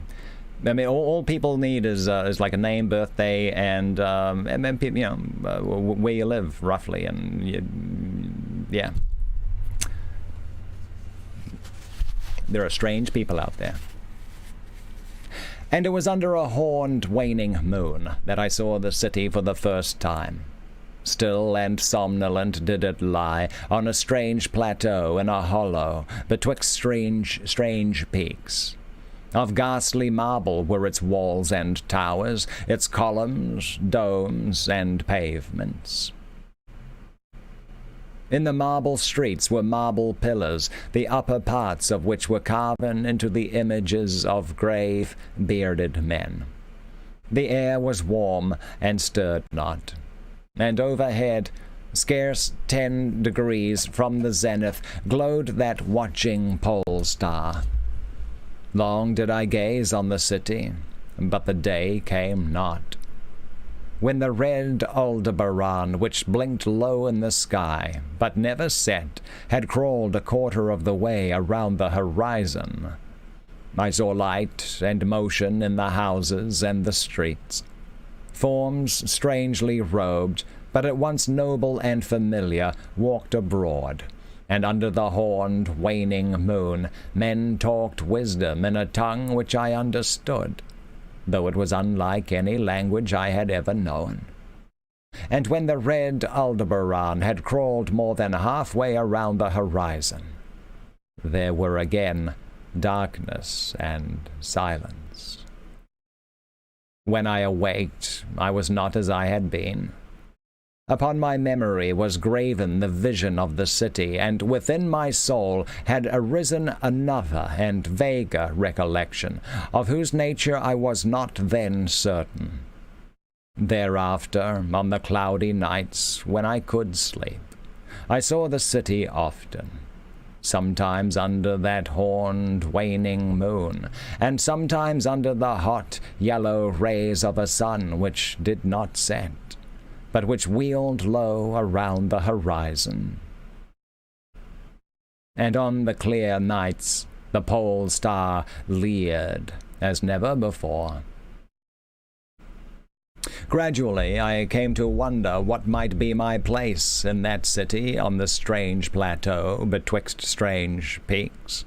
I mean, all people need is like a name, birthday, and then you know where you live roughly, and yeah. There are strange people out there. And it was under a horned waning moon that I saw the city for the first time. Still and somnolent did it lie on a strange plateau in a hollow betwixt strange peaks. Of ghastly marble were its walls and towers, its columns, domes, and pavements. In the marble streets were marble pillars, the upper parts of which were carven into the images of grave, bearded men. The air was warm and stirred not, and overhead, scarce 10 degrees from the zenith, glowed that watching pole star. Long did I gaze on the city, but the day came not. When the red Aldebaran, which blinked low in the sky, but never set, had crawled a quarter of the way around the horizon, I saw light and motion in the houses and the streets. Forms strangely robed, but at once noble and familiar, walked abroad. And under the horned, waning moon, men talked wisdom in a tongue which I understood, though it was unlike any language I had ever known. And when the red Aldebaran had crawled more than halfway around the horizon, there were again darkness and silence. When I awaked, I was not as I had been. Upon my memory was graven the vision of the city, and within my soul had arisen another and vaguer recollection, of whose nature I was not then certain. Thereafter, on the cloudy nights when I could sleep, I saw the city often, sometimes under that horned, waning moon, and sometimes under the hot, yellow rays of a sun which did not set, but which wheeled low around the horizon. And on the clear nights the pole star leered as never before. Gradually I came to wonder what might be my place in that city on the strange plateau betwixt strange peaks.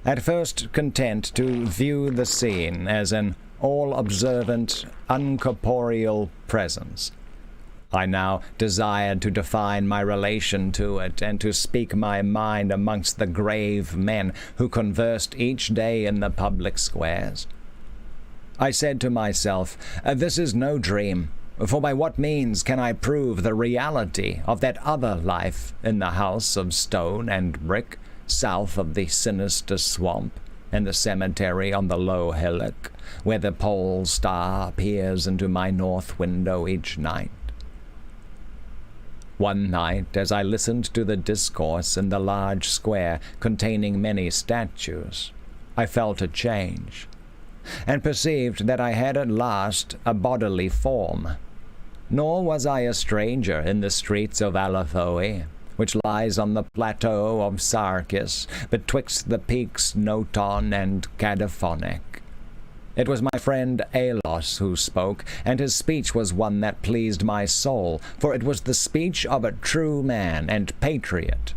At first content to view the scene as an all-observant, uncorporeal presence, I now desired to define my relation to it, and to speak my mind amongst the grave men who conversed each day in the public squares. I said to myself, this is no dream, for by what means can I prove the reality of that other life in the house of stone and brick, south of the sinister swamp, and the cemetery on the low hillock, where the pole star peers into my north window each night? One night, as I listened to the discourse in the large square containing many statues, I felt a change, and perceived that I had at last a bodily form. Nor was I a stranger in the streets of Alathoe, which lies on the plateau of Sarkis, betwixt the peaks Noton and Cadaphonic. It was my friend Alos who spoke, and his speech was one that pleased my soul, for it was the speech of a true man and patriot.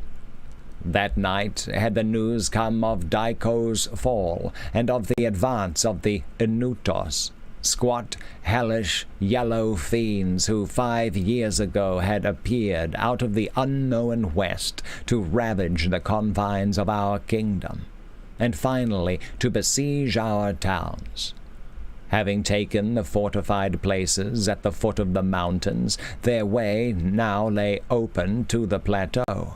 That night had the news come of Dyko's fall, and of the advance of the Inutos, squat, hellish, yellow fiends who 5 years ago had appeared out of the unknown west to ravage the confines of our kingdom, and finally to besiege our towns. Having taken the fortified places at the foot of the mountains, their way now lay open to the plateau,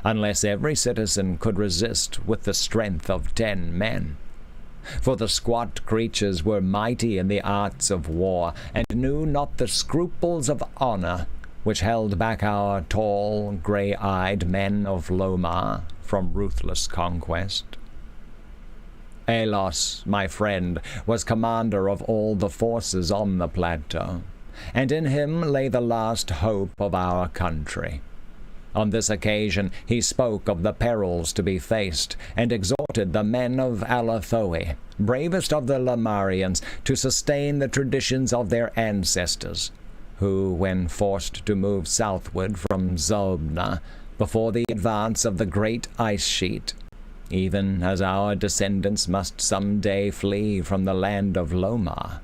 unless every citizen could resist with the strength of 10 men. For the squat creatures were mighty in the arts of war, and knew not the scruples of honor, which held back our tall, gray-eyed men of Lomar from ruthless conquest. Alos, my friend, was commander of all the forces on the plateau, and in him lay the last hope of our country. On this occasion he spoke of the perils to be faced, and exhorted the men of Alathoe, bravest of the Lamarians, to sustain the traditions of their ancestors, who, when forced to move southward from Zobna before the advance of the great ice sheet, even as our descendants must some day flee from the land of Lomar,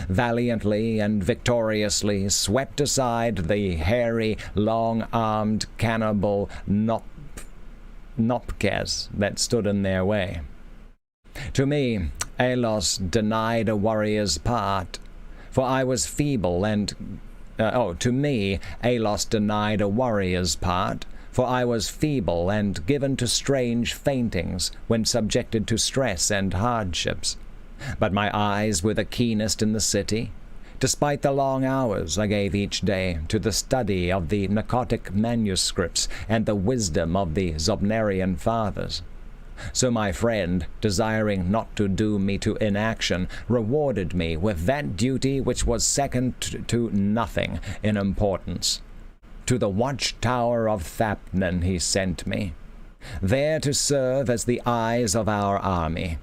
valiantly and victoriously swept aside the hairy, long-armed cannibal Nopkes that stood in their way. To me, Alos denied a warrior's part, for I was feeble and... to me, Alos denied a warrior's part, for I was feeble and given to strange faintings when subjected to stress and hardships. But my eyes were the keenest in the city, despite the long hours I gave each day to the study of the Narcotic manuscripts and the wisdom of the Zobnarian fathers. So my friend, desiring not to doom me to inaction, rewarded me with that duty which was second to nothing in importance. To the watchtower of Thapnan he sent me, there to serve as the eyes of our army.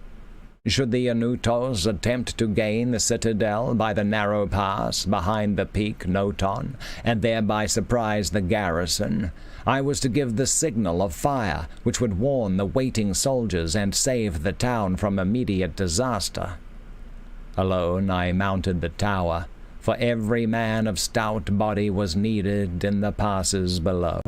Should the Inutos attempt to gain the citadel by the narrow pass behind the peak Noton, and thereby surprise the garrison, I was to give the signal of fire which would warn the waiting soldiers and save the town from immediate disaster. Alone I mounted the tower, for every man of stout body was needed in the passes below.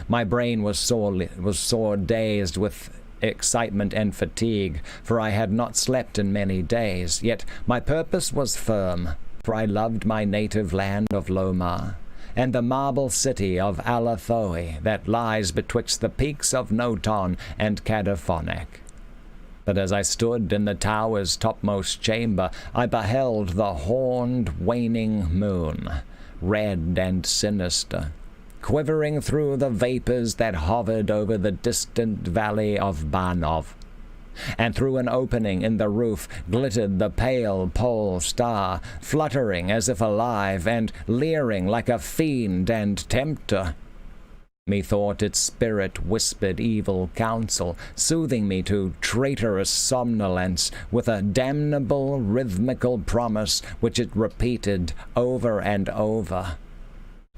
My brain was sore dazed with excitement and fatigue, for I had not slept in many days, yet my purpose was firm, for I loved my native land of Lomar, and the marble city of Alathoe that lies betwixt the peaks of Noton and Cadaphonic. But as I stood in the tower's topmost chamber, I beheld the horned waning moon, red and sinister, quivering through the vapors that hovered over the distant valley of Banov. And through an opening in the roof glittered the pale pole star, fluttering as if alive, and leering like a fiend and tempter. Methought its spirit whispered evil counsel, soothing me to traitorous somnolence with a damnable rhythmical promise which it repeated over and over.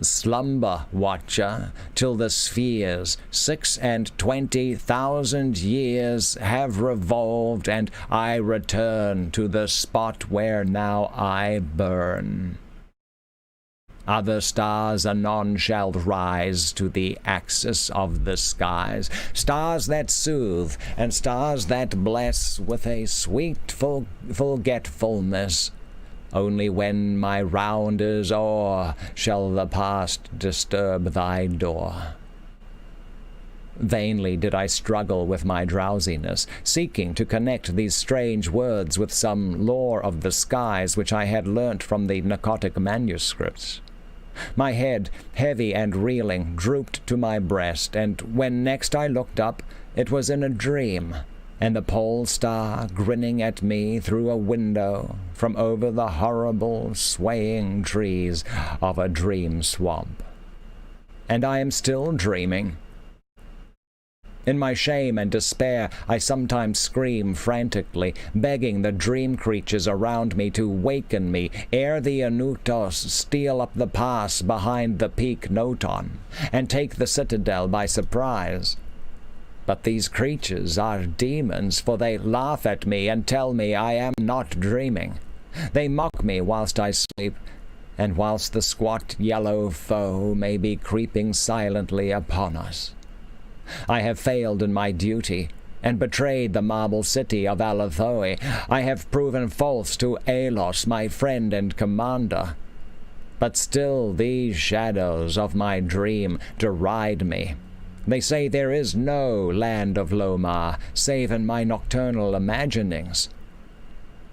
Slumber, watcher, till the spheres 26,000 years have revolved, and I return to the spot where now I burn. Other stars anon shall rise to the axis of the skies, stars that soothe, and stars that bless with a sweet forgetfulness. Only when my round is o'er shall the past disturb thy door. Vainly did I struggle with my drowsiness, seeking to connect these strange words with some lore of the skies which I had learnt from the narcotic manuscripts. My head, heavy and reeling, drooped to my breast, and when next I looked up, it was in a dream, and the pole star grinning at me through a window from over the horrible, swaying trees of a dream swamp. And I am still dreaming. In my shame and despair, I sometimes scream frantically, begging the dream creatures around me to waken me ere the Anutos steal up the pass behind the peak Noton, and take the citadel by surprise. But these creatures are demons, for they laugh at me and tell me I am not dreaming. They mock me whilst I sleep, and whilst the squat yellow foe may be creeping silently upon us. I have failed in my duty, and betrayed the marble city of Alathoe. I have proven false to Alos, my friend and commander. But still these shadows of my dream deride me. They say there is no land of Lomar, save in my nocturnal imaginings.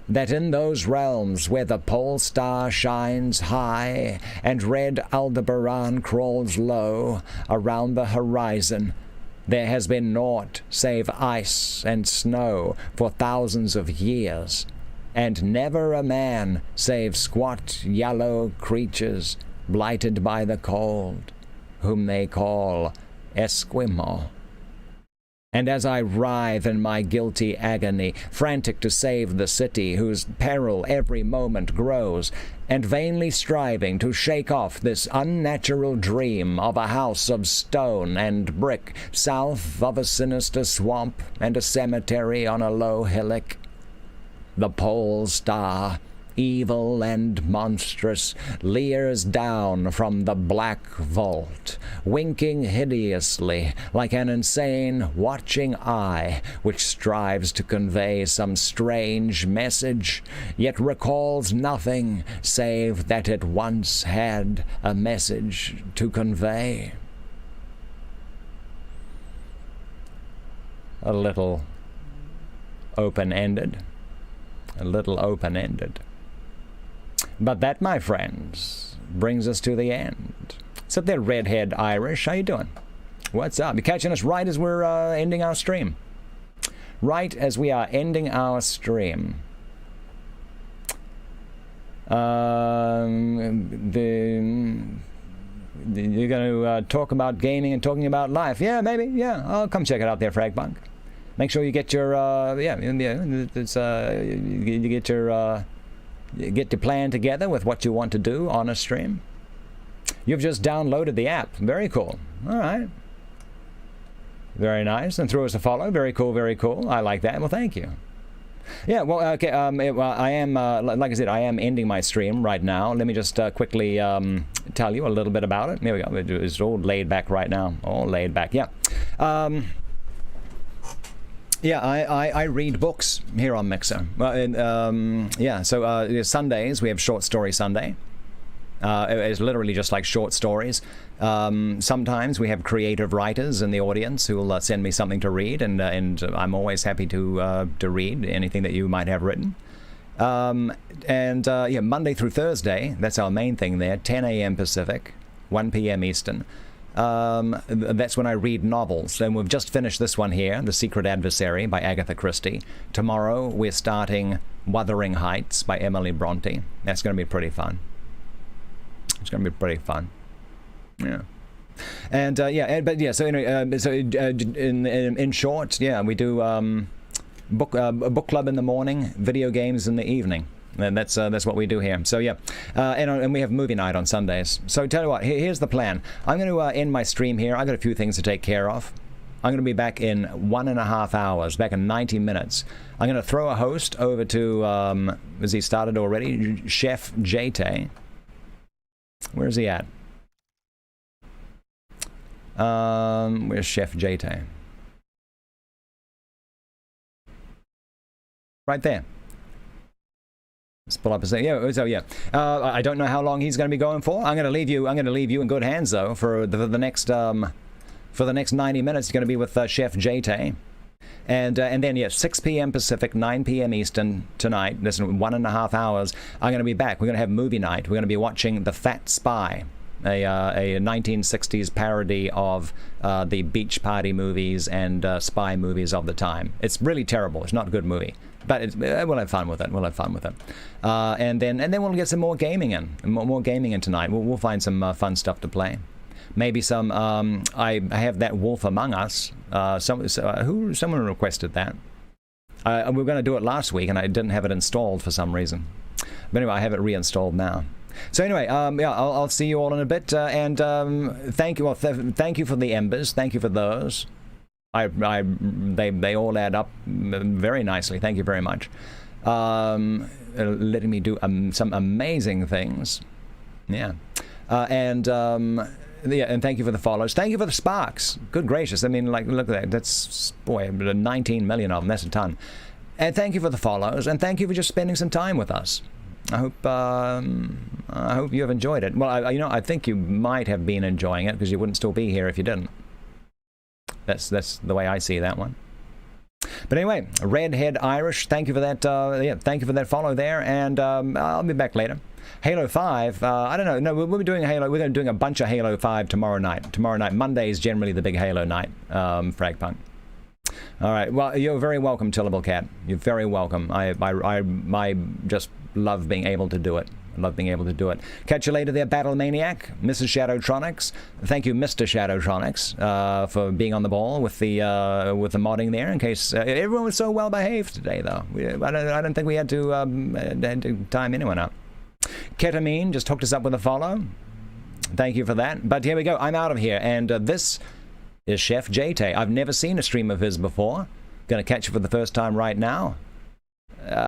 That in those realms where the pole star shines high, and red Aldebaran crawls low around the horizon, there has been naught save ice and snow for thousands of years, and never a man save squat yellow creatures blighted by the cold, whom they call Esquimaux. And as I writhe in my guilty agony, frantic to save the city whose peril every moment grows, and vainly striving to shake off this unnatural dream of a house of stone and brick south of a sinister swamp and a cemetery on a low hillock, the pole star, evil and monstrous, leers down from the black vault, winking hideously like an insane watching eye which strives to convey some strange message, yet recalls nothing save that it once had a message to convey. A little open-ended. But that, my friends, brings us to the end. What's up there, redhead Irish? How you doing? What's up? You catching us right as we're ending our stream? Right as we are ending our stream. You're going to talk about gaming and talking about life. Yeah, maybe. Yeah, I'll come check it out there, Fragbunk. Make sure you get your get your plan together with what you want to do on a stream. You've just downloaded the app. Very cool. All right. Very nice. And throw us a follow. Very cool, very cool. I like that. Well, thank you. Yeah, well, okay, well, I am, like I said, I am ending my stream right now. Let me just quickly tell you a little bit about it. Here we go. It's all laid back right now. All laid back, yeah. Yeah, I read books here on Mixer. Yeah, so Sundays, we have Short Story Sunday. It's literally just like short stories. Sometimes we have creative writers in the audience who will send me something to read, and I'm always happy to read anything that you might have written. Yeah, Monday through Thursday, that's our main thing there, 10 a.m. Pacific, 1 p.m. Eastern. That's when I read novels, and we've just finished this one here, The Secret Adversary by Agatha Christie. Tomorrow we're starting Wuthering Heights by Emily Bronte. That's going to be pretty fun. It's going to be pretty fun. Yeah. And so anyway, in short, yeah, we do a book club in the morning, video games in the evening. And that's what we do here. So yeah, and we have movie night on Sundays. So tell you what, here's the plan. I'm going to end my stream here. I got a few things to take care of. I'm going to be back in 1.5 hours, back in 90 minutes. I'm going to throw a host over to, has he started already? Chef JT. Where's he at? Where's Chef JT? Right there. Let's pull up a second. Yeah, so yeah. I don't know how long he's going to be going for. I'm going to leave you in good hands though for the next 90 minutes. It's going to be with Chef JT. And then, yeah, 6 p.m. Pacific, 9 p.m. Eastern tonight. Listen, 1.5 hours. I'm going to be back. We're going to have movie night. We're going to be watching The Fat Spy, a 1960s parody of the beach party movies and spy movies of the time. It's really terrible. It's not a good movie. But we'll have fun with it. And then we'll get some more gaming in. More gaming in tonight. We'll find some fun stuff to play. Maybe some. I have that Wolf Among Us. Someone requested that. We were going to do it last week, and I didn't have it installed for some reason. But anyway, I have it reinstalled now. So anyway, yeah, I'll see you all in a bit. And thank you. Well, thank you for the embers. Thank you for those. They all add up very nicely. Thank you very much. Letting me do some amazing things. Yeah. Yeah, and thank you for the follows. Thank you for the sparks. Good gracious. I mean, like, look at that. That's, boy, 19 million of them. That's a ton. And thank you for the follows. And thank you for just spending some time with us. I hope you have enjoyed it. Well, I think you might have been enjoying it because you wouldn't still be here if you didn't. That's the way I see that one. But anyway, Redhead Irish, thank you for that. Thank you for that follow there. And I'll be back later. Halo 5, I don't know. No, we'll be doing Halo. We're going to be doing a bunch of Halo 5 tomorrow night. Monday is generally the big Halo night, Fragpunk. All right. Well, you're very welcome, Tillable Cat. You're very welcome. I just love being able to do it. Catch you later there, Battle Maniac, Mrs. Shadowtronics. Thank you, Mr. Shadowtronics, for being on the ball with the modding there. In case everyone was so well behaved today, though. I don't think we had to time anyone up. Ketamine just hooked us up with a follow. Thank you for that. But here we go. I'm out of here, and this is Chef JT. I've never seen a stream of his before. Gonna catch you for the first time right now.